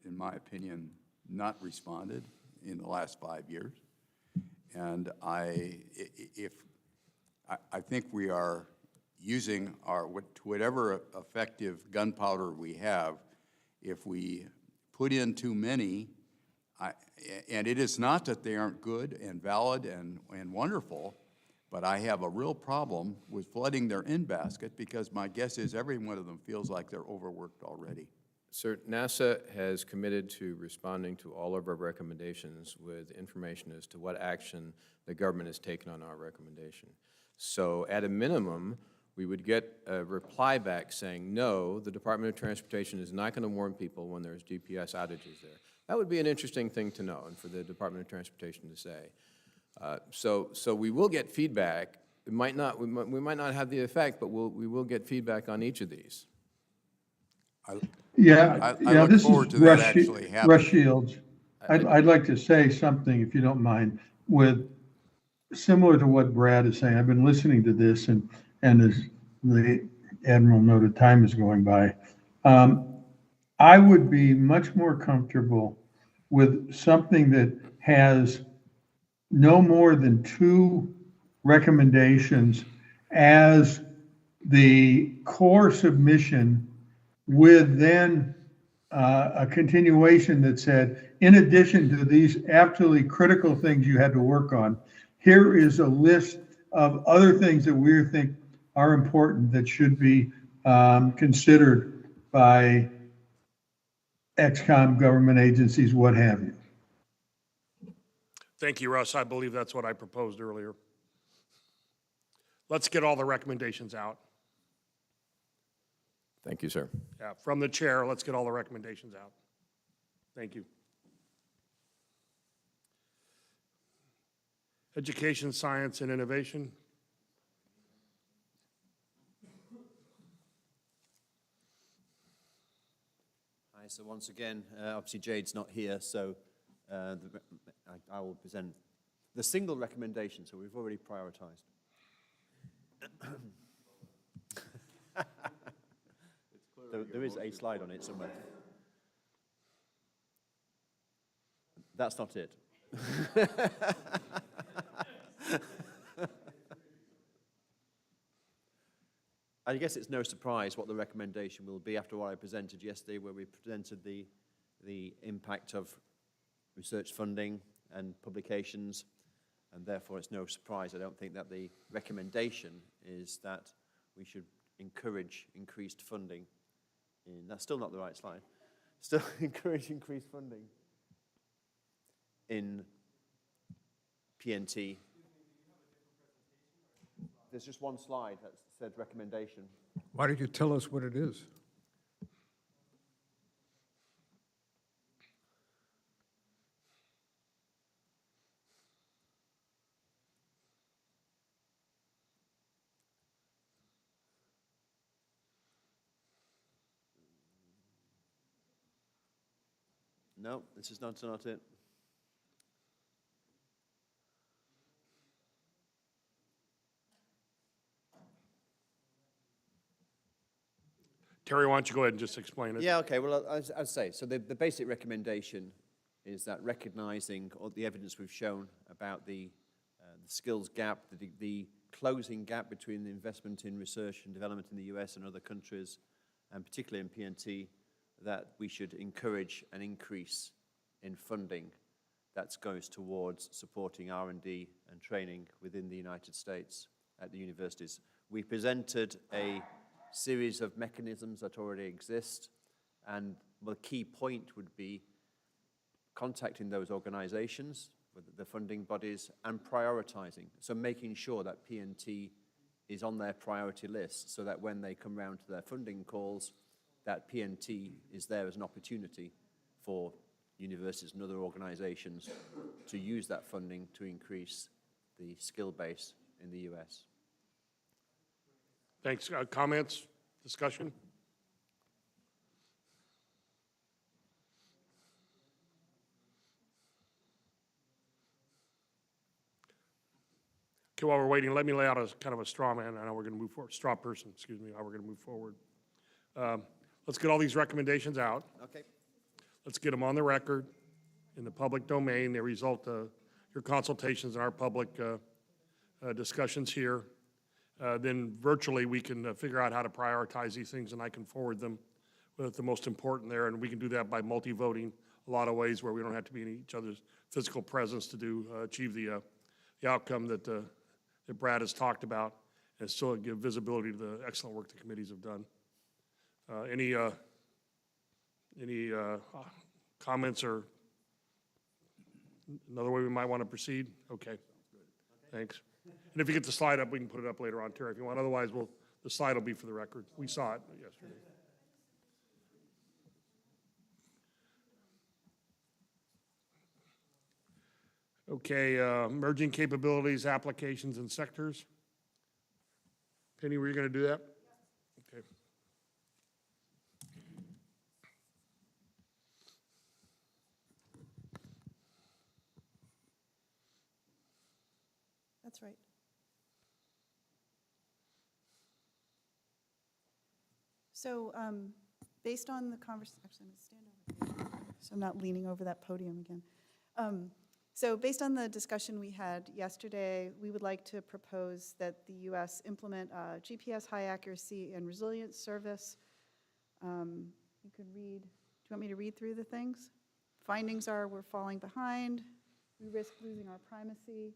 my opinion, not responded in the last 5 years. And I think we are using whatever effective gunpowder we have. If we put in too many, and it is not that they aren't good and valid and wonderful, but I have a real problem with flooding their in-basket because my guess is every one of them feels like they're overworked already.
Sir, NASA has committed to responding to all of our recommendations with information as to what action the government has taken on our recommendation. So at a minimum, we would get a reply back saying, no, the Department of Transportation is not going to warn people when there's GPS outages there. That would be an interesting thing to know and for the Department of Transportation to say. So we will get feedback. We might not have the effect, but we will get feedback on each of these.
I
this
look forward
is
to that actually happening.
Rush Shields. I'd like to say something, if you don't mind, similar to what Brad is saying. I've been listening to this, and as the Admiral noted, time is going by. I would be much more comfortable with something that has no more than 2 recommendations as the core submission, with then a continuation that said, in addition to these absolutely critical things you had to work on, here is a list of other things that we think are important that should be considered by XCOM, government agencies, what have you.
Thank you, Russ. I believe that's what I proposed earlier. Let's get all the recommendations out.
Thank you, sir.
Yeah, from the chair, let's get all the recommendations out. Thank you. Education, science, and innovation.
Hi, so once again, obviously Jade's not here, so I will present the single recommendation, so we've already prioritized. There is a slide on it somewhere. That's not it. I guess it's no surprise what the recommendation will be after what I presented yesterday, where we presented the impact of research funding and publications, and therefore it's no surprise. I don't think that the recommendation is that we should encourage increased funding. That's still not the right slide. Still encourage increased funding in PNT. There's just one slide that said recommendation.
Why don't you tell us what it is?
No, this is not it.
Terry, why don't you go ahead and just explain it?
Yeah, okay, well, as I say, so the basic recommendation is that recognizing all the evidence we've shown about the skills gap, the closing gap between the investment in research and development in the US and other countries, and particularly in PNT, that we should encourage an increase in funding that goes towards supporting R&D and training within the United States at the universities. We presented a series of mechanisms that already exist, and the key point would be contacting those organizations, the funding bodies, and prioritizing. So making sure that PNT is on their priority list so that when they come around to their funding calls, that PNT is there as an opportunity for universities and other organizations to use that funding to increase the skill base in the US.
Thanks. Comments, discussion? Okay, while we're waiting, let me lay out a kind of a straw man. I know we're going to move forward. Straw person, excuse me, how we're going to move forward. Let's get all these recommendations out.
Okay.
Let's get them on the record in the public domain. They result your consultations and our public discussions here. Then virtually we can figure out how to prioritize these things, and I can forward them with the most important there. And we can do that by multi-voting a lot of ways where we don't have to be in each other's physical presence to achieve the outcome that Brad has talked about, and still give visibility to the excellent work the committees have done. Any comments or another way we might want to proceed? Okay, thanks. And if you get the slide up, we can put it up later on, Terry, if you want. Otherwise, the slide will be for the record. We saw it yesterday. Okay, merging capabilities, applications, and sectors. Penny, were you going to do that? Okay.
That's right. So based on the conversation, actually, I'm going to stand over here, so I'm not leaning over that podium again. So based on the discussion we had yesterday, we would like to propose that the U.S. implement a GPS high accuracy and resilience service. You could read, do you want me to read through the things? Findings are we're falling behind, we risk losing our primacy.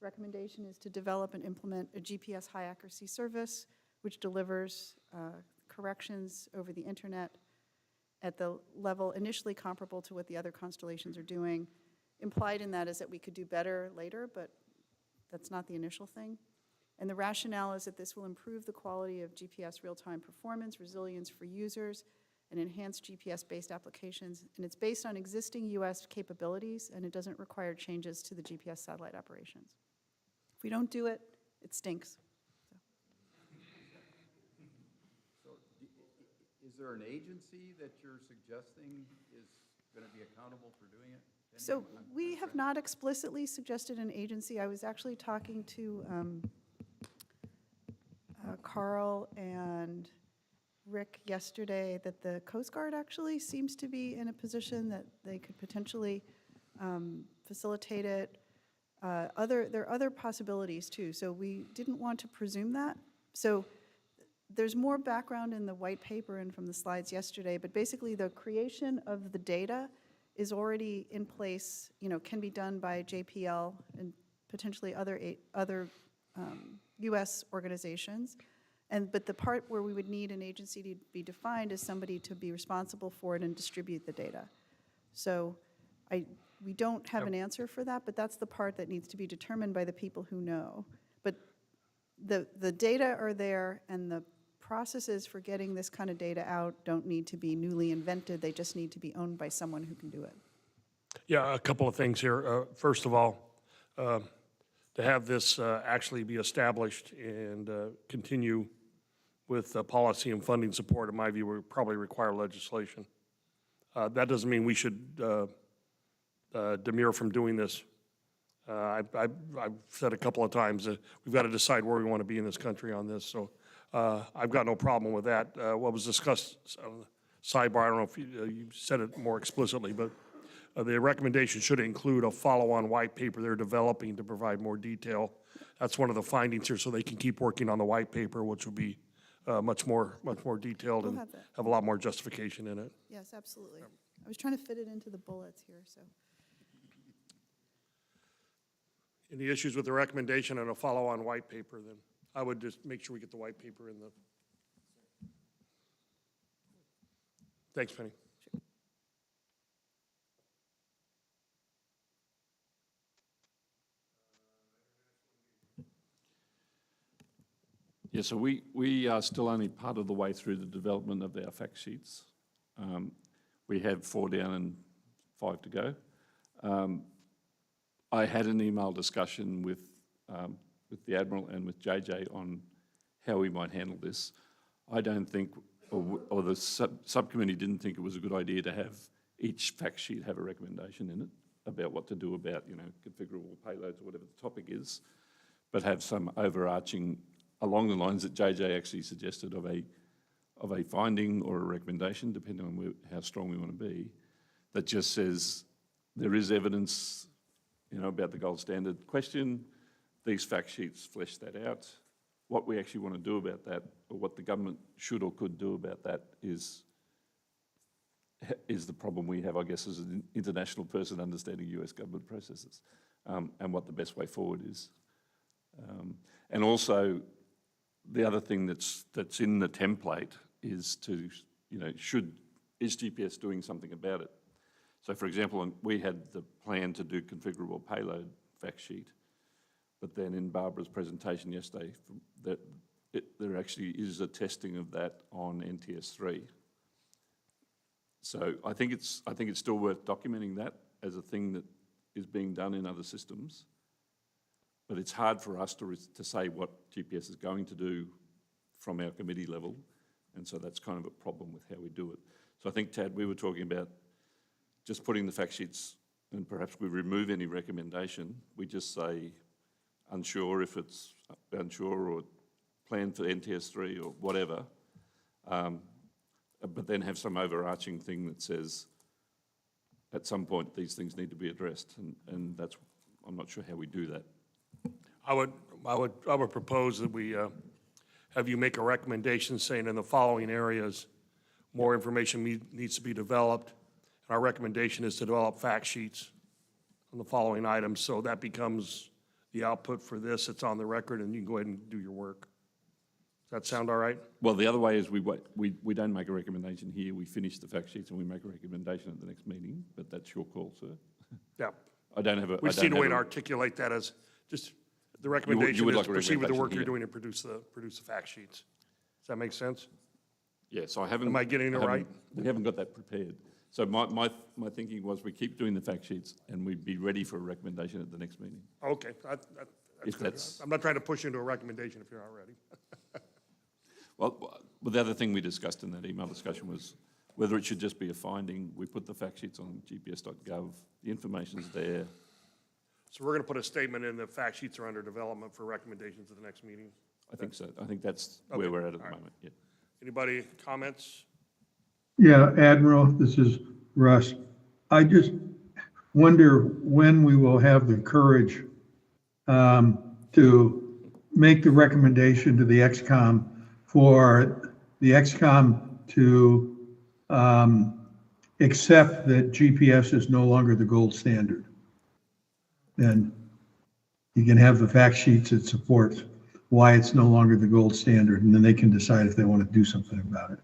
Recommendation is to develop and implement a GPS high accuracy service which delivers corrections over the internet at the level initially comparable to what the other constellations are doing. Implied in that is that we could do better later, but that's not the initial thing. And the rationale is that this will improve the quality of GPS real-time performance, resilience for users, and enhance GPS-based applications. And it's based on existing US capabilities, and it doesn't require changes to the GPS satellite operations. If we don't do it, it stinks.
So is there an agency that you're suggesting is going to be accountable for doing it?
So we have not explicitly suggested an agency. I was actually talking to Carl and Rick yesterday that the Coast Guard actually seems to be in a position that they could potentially facilitate it. There are other possibilities too, so we didn't want to presume that. So there's more background in the white paper and from the slides yesterday, but basically the creation of the data is already in place, can be done by JPL and potentially other US organizations. But the part where we would need an agency to be defined is somebody to be responsible for it and distribute the data. So we don't have an answer for that, but that's the part that needs to be determined by the people who know. But the data are there, and the processes for getting this kind of data out don't need to be newly invented. They just need to be owned by someone who can do it.
Yeah, a couple of things here. First of all, to have this actually be established and continue with policy and funding support, in my view, would probably require legislation. That doesn't mean we should demur from doing this. I've said a couple of times that we've got to decide where we want to be in this country on this. So I've got no problem with that. What was discussed on the sidebar, I don't know if you said it more explicitly, but the recommendation should include a follow-on white paper they're developing to provide more detail. That's one of the findings here, so they can keep working on the white paper, which will be much more detailed
We'll
and
have that.
have a lot more justification in it.
Yes, absolutely. I was trying to fit it into the bullets here, so.
Any issues with the recommendation and a follow-on white paper, then I would just make sure we get the white paper in the. Thanks, Penny.
Yeah, so we are still only part of the way through the development of our fact sheets. We have 4 down and 5 to go. I had an email discussion with the Admiral and with JJ on how we might handle this. I don't think, or the subcommittee didn't think it was a good idea to have each fact sheet have a recommendation in it about what to do about, configurable payloads or whatever the topic is, but have some overarching along the lines that JJ actually suggested of a finding or a recommendation, depending on how strong we want to be, that just says there is evidence, about the gold standard question. These fact sheets flesh that out. What we actually want to do about that, or what the government should or could do about that, is the problem we have, I guess, as an international person understanding US government processes, and what the best way forward is. And also, the other thing that's in the template is to, is GPS doing something about it? So, for example, we had the plan to do configurable payload fact sheet, but then in Barbara's presentation yesterday, there actually is a testing of that on NTS3. So I think it's still worth documenting that as a thing that is being done in other systems. But it's hard for us to say what GPS is going to do from our committee level, and so that's kind of a problem with how we do it. So I think, Tad, we were talking about just putting the fact sheets, and perhaps we remove any recommendation. We just say unsure if it's unsure, or plan for NTS3 or whatever, but then have some overarching thing that says at some point these things need to be addressed, and that's, I'm not sure how we do that.
I would propose that we have you make a recommendation saying in the following areas, more information needs to be developed. And our recommendation is to develop fact sheets on the following items, so that becomes the output for this. It's on the record, and you can go ahead and do your work. Does that sound all right?
Well, the other way is we don't make a recommendation here. We finish the fact sheets and we make a recommendation at the next meeting, but that's your call, sir.
Yeah.
I don't have a...
We just need a way to articulate that as just The recommendation
would
is
like
to
a
proceed with the
recommendation
work you're
here.
doing and produce the fact sheets. Does that make sense?
Yes, I haven't.
Am I getting it right?
We haven't got that prepared. So my thinking was we keep doing the fact sheets and we'd be ready for a recommendation at the next meeting.
Okay, that's
If
good.
that's-
I'm not trying to push you into a recommendation if you're not ready.
Well, the other thing we discussed in that email discussion was whether it should just be a finding. We put the fact sheets on gps.gov, the information's there.
So we're going to put a statement in, the fact sheets are under development for recommendations at the next meeting?
I think so. I think that's
Okay,
where we're at the
all right.
moment, yeah.
Anybody, comments?
Yeah, Admiral, this is Russ. I just wonder when we will have the courage to make the recommendation to the XCOM for the XCOM to accept that GPS is no longer the gold standard. And you can have the fact sheets that support why it's no longer the gold standard, and then they can decide if they want to do something about it.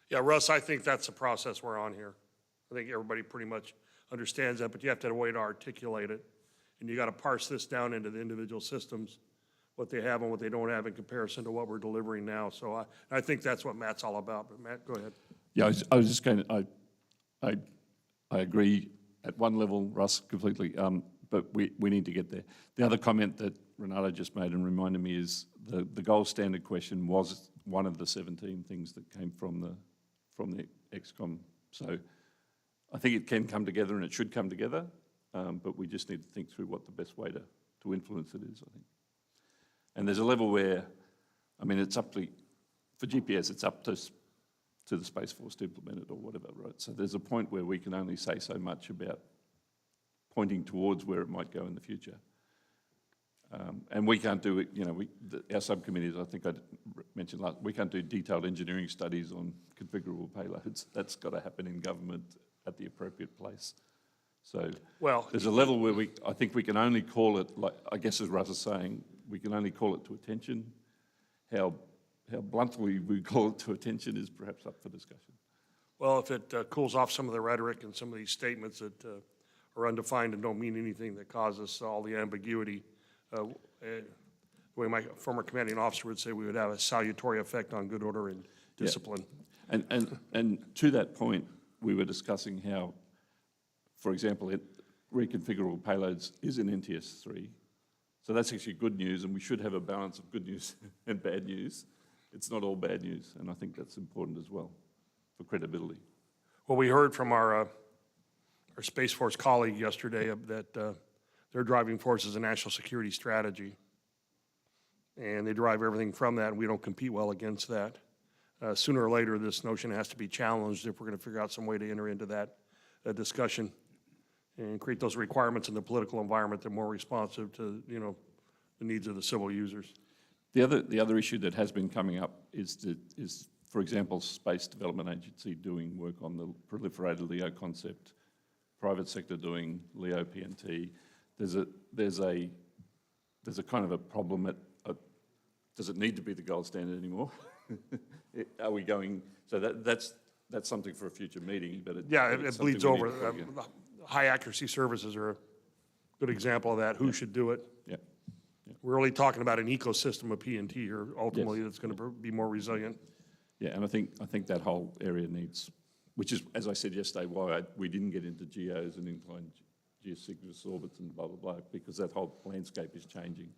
Yeah, Russ, I think that's the process we're on here. I think everybody pretty much understands that, but you have to have a way to articulate it. And you got to parse this down into the individual systems, what they have and what they don't have in comparison to what we're delivering now. So I think that's what Matt's all about. But Matt, go ahead.
Yeah, I was just going to, I agree at one level, Russ, completely, but we need to get there. The other comment that Renato just made and reminded me is the gold standard question was one of the 17 things that came from the XCOM. So I think it can come together and it should come together, but we just need to think through what the best way to influence it is, I think. And there's a level where, I mean, it's up to, for GPS, it's up to the Space Force to implement it or whatever, right? So there's a point where we can only say so much about pointing towards where it might go in the future. And we can't do it, you know, our subcommittees, I think I mentioned last, we can't do detailed engineering studies on configurable payloads. That's got to happen in government at the appropriate place. So
well,
there's a level where I think we can only call it, like, I guess as Russ is saying, we can only call it to attention. How bluntly we call it to attention is perhaps up for discussion.
Well, if it cools off some of the rhetoric and some of these statements that are undefined and don't mean anything, that causes all the ambiguity, the way my former commanding officer would say, we would have a salutary effect on good order and discipline.
Yeah. And to that point, we were discussing how, for example, reconfigurable payloads is in NTS 3. So that's actually good news, and we should have a balance of good news and bad news. It's not all bad news, and I think that's important as well for credibility.
Well, we heard from our Space Force colleague yesterday that their driving force is a national security strategy, and they derive everything from that, and we don't compete well against that. Sooner or later, this notion has to be challenged if we're going to figure out some way to enter into that discussion and create those requirements in the political environment that are more responsive to, you know, the needs of the civil users.
The other issue that has been coming up is, for example, Space Development Agency doing work on the proliferated LEO concept, private sector doing LEO PNT. There's a kind of a problem at, does it need to be the gold standard anymore? Are we going, so that's something for a future meeting, but
it bleeds over. High accuracy services are a good example of that. Who should do it?
Yeah.
We're really talking about an ecosystem of PNT here, ultimately, that's going to be more resilient.
Yeah, and I think that whole area needs, which is, as I said yesterday, why we didn't get into geos and inclined geosynchronous orbits and blah, blah, blah, because that whole landscape is changing.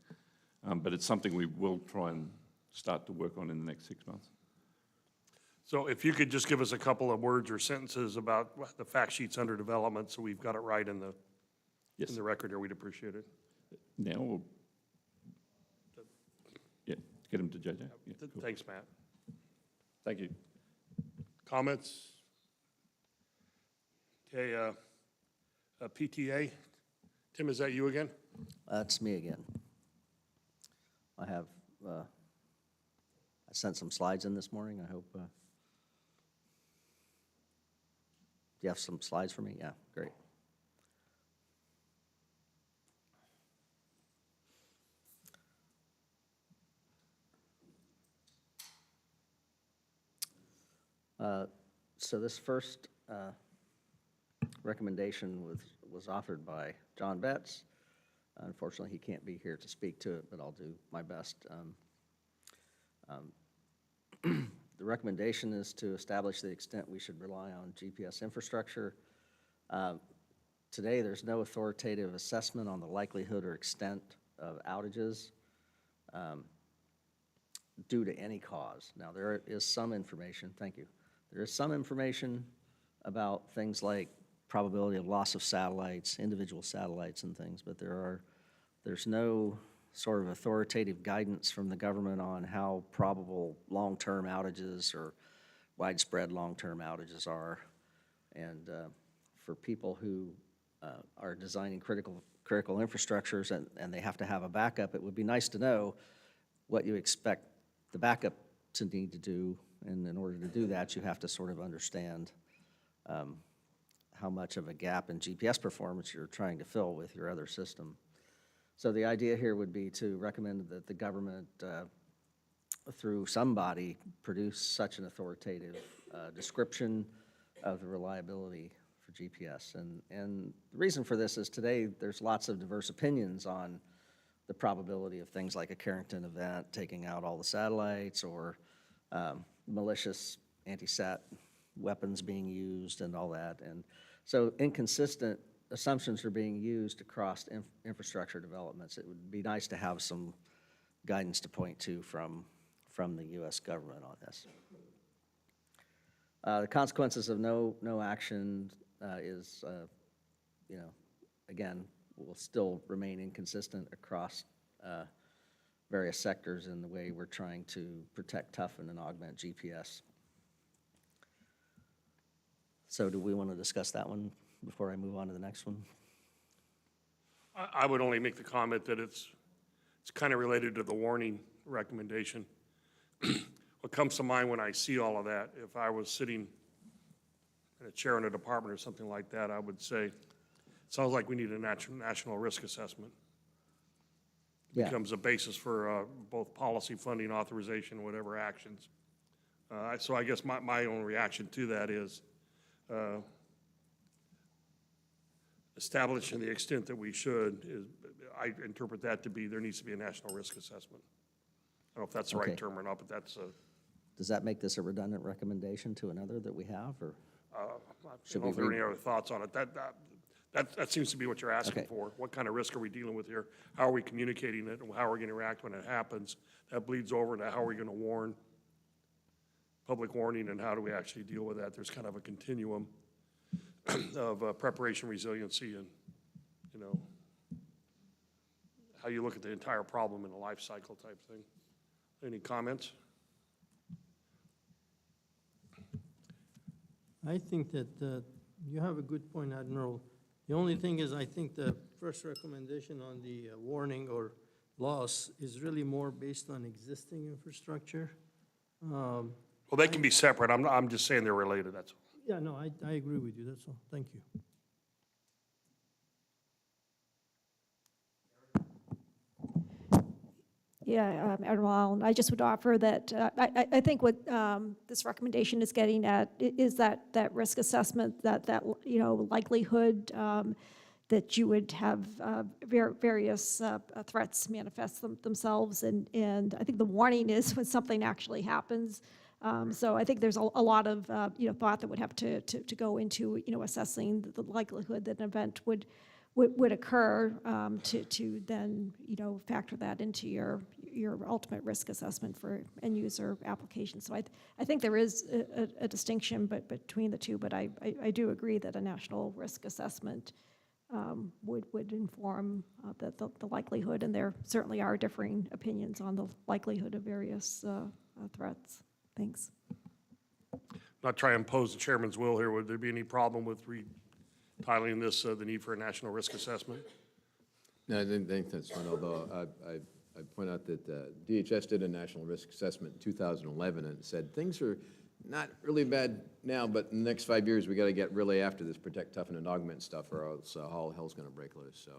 But it's something we will try and start to work on in the next 6 months.
So if you could just give us a couple of words or sentences about the fact sheets under development, so we've got it right in the record here, we'd appreciate it.
Now, or, yeah, get him to JJ. Yeah, cool.
Thanks, Matt.
Thank you.
Comments? Okay, PTA. Tim, is that you again?
That's me again. I have, I sent some slides in this morning. I hope, do you have some slides for me? Yeah, great. So this first recommendation was offered by John Betts, Unfortunately, he can't be here to speak to it, but I'll do my best. The recommendation is to establish the extent we should rely on GPS infrastructure. Today, there's no authoritative assessment on the likelihood or extent of outages due to any cause. Now, there is some information, thank you. There is some information about things like probability of loss of satellites, individual satellites and things, but there's no sort of authoritative guidance from the government on how probable long-term outages or widespread long-term outages are. And for people who are designing critical infrastructures and they have to have a backup, it would be nice to know what you expect the backup to need to do. And in order to do that, you have to sort of understand how much of a gap in GPS performance you're trying to fill with your other system. So the idea here would be to recommend that the government, through somebody, produce such an authoritative description of the reliability for GPS. And the reason for this is today there's lots of diverse opinions on the probability of things like a Carrington event taking out all the satellites, or malicious anti-sat weapons being used and all that. And so inconsistent assumptions are being used across infrastructure developments. It would be nice to have some guidance to point to from the U.S. government on this. The consequences of no action is, again, will still remain inconsistent across various sectors in the way we're trying to protect, toughen, and augment GPS. So do we want to discuss that one before I move on to the next one?
I would only make the comment that it's kind of related to the warning recommendation. What comes to mind when I see all of that, if I was sitting in a chair in a department or something like that, I would say, it sounds like we need a national risk assessment.
Yeah.
Becomes a basis for both policy, funding, authorization, whatever actions. So I guess my own reaction to that is establishing the extent that we should is, I interpret that to be there needs to be a national risk assessment. I don't know if that's the
Okay.
right term or not, but that's
Does that make this a redundant recommendation to another that we have, or?
I don't know if there are any other thoughts on it. That seems to be what you're asking
Okay.
for. What kind of risk are we dealing with here? How are we communicating it, and how are we going to react when it happens? That bleeds over into how are we going to warn, public warning, and how do we actually deal with that? There's kind of a continuum of preparation, resiliency, and, how you look at the entire problem in a life cycle type thing. Any comments?
I think that you have a good point, Admiral. The only thing is, I think the first recommendation on the warning or loss is really more based on existing infrastructure.
Well, they can be separate. I'm just saying they're related, that's all.
Yeah, no, I agree with you, that's all. Thank you.
Yeah, Admiral Allen, I just would offer that I think what this recommendation is getting at is that risk assessment, that likelihood that you would have various threats manifest themselves, and I think the warning is when something actually happens. So I think there's a lot of thought that would have to go into assessing the likelihood that an event would occur to then factor that into your ultimate risk assessment for end user applications. So I think there is a distinction between the two, but I do agree that a national risk assessment would inform the likelihood, and there certainly are differing opinions on the likelihood of various threats. Thanks.
Not trying to impose the chairman's will here. Would there be any problem with retitling this the need for a national risk assessment?
No, I didn't think that's fine, although I'd point out that DHS did a national risk assessment in 2011 and it said things are not really bad now, but in the next 5 years, we got to get really after this protect, toughen, and augment stuff, or else all hell's going to break loose. So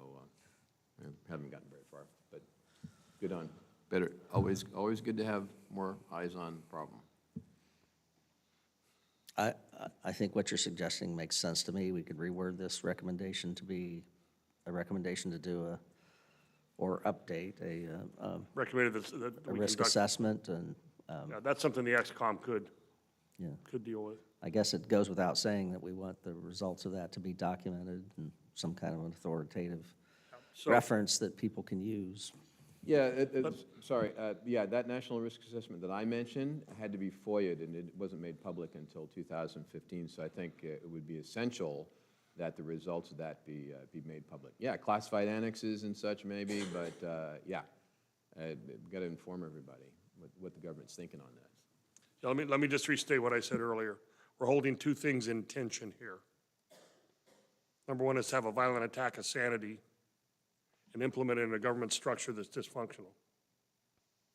we haven't gotten very far, but good on.
Better, always good to have more eyes on the problem.
I think what you're suggesting makes sense to me. We could reword this recommendation to be a recommendation to do or update,
Recommended that
a
we
risk
conduct.
assessment and,
Yeah, that's something the XCOM could
yeah.
deal with.
I guess it goes without saying that we want the results of that to be documented and some kind of an authoritative
So-
reference that people can use.
Yeah, sorry, yeah, that national risk assessment that I mentioned had to be FOIA'd, and it wasn't made public until 2015, so I think it would be essential that the results of that be made public. Yeah, classified annexes and such maybe, but yeah, we've got to inform everybody what the government's thinking on that.
Yeah, let me just restate what I said earlier. We're holding two things in tension here. Number one is to have a violent attack of sanity and implement it in a government structure that's dysfunctional.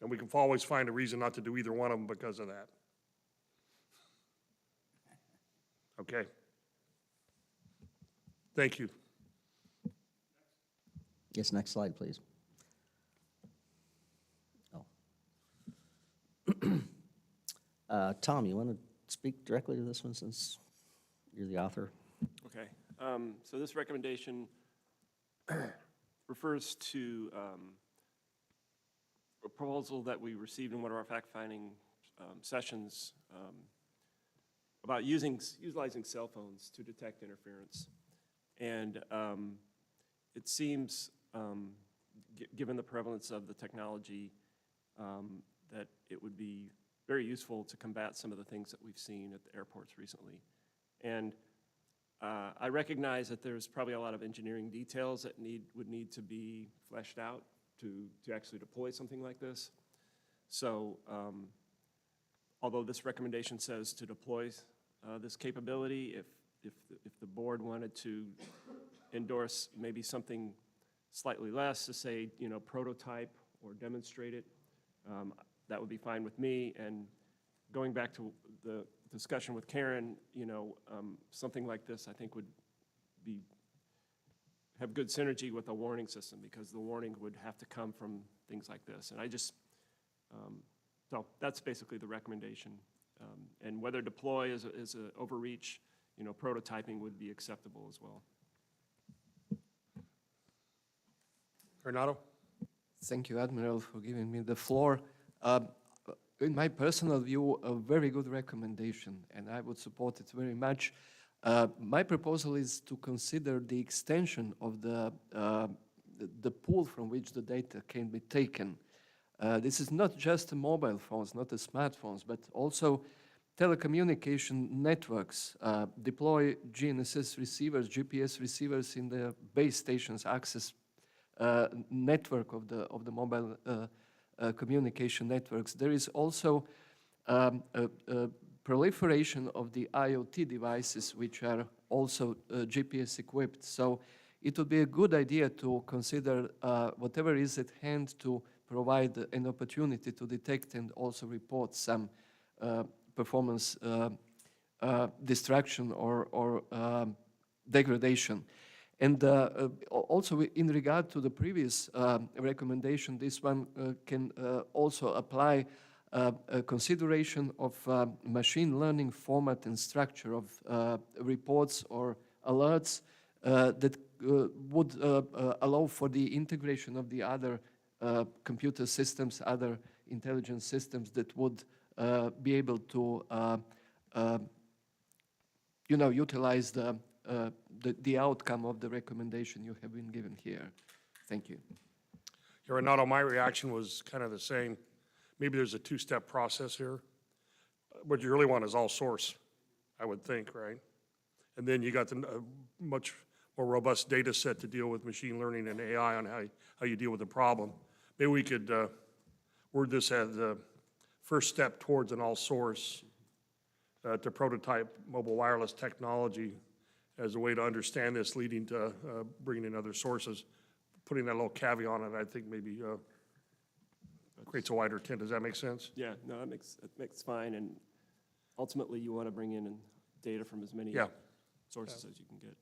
And we can always find a reason not to do either one of them because of that. Okay? Thank you.
Yes, next slide, please. Oh. Tom, you want to speak directly to this one since you're the author?
Okay, so this recommendation refers to a proposal that we received in one of our fact-finding sessions about utilizing cell phones to detect interference. And it seems, given the prevalence of the technology, that it would be very useful to combat some of the things that we've seen at the airports recently. And I recognize that there's probably a lot of engineering details that would need to be fleshed out to actually deploy something like this. So although this recommendation says to deploy this capability, if the board wanted to endorse maybe something slightly less, to say, prototype or demonstrate it, that would be fine with me. And going back to the discussion with Karen, something like this I think would have good synergy with a warning system, because the warning would have to come from things like this. And I just, so that's basically the recommendation. And whether deploy is an overreach, prototyping would be acceptable as well.
Renato?
Thank you, Admiral, for giving me the floor. In my personal view, a very good recommendation, and I would support it very much. My proposal is to consider the extension of the pool from which the data can be taken. This is not just mobile phones, not the smartphones, but also telecommunication networks. Deploy GNSS receivers, GPS receivers in the base stations access network of the mobile communication networks. There is also a proliferation of the IoT devices, which are also GPS equipped. So it would be a good idea to consider whatever is at hand to provide an opportunity to detect and also report some performance distraction or degradation. And also in regard to the previous recommendation, this one can also apply a consideration of machine learning format and structure of reports or alerts that would allow for the integration of the other computer systems, other intelligence systems that would be able to utilize the outcome of the recommendation you have been given here. Thank you.
Yeah, Renato, my reaction was kind of the same. Maybe there's a two-step process here. What you really want is all source, I would think, right? And then you got the much more robust data set to deal with machine learning and AI on how you deal with the problem. Maybe we could word this as the first step towards an all source to prototype mobile wireless technology as a way to understand this, leading to bringing in other sources. Putting that little caveat on it, I think maybe creates a wider tent. Does that make sense?
Yeah, no, it makes fine. And ultimately, you want to bring in data from as many sources as you can get.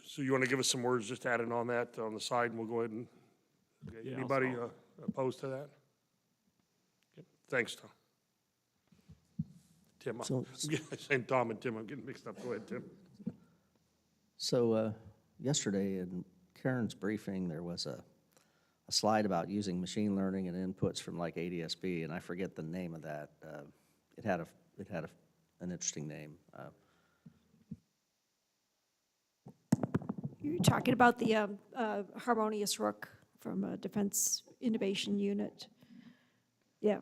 So you want to give us some words just adding on that on the side, and we'll go ahead and, okay.
Yeah,
Anybody opposed to that? Okay. Thanks, Tom. Tim, I'm saying Tom and Tim, I'm getting mixed up. Go ahead, Tim.
So yesterday in Karen's briefing, there was a slide about using machine learning and inputs from like ADSB, and I forget the name of that. It had an interesting name.
You're talking about the Harmonious Rook from Defense Innovation Unit. Yeah.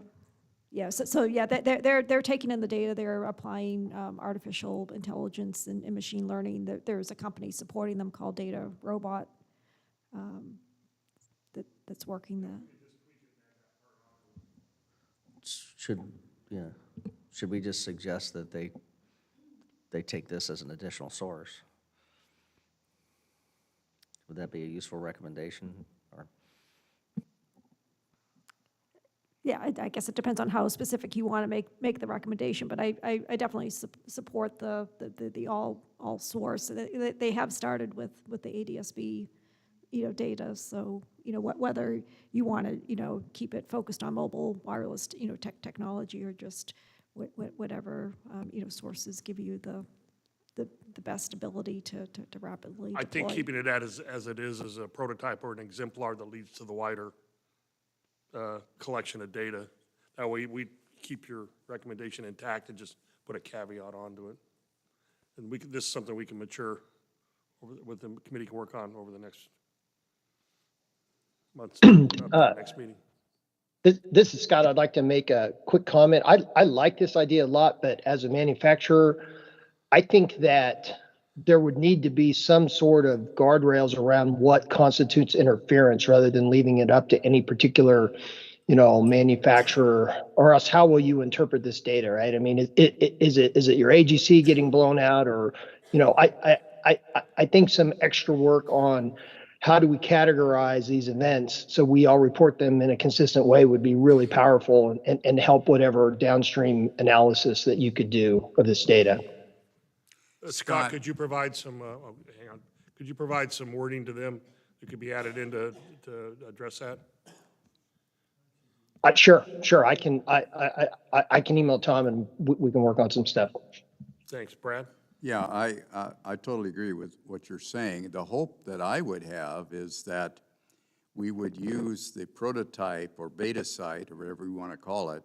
Yeah, so yeah, they're taking in the data, they're applying artificial intelligence and machine learning. There's a company supporting them called Data Robot that's working that.
Should we just suggest that they take this as an additional source? Would that be a useful recommendation? Or
Yeah, I guess it depends on how specific you want to make the recommendation, but I definitely support the all source. They have started with the ADSB, data. So, whether you want to, keep it focused on mobile wireless, technology, or just whatever, sources give you the best ability to rapidly deploy.
I think keeping it as it is a prototype or an exemplar that leads to the wider collection of data. That way we keep your recommendation intact and just put a caveat onto it. And this is something we can mature with the committee can work on over the next months, up to the next meeting.
This is Scott. I'd like to make a quick comment. I like this idea a lot, but as a manufacturer, I think that there would need to be some sort of guardrails around what constitutes interference rather than leaving it up to any particular, manufacturer, or else how will you interpret this data, right? I mean, is it your AGC getting blown out, or, I think some extra work on how do we categorize these events so we all report them in a consistent way would be really powerful and help whatever downstream analysis that you could do of this data.
Scott, could you provide some, hang on, could you provide some wording to them that could be added in to address that?
Sure. I can email Tom and we can work on some stuff.
Thanks, Brad.
Yeah, I totally agree with what you're saying. The hope that I would have is that we would use the prototype or beta site, or whatever we want to call it,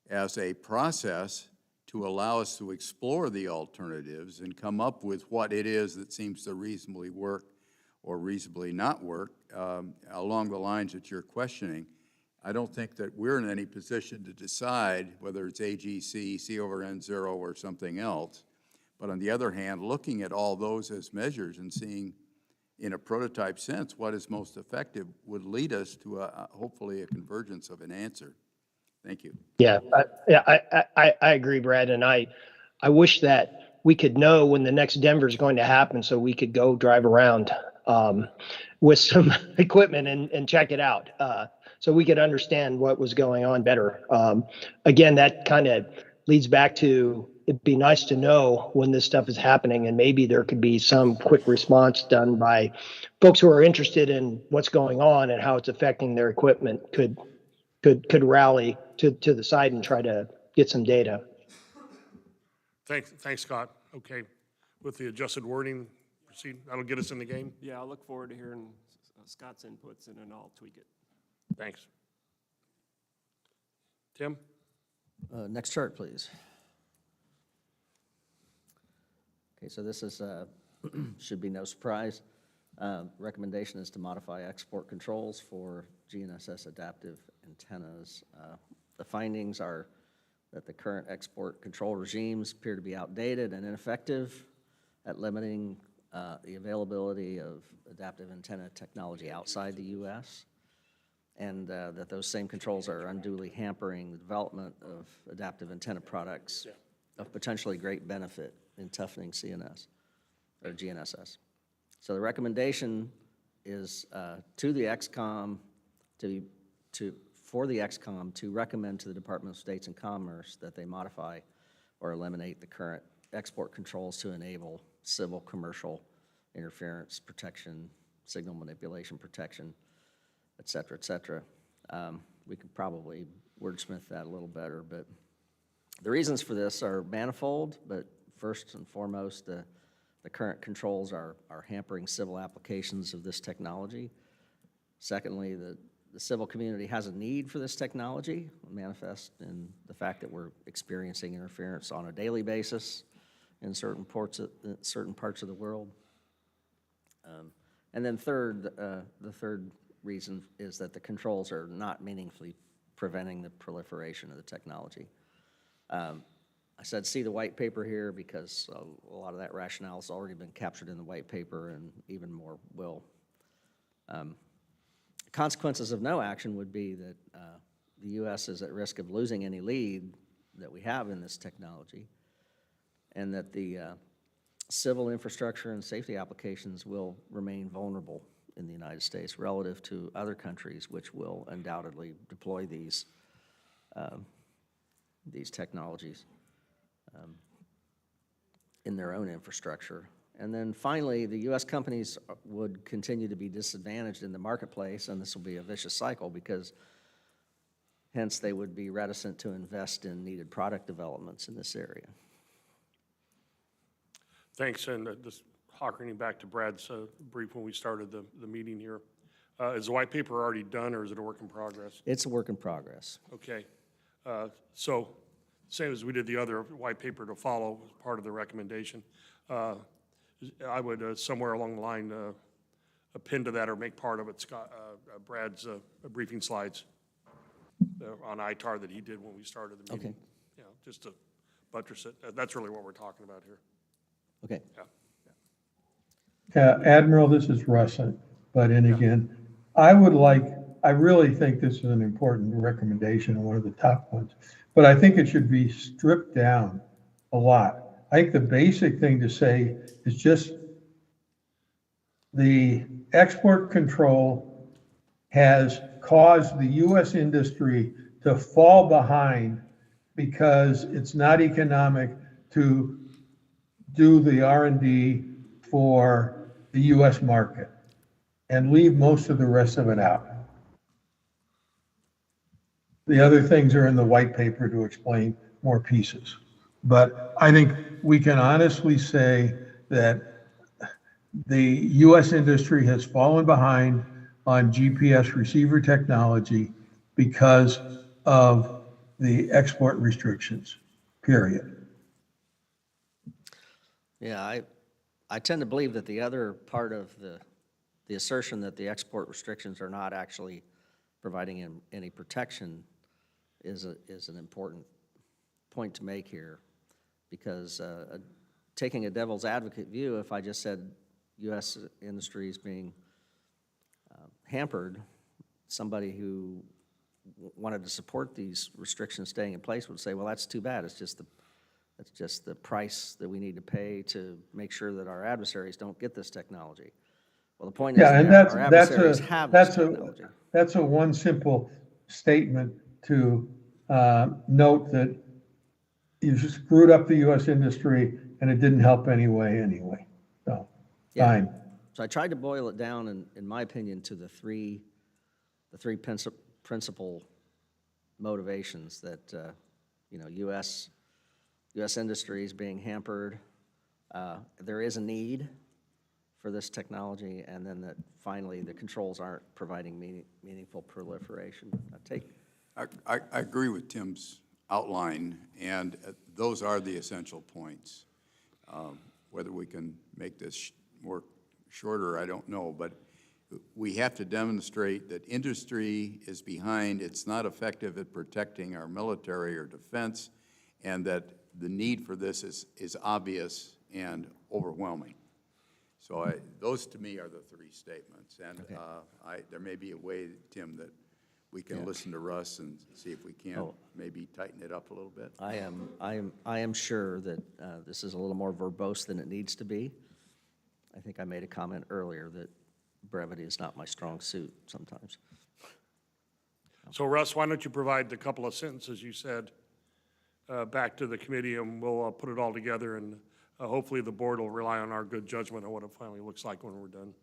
as a process to allow us to explore the alternatives and come up with what it is that seems to reasonably work or reasonably not work along the lines that you're questioning. I don't think that we're in any position to decide whether it's AGC, C/N0, or something else. But on the other hand, looking at all those as measures and seeing in a prototype sense what is most effective would lead us to hopefully a convergence of an answer. Thank you.
Yeah, I agree, Brad, and I wish that we could know when the next Denver is going to happen so we could go drive around with some equipment and check it out so we could understand what was going on better. Again, that kind of leads back to it'd be nice to know when this stuff is happening, and maybe there could be some quick response done by folks who are interested in what's going on and how it's affecting their equipment could rally to the side and try to get some data.
Thanks, Scott. Okay, with the adjusted wording, proceed. That'll get us in the game.
Yeah, I'll look forward to hearing Scott's inputs and then I'll tweak it.
Thanks. Tim?
Next chart, please. Okay, so this is, should be no surprise. Recommendation is to modify export controls for GNSS adaptive antennas. The findings are that the current export control regimes appear to be outdated and ineffective at limiting the availability of adaptive antenna technology outside the U.S., and that those same controls are unduly hampering the development of adaptive antenna products of potentially great benefit in toughening CNS or GNSS. So the recommendation is to the XCOM for the XCOM to recommend to the Department of States and Commerce that they modify or eliminate the current export controls to enable civil commercial interference protection, signal manipulation protection, et cetera, et cetera. We could probably wordsmith that a little better, but the reasons for this are manifold, but first and foremost, the the current controls are hampering civil applications of this technology. Secondly, the civil community has a need for this technology, manifest in the fact that we're experiencing interference on a daily basis in certain parts of the world. And then third, the third reason is that the controls are not meaningfully preventing the proliferation of the technology. I said see the white paper here because a lot of that rationale has already been captured in the white paper, and even more will. Consequences of no action would be that the U.S. is at risk of losing any lead that we have in this technology, and that the civil infrastructure and safety applications will remain vulnerable in the United States relative to other countries which will undoubtedly deploy these technologies in their own infrastructure. And then finally, the U.S. companies would continue to be disadvantaged in the marketplace, and this will be a vicious cycle because hence they would be reticent to invest in needed product developments in this area.
Thanks, and just harkening back to Brad's brief when we started the meeting here. Is the white paper already done, or is it a work in progress?
It's a work in progress.
Okay. So same as we did the other white paper to follow as part of the recommendation. I would, somewhere along the line, append to that or make part of it Brad's briefing slides on ITAR that he did when we started the meeting.
Okay.
You know, just to buttress it. That's really what we're talking about here.
Okay.
Yeah.
Admiral, this is Russ, but in again, I really think this is an important recommendation and one of the top ones, but I think it should be stripped down a lot. I think the basic thing to say is just the export control has caused the U.S. industry to fall behind because it's not economic to do the R&D for the U.S. market and leave most of the rest of it out. The other things are in the white paper to explain more pieces. But I think we can honestly say that the U.S. industry has fallen behind on GPS receiver technology because of the export restrictions, period.
Yeah, I tend to believe that the other part of the assertion that the export restrictions are not actually providing any protection is an important point to make here, because taking a devil's advocate view, if I just said U.S. industry is being hampered, somebody who wanted to support these restrictions staying in place would say, well, that's too bad. It's just the price that we need to pay to make sure that our adversaries don't get this technology. Well, the point is
and
that our adversaries have this technology.
That's a one simple statement to note that you screwed up the U.S. industry and it didn't help anyway. So, fine.
So I tried to boil it down, in my opinion, to the three principal motivations that U.S. industry is being hampered. There is a need for this technology, and then that finally the controls aren't providing meaningful proliferation.
I agree with Tim's outline, and those are the essential points. Whether we can make this more shorter, I don't know, but we have to demonstrate that industry is behind, it's not effective at protecting our military or defense, and that the need for this is obvious and overwhelming. So those to me are the three statements, and there may be a way, Tim, that we can listen to Russ and see if we can maybe tighten it up a little bit.
I am sure that this is a little more verbose than it needs to be. I think I made a comment earlier that brevity is not my strong suit sometimes.
So Russ, why don't you provide the couple of sentences you said back to the committee, and we'll put it all together, and hopefully the board will rely on our good judgment on what it finally looks like when we're done.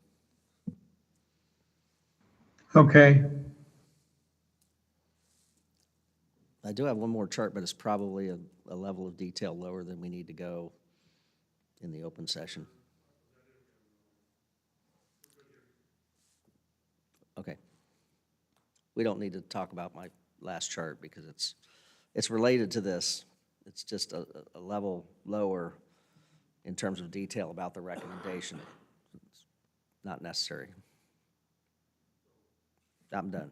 Okay.
I do have one more chart, but it's probably a level of detail lower than we need to go in the open session. Okay. We don't need to talk about my last chart because it's related to this. It's just a level lower in terms of detail about the recommendation. It's not necessary. I'm done.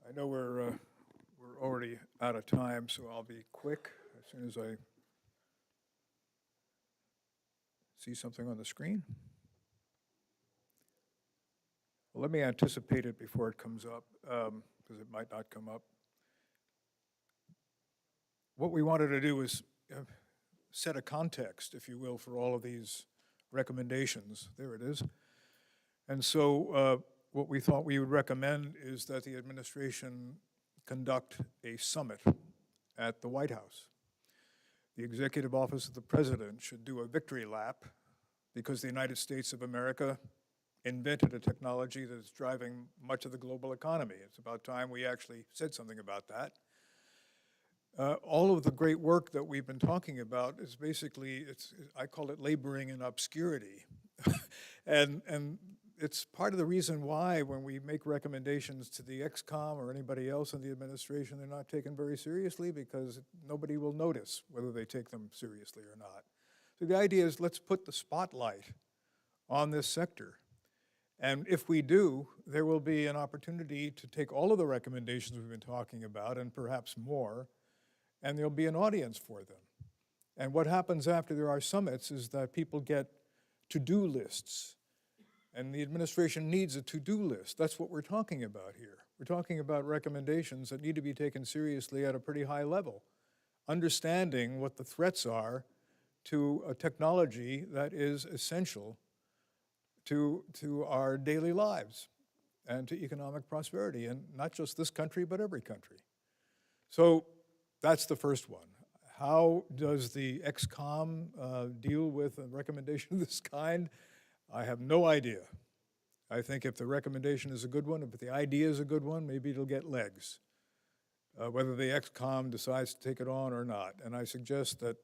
I know we're already out of time, so I'll be quick as soon as I see something on the screen. Well, let me anticipate it before it comes up, because it might not come up. What we wanted to do was set a context, if you will, for all of these recommendations. There it is. And so what we thought we would recommend is that the administration conduct a summit at the White House. The Executive Office of the President should do a victory lap because the United States of America invented a technology that is driving much of the global economy. It's about time we actually said something about that. All of the great work that we've been talking about is basically, I call it laboring in obscurity. and it's part of the reason why when we make recommendations to the XCOM or anybody else in the administration, they're not taken very seriously because nobody will notice whether they take them seriously or not. So the idea is let's put the spotlight on this sector. And if we do, there will be an opportunity to take all of the recommendations we've been talking about and perhaps more, and there'll be an audience for them. And what happens after there are summits is that people get to-do lists. And the administration needs a to-do list. That's what we're talking about here. We're talking about recommendations that need to be taken seriously at a pretty high level, understanding what the threats are to a technology that is essential to our daily lives and to economic prosperity, and not just this country, but every country. So that's the first one. How does the XCOM deal with a recommendation of this kind? I have no idea. I think if the recommendation is a good one, if the idea is a good one, maybe it'll get legs, whether the XCOM decides to take it on or not. And I suggest that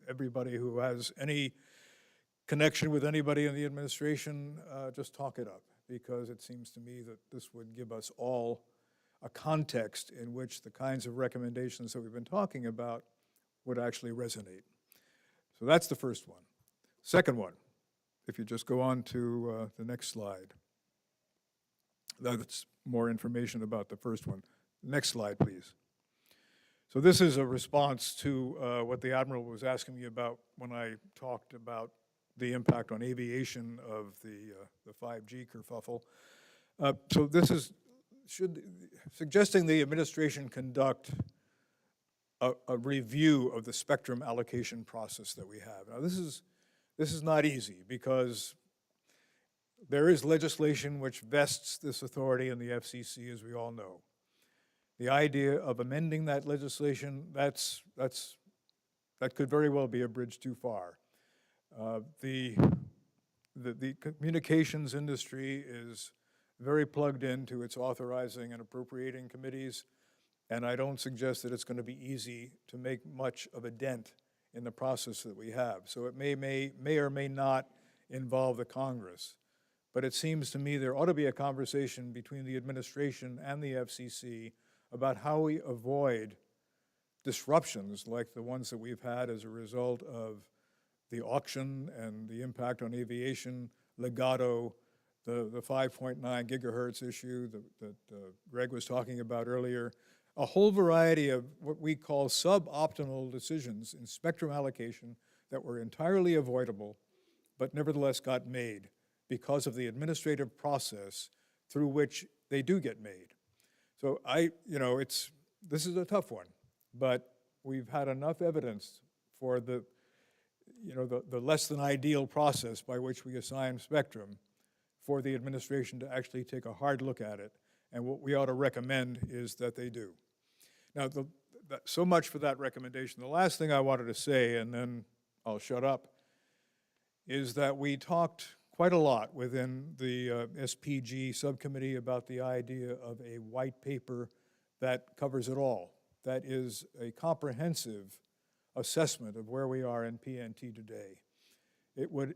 everybody who has any connection with anybody in the administration just talk it up, because it seems to me that this would give us all a context in which the kinds of recommendations that we've been talking about would actually resonate. So that's the first one. Second one, if you just go on to the next slide. That's more information about the first one. Next slide, please. So this is a response to what the Admiral was asking me about when I talked about the impact on aviation of the 5G kerfuffle. So this is suggesting the administration conduct a review of the spectrum allocation process that we have. Now this is not easy because there is legislation which vests this authority in the FCC, as we all know. The idea of amending that legislation, that could very well be a bridge too far. The communications industry is very plugged into its authorizing and appropriating committees, and I don't suggest that it's going to be easy to make much of a dent in the process that we have. So it may or may not involve the Congress. But it seems to me there ought to be a conversation between the administration and the FCC about how we avoid disruptions like the ones that we've had as a result of the auction and the impact on aviation, Legato, the 5.9 gigahertz issue that Greg was talking about earlier, a whole variety of what we call suboptimal decisions in spectrum allocation that were entirely avoidable, but nevertheless got made because of the administrative process through which they do get made. So this is a tough one, but we've had enough evidence for the less than ideal process by which we assign spectrum for the administration to actually take a hard look at it. And what we ought to recommend is that they do. Now, so much for that recommendation. The last thing I wanted to say, and then I'll shut up, is that we talked quite a lot within the SPG subcommittee about the idea of a white paper that covers it all. That is a comprehensive assessment of where we are in PNT today. It would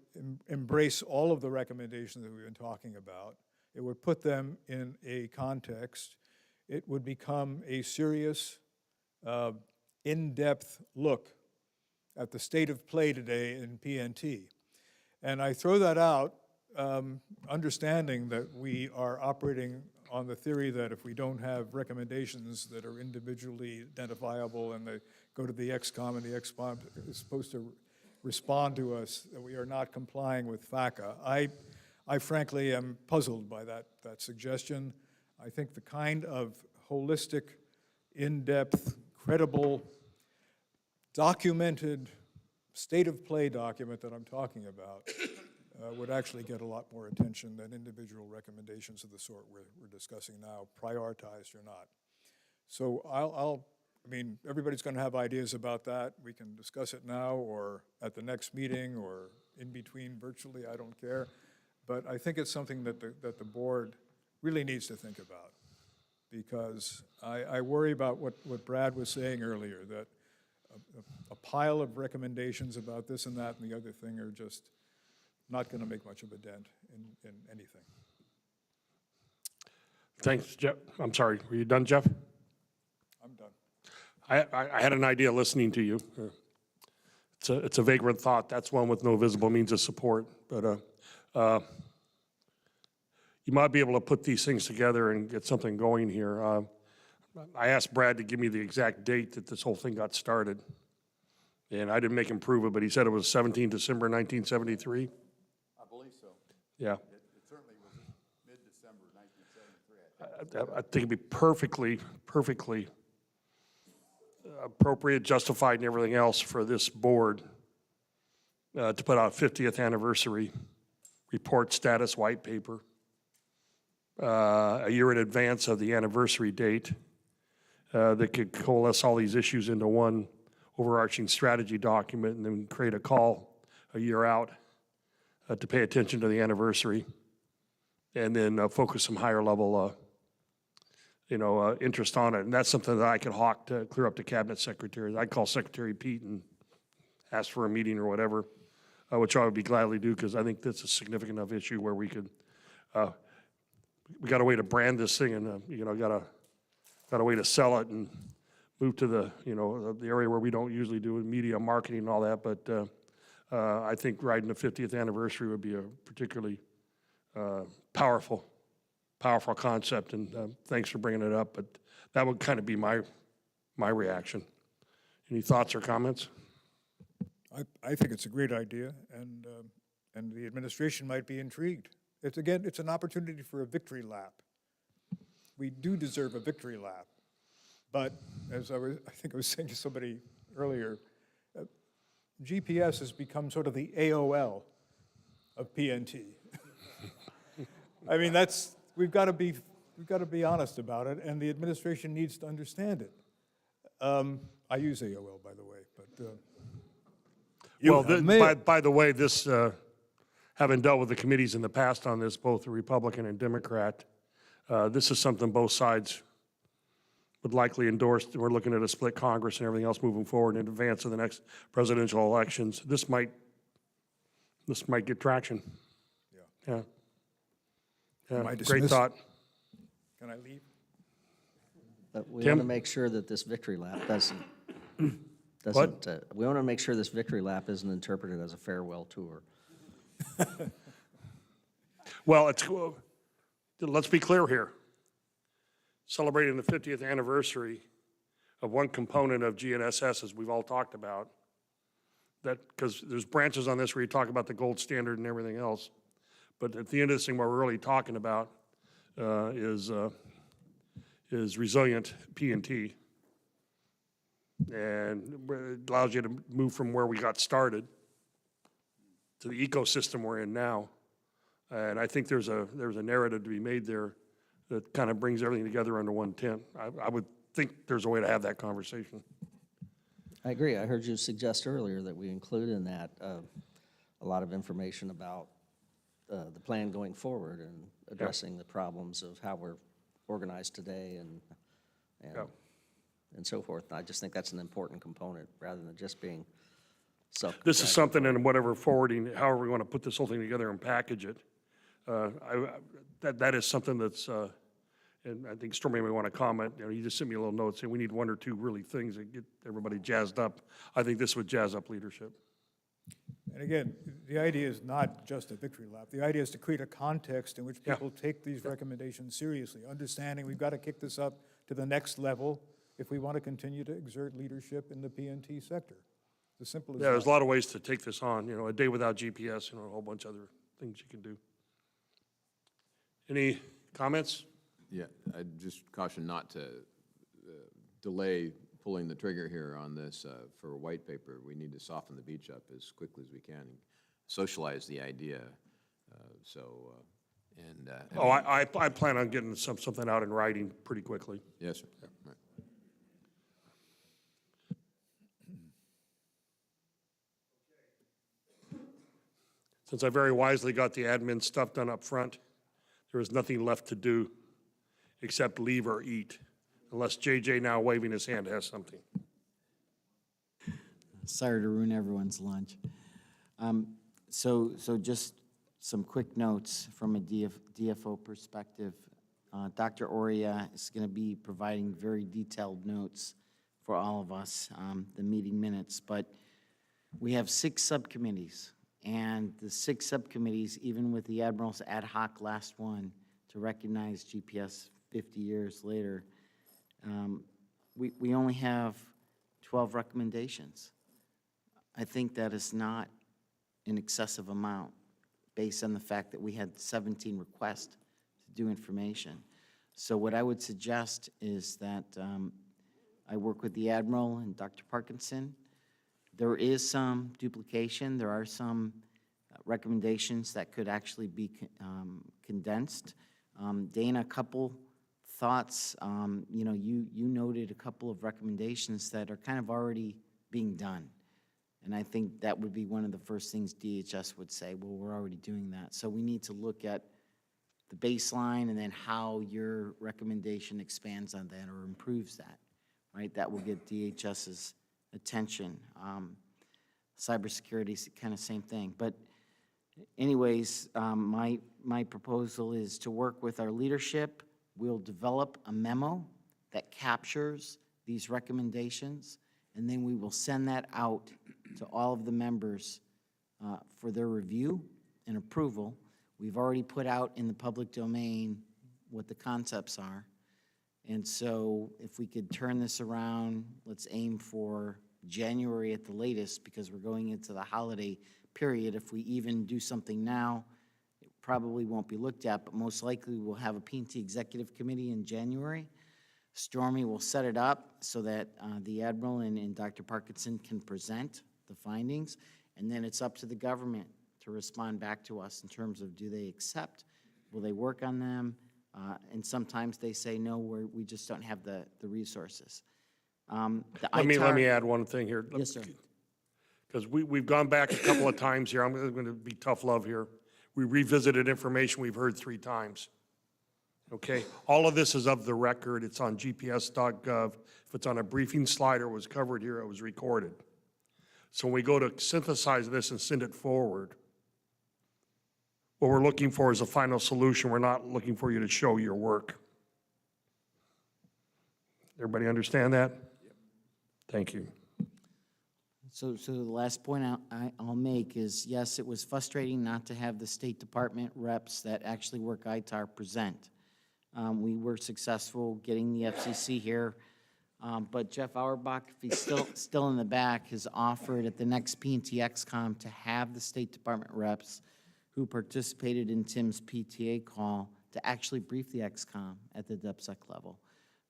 embrace all of the recommendations that we've been talking about. It would put them in a context. It would become a serious, in-depth look at the state of play today in PNT. And I throw that out, understanding that we are operating on the theory that if we don't have recommendations that are individually identifiable and they go to the XCOM and the XCOM is supposed to respond to us, that we are not complying with FACA. I frankly am puzzled by that suggestion. I think the kind of holistic, in-depth, credible, documented state of play document that I'm talking about would actually get a lot more attention than individual recommendations of the sort we're discussing now, prioritized or not. So I mean, everybody's going to have ideas about that. We can discuss it now or at the next meeting or in between virtually, I don't care. But I think it's something that the board really needs to think about, because I worry about what Brad was saying earlier, that a pile of recommendations about this and that and the other thing are just not going to make much of a dent in anything.
Thanks, Jeff. I'm sorry, were you done, Jeff?
I'm done.
I had an idea listening to you. It's a vagrant thought. That's one with no visible means of support. But you might be able to put these things together and get something going here. I asked Brad to give me the exact date that this whole thing got started. And I didn't make him prove it, but he said it was 17 December 1973.
I believe so.
Yeah.
It certainly was mid-December 1973.
I think it'd be perfectly appropriate, justified, and everything else for this board to put out a 50th anniversary report status white paper a year in advance of the anniversary date that could coalesce all these issues into one overarching strategy document and then create a call a year out to pay attention to the anniversary and then focus some higher level interest on it. And that's something that I could hawk to clear up to cabinet secretaries. I'd call Secretary Pete and ask for a meeting or whatever, which I would be gladly do, because I think that's a significant enough issue where we could, we got a way to brand this thing and, got a way to sell it and move to the area where we don't usually do media marketing and all that. But I think riding the 50th anniversary would be a particularly powerful concept, and thanks for bringing it up, but that would kind of be my reaction. Any thoughts or comments?
I think it's a great idea, and the administration might be intrigued. It's an opportunity for a victory lap. We do deserve a victory lap, but as I think I was saying to somebody earlier, GPS has become sort of the AOL of PNT. I mean, we've got to be honest about it, and the administration needs to understand it. I use AOL, by the way, but
by the way, this having dealt with the committees in the past on this, both the Republican and Democrat, this is something both sides would likely endorse. We're looking at a split Congress and everything else moving forward in advance of the next presidential elections. This might get traction. Yeah. Great thought.
Can I leave?
But we want to make sure that this victory lap doesn't we want to make sure this victory lap isn't interpreted as a farewell tour.
Well, let's be clear here. Celebrating the 50th anniversary of one component of GNSS, as we've all talked about, that, because there's branches on this where you talk about the gold standard and everything else, but at the end of this thing, what we're really talking about is resilient PNT. And it allows you to move from where we got started to the ecosystem we're in now. And I think there's a narrative to be made there that kind of brings everything together under one tent. I would think there's a way to have that conversation.
I agree. I heard you suggest earlier that we include in that a lot of information about the plan going forward and addressing the problems of how we're organized today and so forth. I just think that's an important component rather than just being self.
This is something in whatever forwarding, however we want to put this whole thing together and package it. That is something that's, and I think Stormy may want to comment. You know, you just sent me a little note saying we need one or two really things that get everybody jazzed up. I think this would jazz up leadership.
And again, the idea is not just a victory lap. The idea is to create a context in which people take these recommendations seriously, understanding we've got to kick this up to the next level if we want to continue to exert leadership in the PNT sector. As simple as that.
There's a lot of ways to take this on, you know, a day without GPS, you know, a whole bunch of other things you can do. Any comments?
Yeah, I'd just caution not to delay pulling the trigger here on this for a white paper. We need to soften the beach up as quickly as we can and socialize the idea.
I plan on getting something out in writing pretty quickly.
Yes, sir. Yeah, right.
Since I very wisely got the admin stuff done up front, there is nothing left to do except leave or eat, unless JJ now waving his hand has something.
Sorry to ruin everyone's lunch. So just some quick notes from a DFO perspective. Dr. Oria is going to be providing very detailed notes for all of us, the meeting minutes, but we have 6 subcommittees. And the 6 subcommittees, even with the Admiral's ad hoc last one to recognize GPS 50 years later, we only have 12 recommendations. I think that is not an excessive amount based on the fact that we had 17 requests to do information. So what I would suggest is that I work with the Admiral and Dr. Parkinson. There is some duplication. There are some recommendations that could actually be condensed. Dana, a couple thoughts. You know, you noted a couple of recommendations that are kind of already being done. And I think that would be one of the first things DHS would say, well, we're already doing that. So we need to look at the baseline and then how your recommendation expands on that or improves that, right? That will get DHS's attention. Cybersecurity is kind of same thing. But anyways, my proposal is to work with our leadership. We'll develop a memo that captures these recommendations, and then we will send that out to all of the members for their review and approval. We've already put out in the public domain what the concepts are. And so if we could turn this around, let's aim for January at the latest, because we're going into the holiday period. If we even do something now, it probably won't be looked at, but most likely we'll have a PNT executive committee in January. Stormy will set it up so that the Admiral and Dr. Parkinson can present the findings, and then it's up to the government to respond back to us in terms of, do they accept, will they work on them, and sometimes they say, no, we just don't have the resources.
Let me add one thing here.
Yes, sir.
Because we've gone back a couple of times here. I'm going to be tough love here. We revisited information we've heard 3 times. Okay? All of this is of the record. It's on gps.gov. If it's on a briefing slide or was covered here, it was recorded. So when we go to synthesize this and send it forward, what we're looking for is a final solution. We're not looking for you to show your work. Everybody understand that? Thank you.
So the last point I'll make is, yes, it was frustrating not to have the State Department reps that actually work ITAR present. We were successful getting the FCC here, but Jeff Auerbach, if he's still in the back, has offered at the next PNT XCOM to have the State Department reps who participated in Tim's PTA call to actually brief the XCOM at the DepSec level.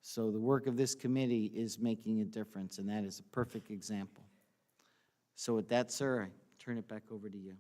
So the work of this committee is making a difference, and that is a perfect example. So with that, sir, I turn it back over to you.